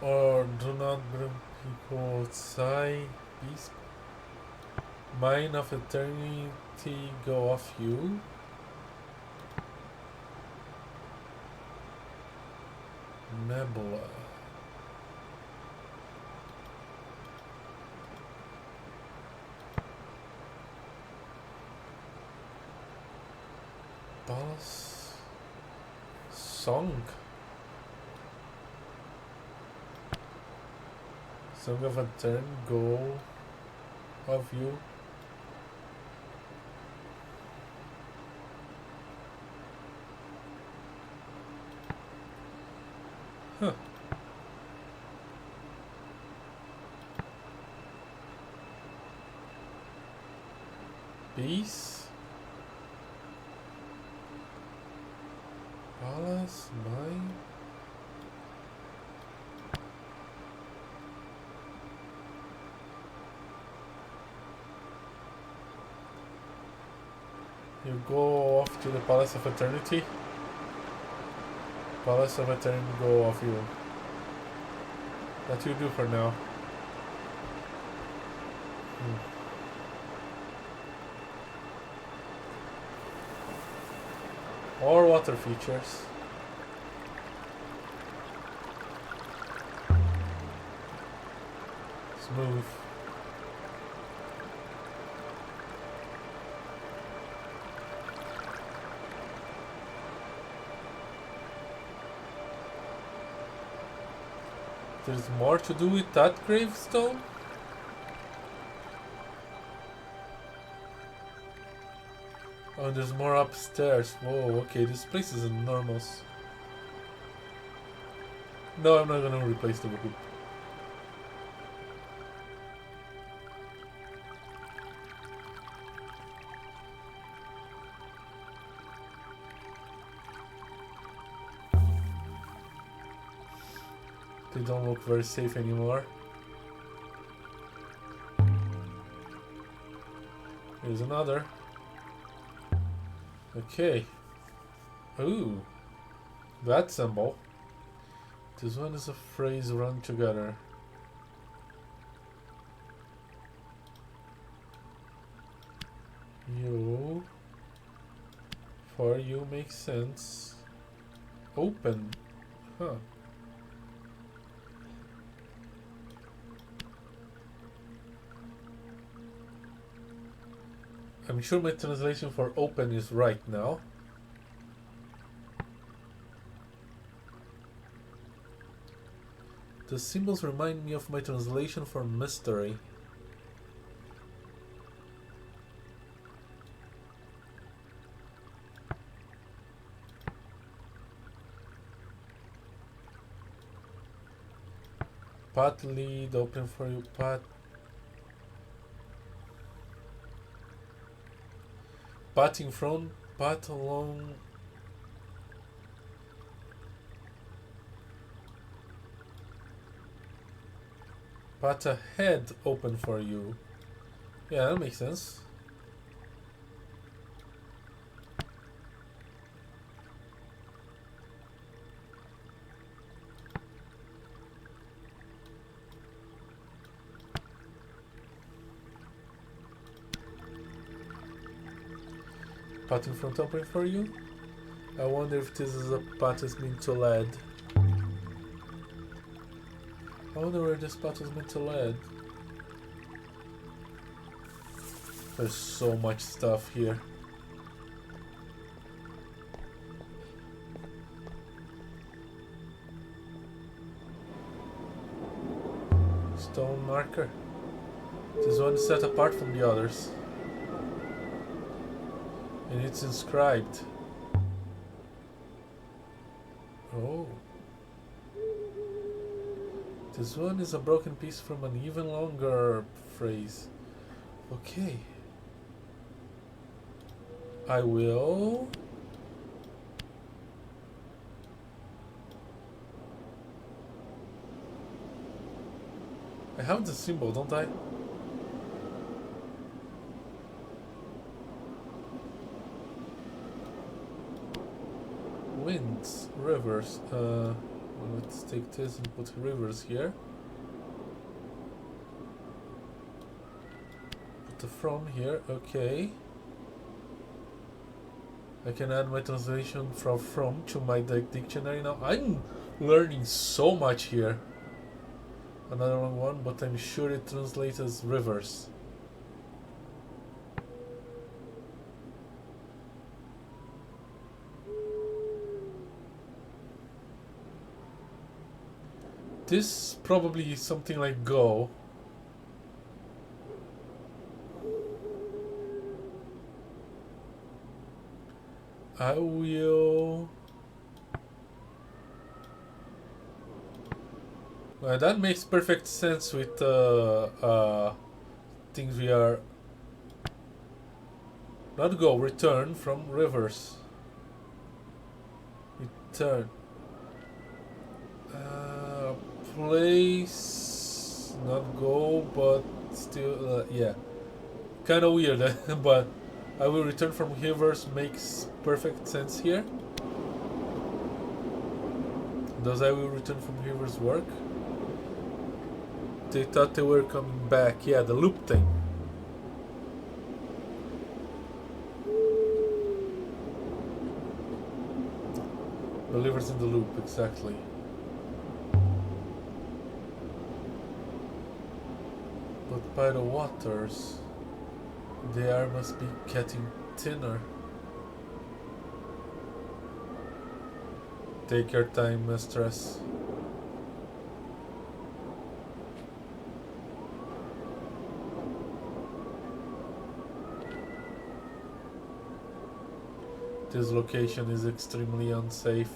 Or do not bring people outside. Peace. Mine of eternity go off you. Nebula. Palace. Song. Song of a turn go of you. Huh. Peace. Palace, mine. You go off to the Palace of Eternity. Palace of Eternity go off you. That you do for now. Or water features. Smooth. There's more to do with that gravestone? Oh, there's more upstairs. Whoa, okay, this place is enormous. No, I'm not gonna replace the book. They don't look very safe anymore. Here's another. Okay. Ooh. That symbol. This one is a phrase run together. You. For you makes sense. Open. Huh. I'm sure my translation for open is right now. The symbols remind me of my translation for mystery. Path lead, open for you, path. Path in front, path along. Path ahead, open for you. Yeah, that makes sense. Pattern from tampering for you? I wonder if this is a pattern meant to lead. I wonder where this pattern is meant to lead. There's so much stuff here. Stone marker. This one is set apart from the others. And it's inscribed. Oh. This one is a broken piece from an even longer phrase. Okay. I will... I have the symbol, don't I? Winds, rivers. Let's take this and put rivers here. Put the from here, okay. I can add my translation from to my dictionary now. I'm learning so much here. Another wrong one, but I'm sure it translates as rivers. This probably is something like go. I will... that makes perfect sense with things we are... Not go, return from rivers. Return. Place... Not go, but still... yeah. Kinda weird, but... I will return from rivers makes perfect sense here. Does I will return from rivers work? They thought they were coming back. Yeah, the loop thing. The rivers in the loop, exactly. But by the waters... The air must be getting thinner. Take your time, mistress. This location is extremely unsafe.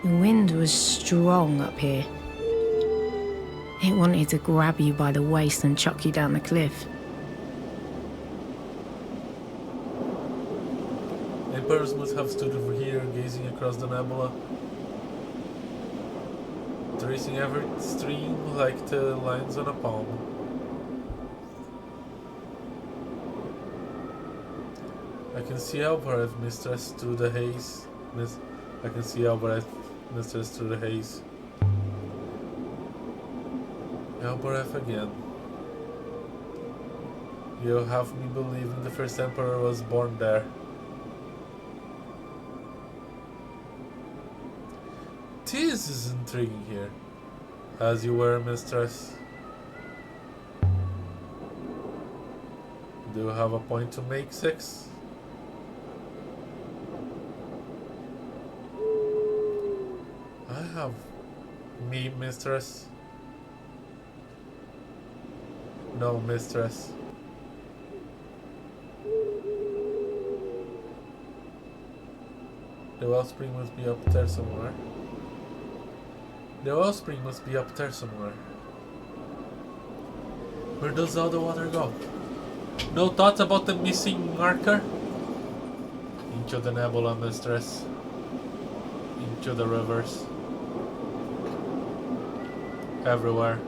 The wind was strong up here. It wanted to grab you by the waist and chuck you down the cliff. Emperors must have stood over here, gazing across the nebula, tracing every stream like the lines on a palm. I can see Alvarez, mistress, through the haze. I can see Alvarez, mistress, through the haze. Alvarez again. You have me believing the first emperor was born there. This is intriguing here. As you were, mistress. Do you have a point to make, 6? I have me, mistress. No, mistress. The wellspring must be up there somewhere. The wellspring must be up there somewhere. Where does all the water go? No thoughts about the missing marker? Into the nebula, mistress. Into the rivers. Everywhere.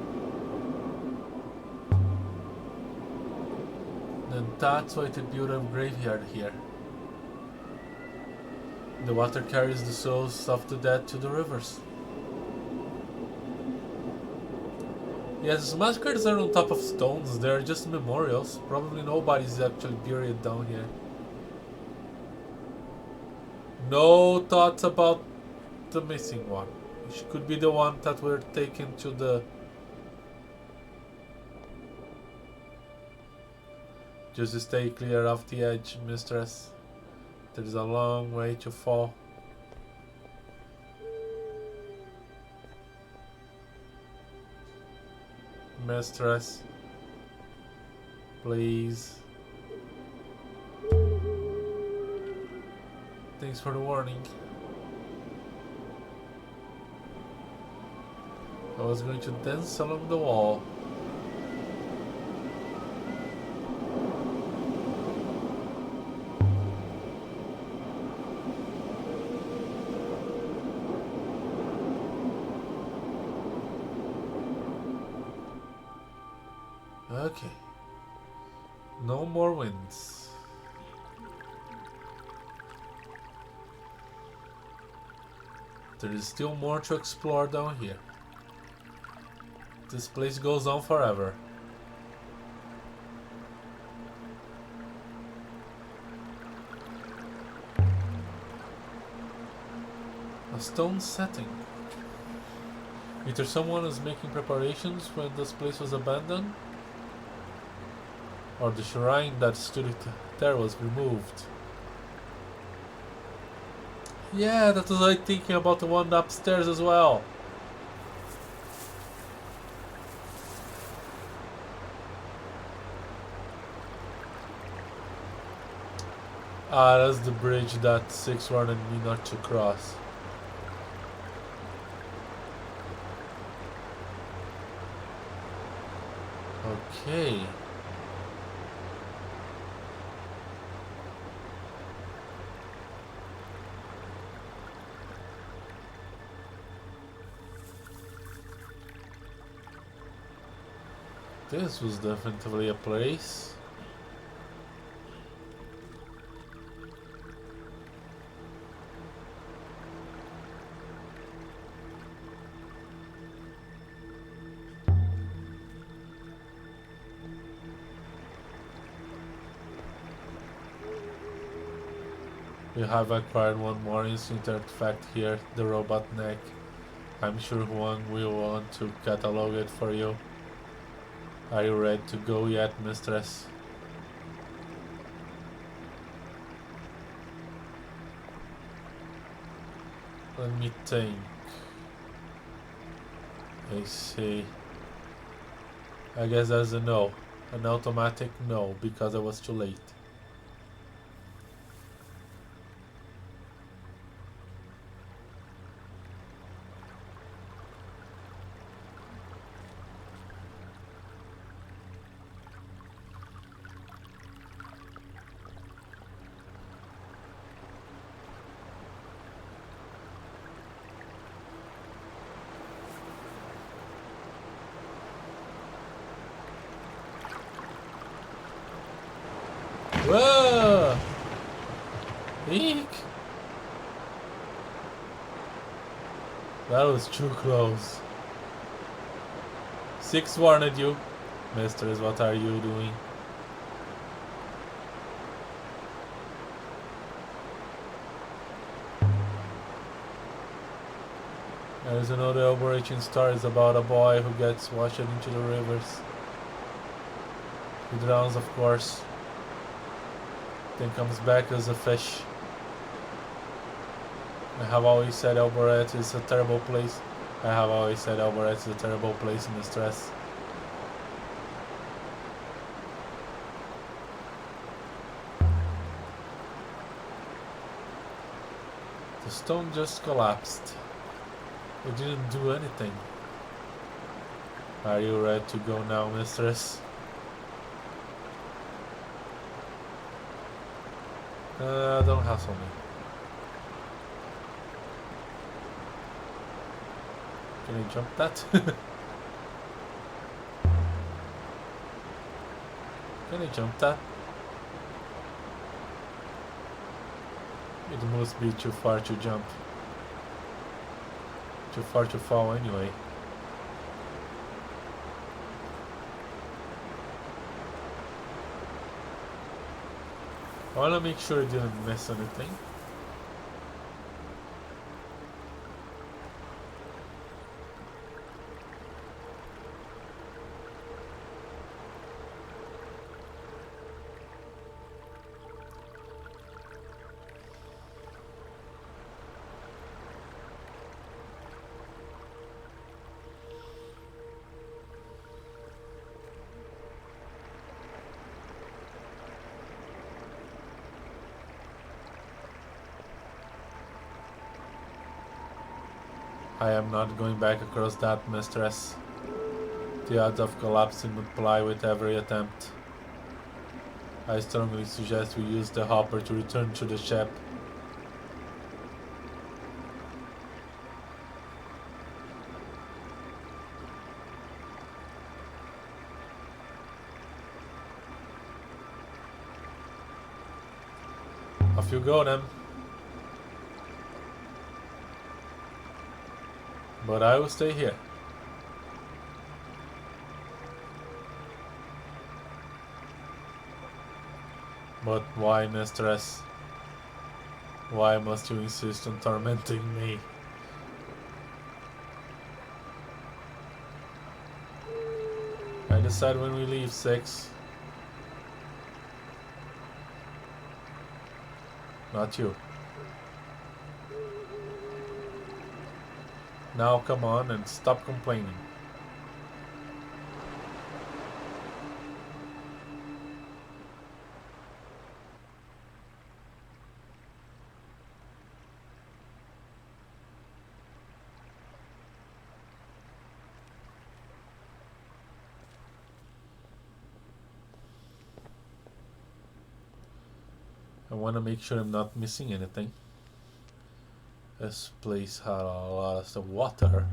Then that's why they built a graveyard here. The water carries the souls of the dead to the rivers. Yes, massacres are on top of stones. They're just memorials. Probably nobody's actually buried down here. No thoughts about the missing one. She could be the one that we're taken to the... Just stay clear of the edge, mistress. There's a long way to fall. Mistress, please. Thanks for the warning. I was going to dance along the wall. Okay. No more winds. There is still more to explore down here. This place goes on forever. A stone setting. Either someone was making preparations when this place was abandoned, or the shrine that stood there was removed. Yeah, that was I thinking about the one upstairs as well. Ah, that's the bridge that Six wanted me not to cross. Okay. This was definitely a place. We have acquired one more instant artifact here, the robot neck. I'm sure Juan will want to catalog it for you. Are you ready to go yet, mistress? Let me think. I see. I guess that's a no. An automatic no, because I was too late. Whoa! Eek! That was too close. Six warned you. Mistress, what are you doing? There is another overarching story about a boy who gets washed into the rivers. He drowns, of course. Then comes back as a fish. I have always said Alboret is a terrible place. I have always said Alboret is a terrible place in distress. The stone just collapsed. It didn't do anything. Are you ready to go now, mistress? Don't hassle me. Can I jump that? Can I jump that? It must be too far to jump. Too far to fall anyway. I wanna make sure I didn't miss anything. I am not going back across that, mistress. The odds of collapsing multiply with every attempt. I strongly suggest we use the hopper to return to the ship. Off you go then. But I will stay here. But why, mistress? Why must you insist on tormenting me? I decide when we leave, 6. Not you. Now come on and stop complaining. I want to make sure I'm not missing anything. This place had a lot of water.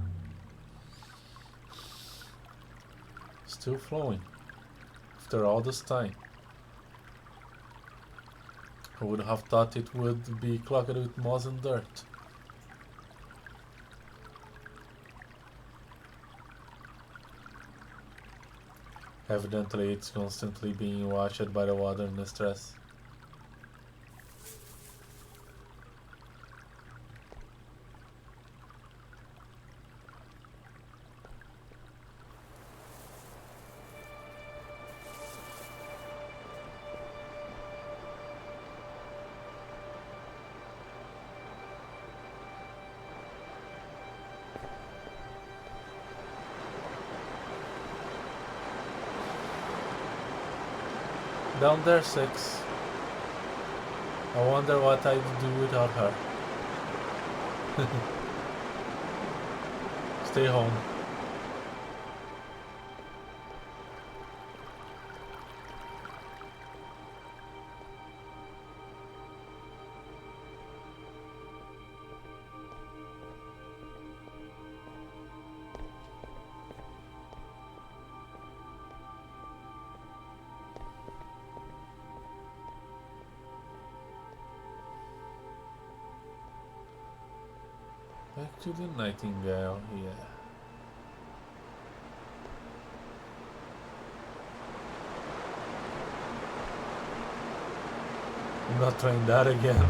Still flowing. After all this time. I would have thought it would be clogged with moss and dirt. Evidently it's constantly being washed by the water, mistress. Down there, 6. I wonder what I'd do without her. Stay home. Back to the Nightingale, yeah. I'm not trying that again.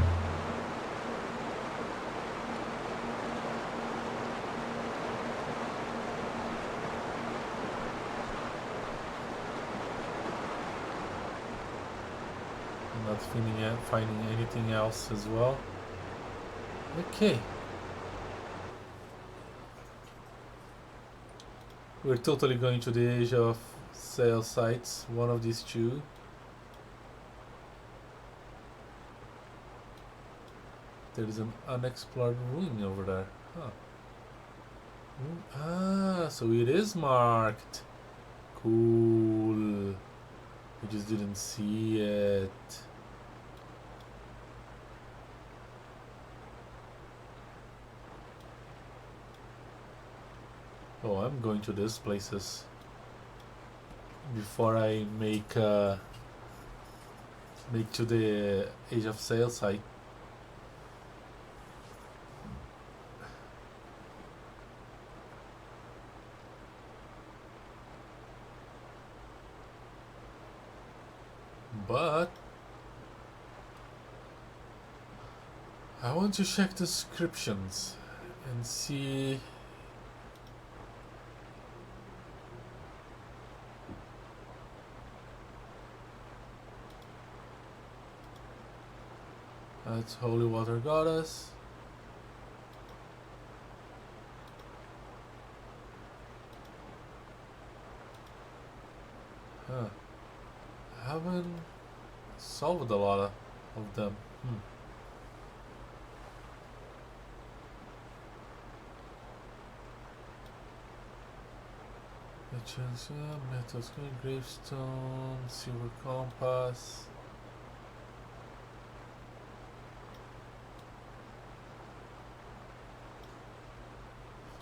I'm not finding anything else as well. Okay. We're totally going to the edge of sail sites, one of these two. There is an unexplored ruin over there. Huh. Ah, so it is marked. Cool. I just didn't see it. Oh, I'm going to these places before I make to the Age of Sail site. But I want to check descriptions and see. That's Holy Water Goddess. Huh. I haven't solved a lot of them. Metal screen, gravestone, silver compass.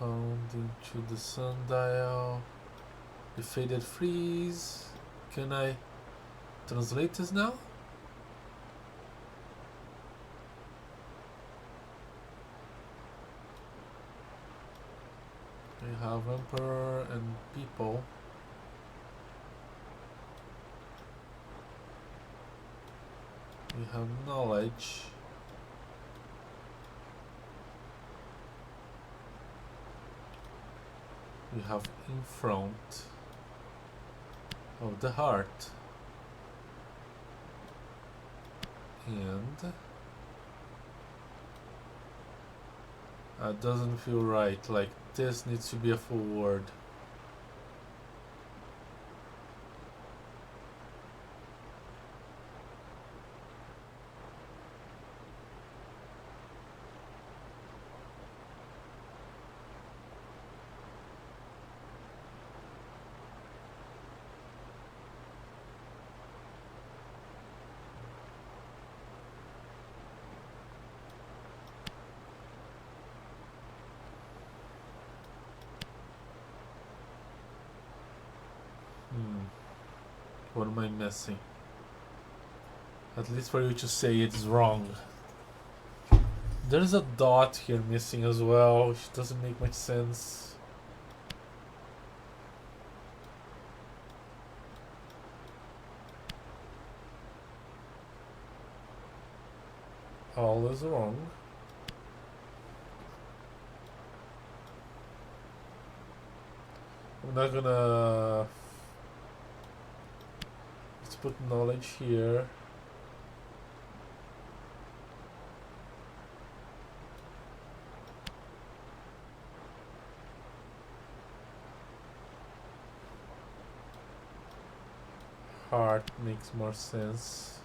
Found into the sundial. The faded freeze. Can I translate this now? We have Emperor and people. We have knowledge. We have in front of the heart. And that doesn't feel right. Like this needs to be a full word. What am I missing? At least for you to say it's wrong. There's a dot here missing as well, which doesn't make much sense. All is wrong. I'm not gonna... Let's put knowledge here. Heart makes more sense.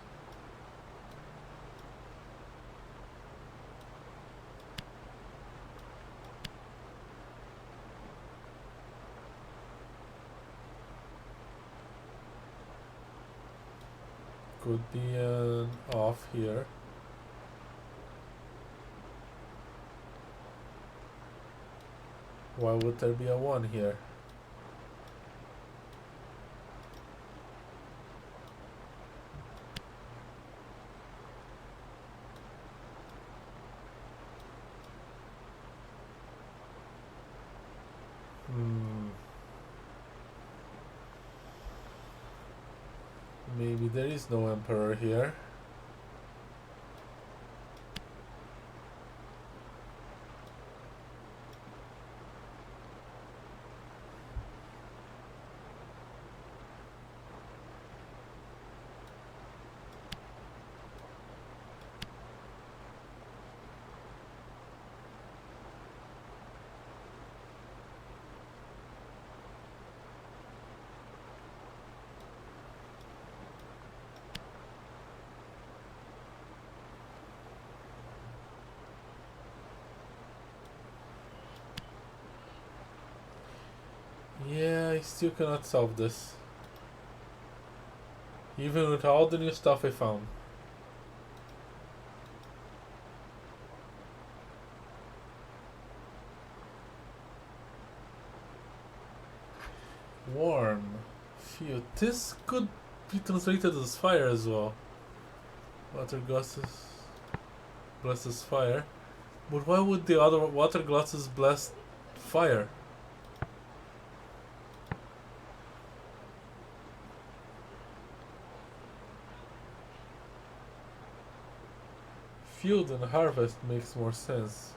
Could be an off here. Why would there be a 1 here? Maybe there is no emperor here. Yeah, I still cannot solve this. Even with all the new stuff I found. Warm. Phew. This could be translated as fire as well. Water blesses fire. But why would the other water glasses bless fire? field and harvest makes more sense.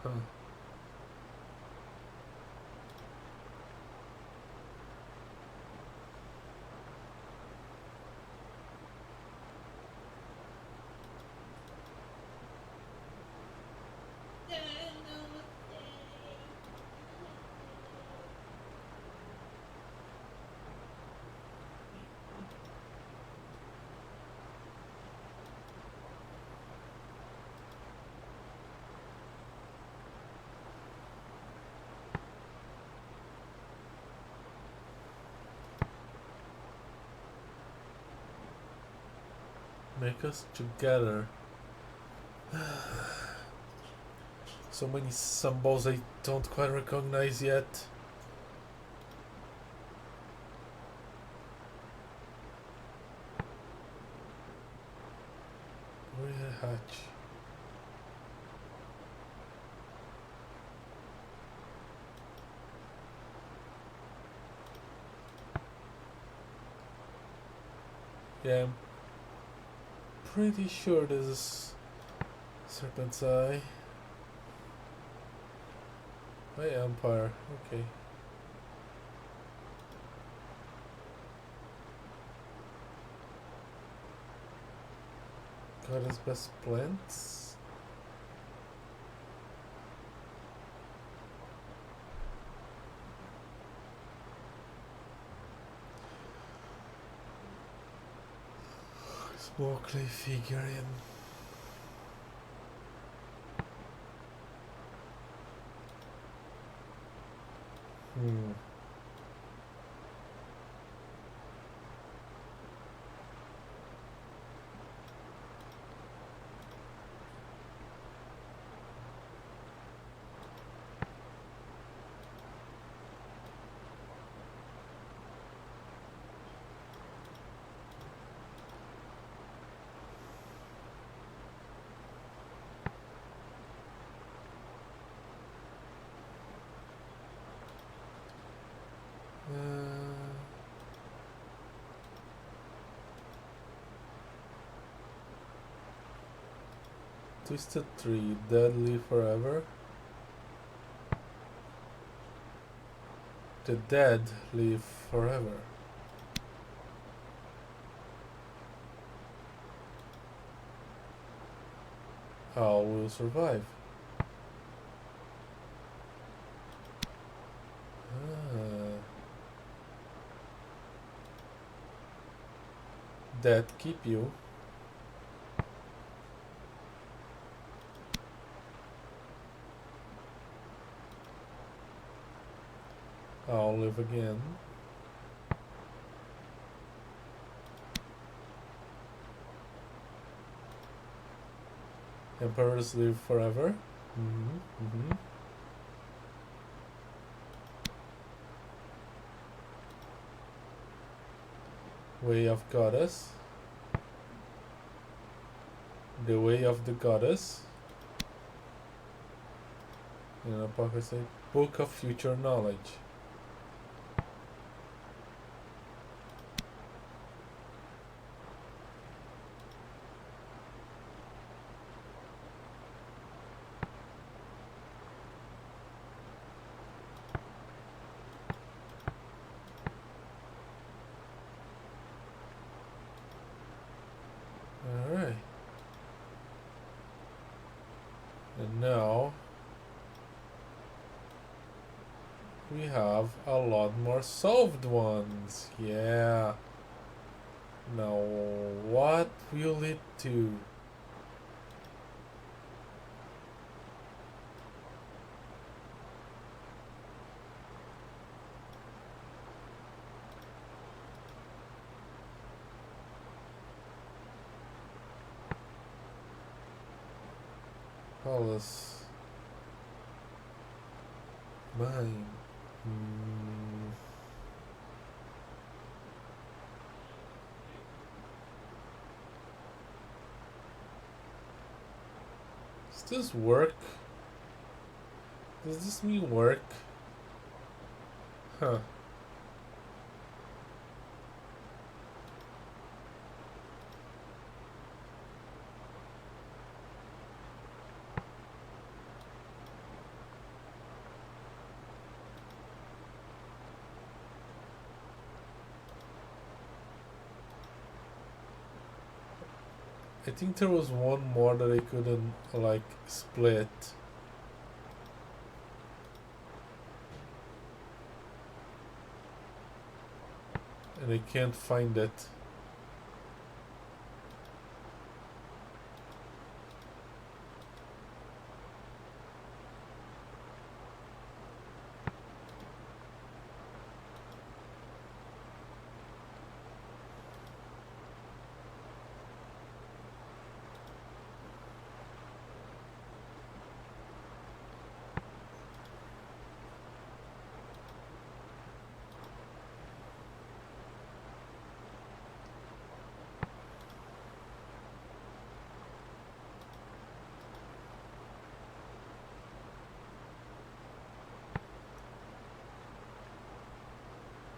Huh. Make us together. So many symbols I don't quite recognize yet. Where's the hatch? Yeah, I'm pretty sure this is Serpent's Eye. My Empire, okay. Goddess best plants. Small clay figurine. Twisted Tree, deadly forever. The dead live forever. All will survive. Dead keep you. I'll live again. Emperors live forever. Way of Goddess. The Way of the Goddess. In Apocalypse, Book of Future Knowledge. Alright. And now we have a lot more solved ones. Yeah. Now what will it do? Palace. Mine. Does this work? Does this mean work? Huh. I think there was one more that I couldn't like split. And I can't find it.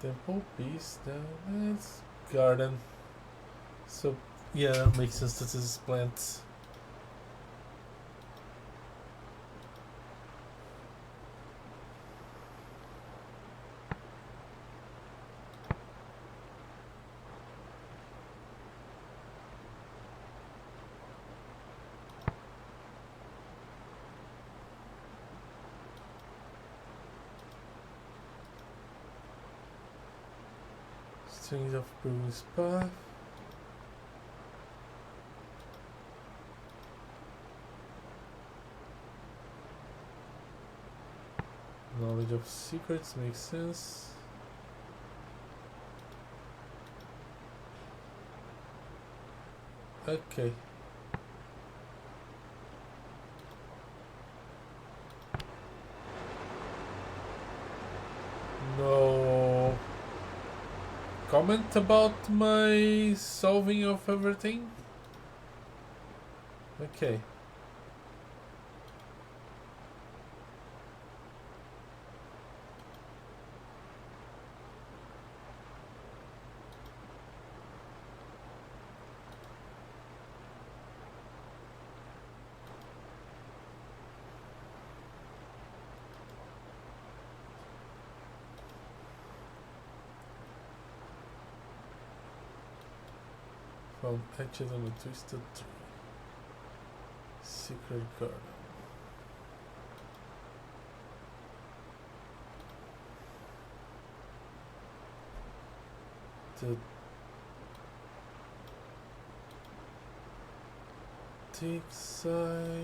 Temple piece, then it's garden. So yeah, that makes sense that this is plants. Strings of Bruce path. Knowledge of secrets makes sense. Okay. No comment about my solving of everything? Okay. Found etches on a twisted tree. Secret garden. The dig site.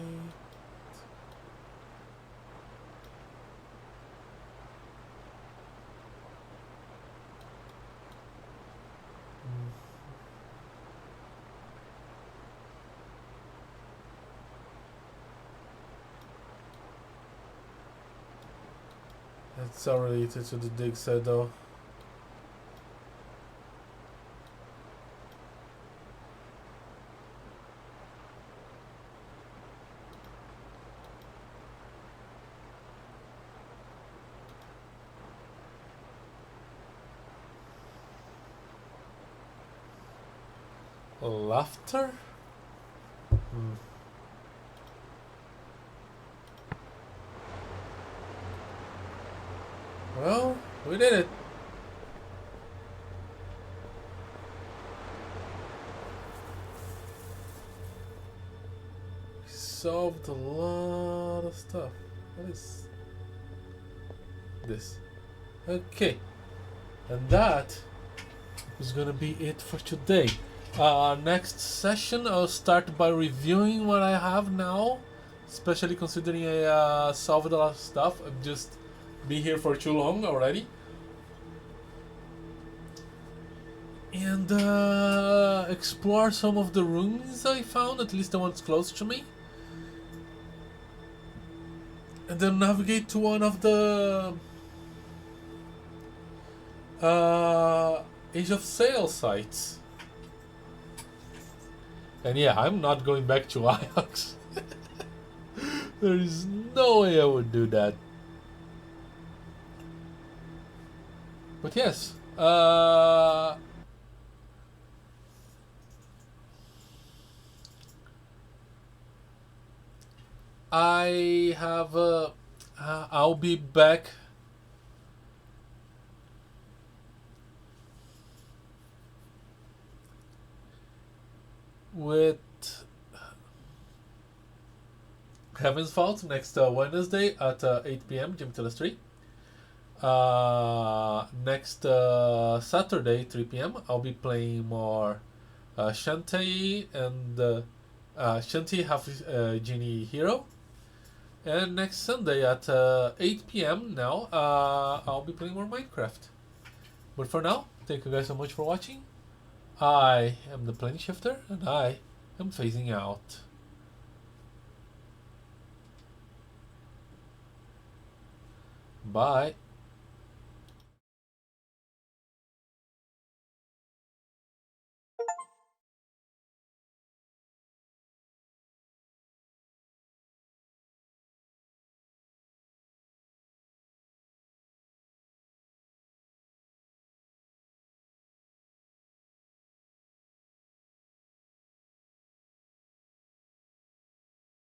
That's all related to the dig site though. Laughter? Well, we did it. We solved a lot of stuff. What is this? Okay. And that is gonna be it for today. Next session I'll start by reviewing what I have now, especially considering I solved a lot of stuff. I've just been here for too long already. And explore some of the ruins I found, at least the ones close to me. And then navigate to one of the Age of Sail sites. And yeah, I'm not going back to Iox. There is no way I would do that. But yes, I have I'll be back with Heaven's Fault next Wednesday at 8 p.m. Jim Taylor Street. Next Saturday 3 p.m. I'll be playing more Shantae and Shantae Half Genie Hero. And next Sunday at 8 p.m. now, I'll be playing more Minecraft. But for now, thank you guys so much for watching. I am the Plane Shifter, and I am phasing out. Bye.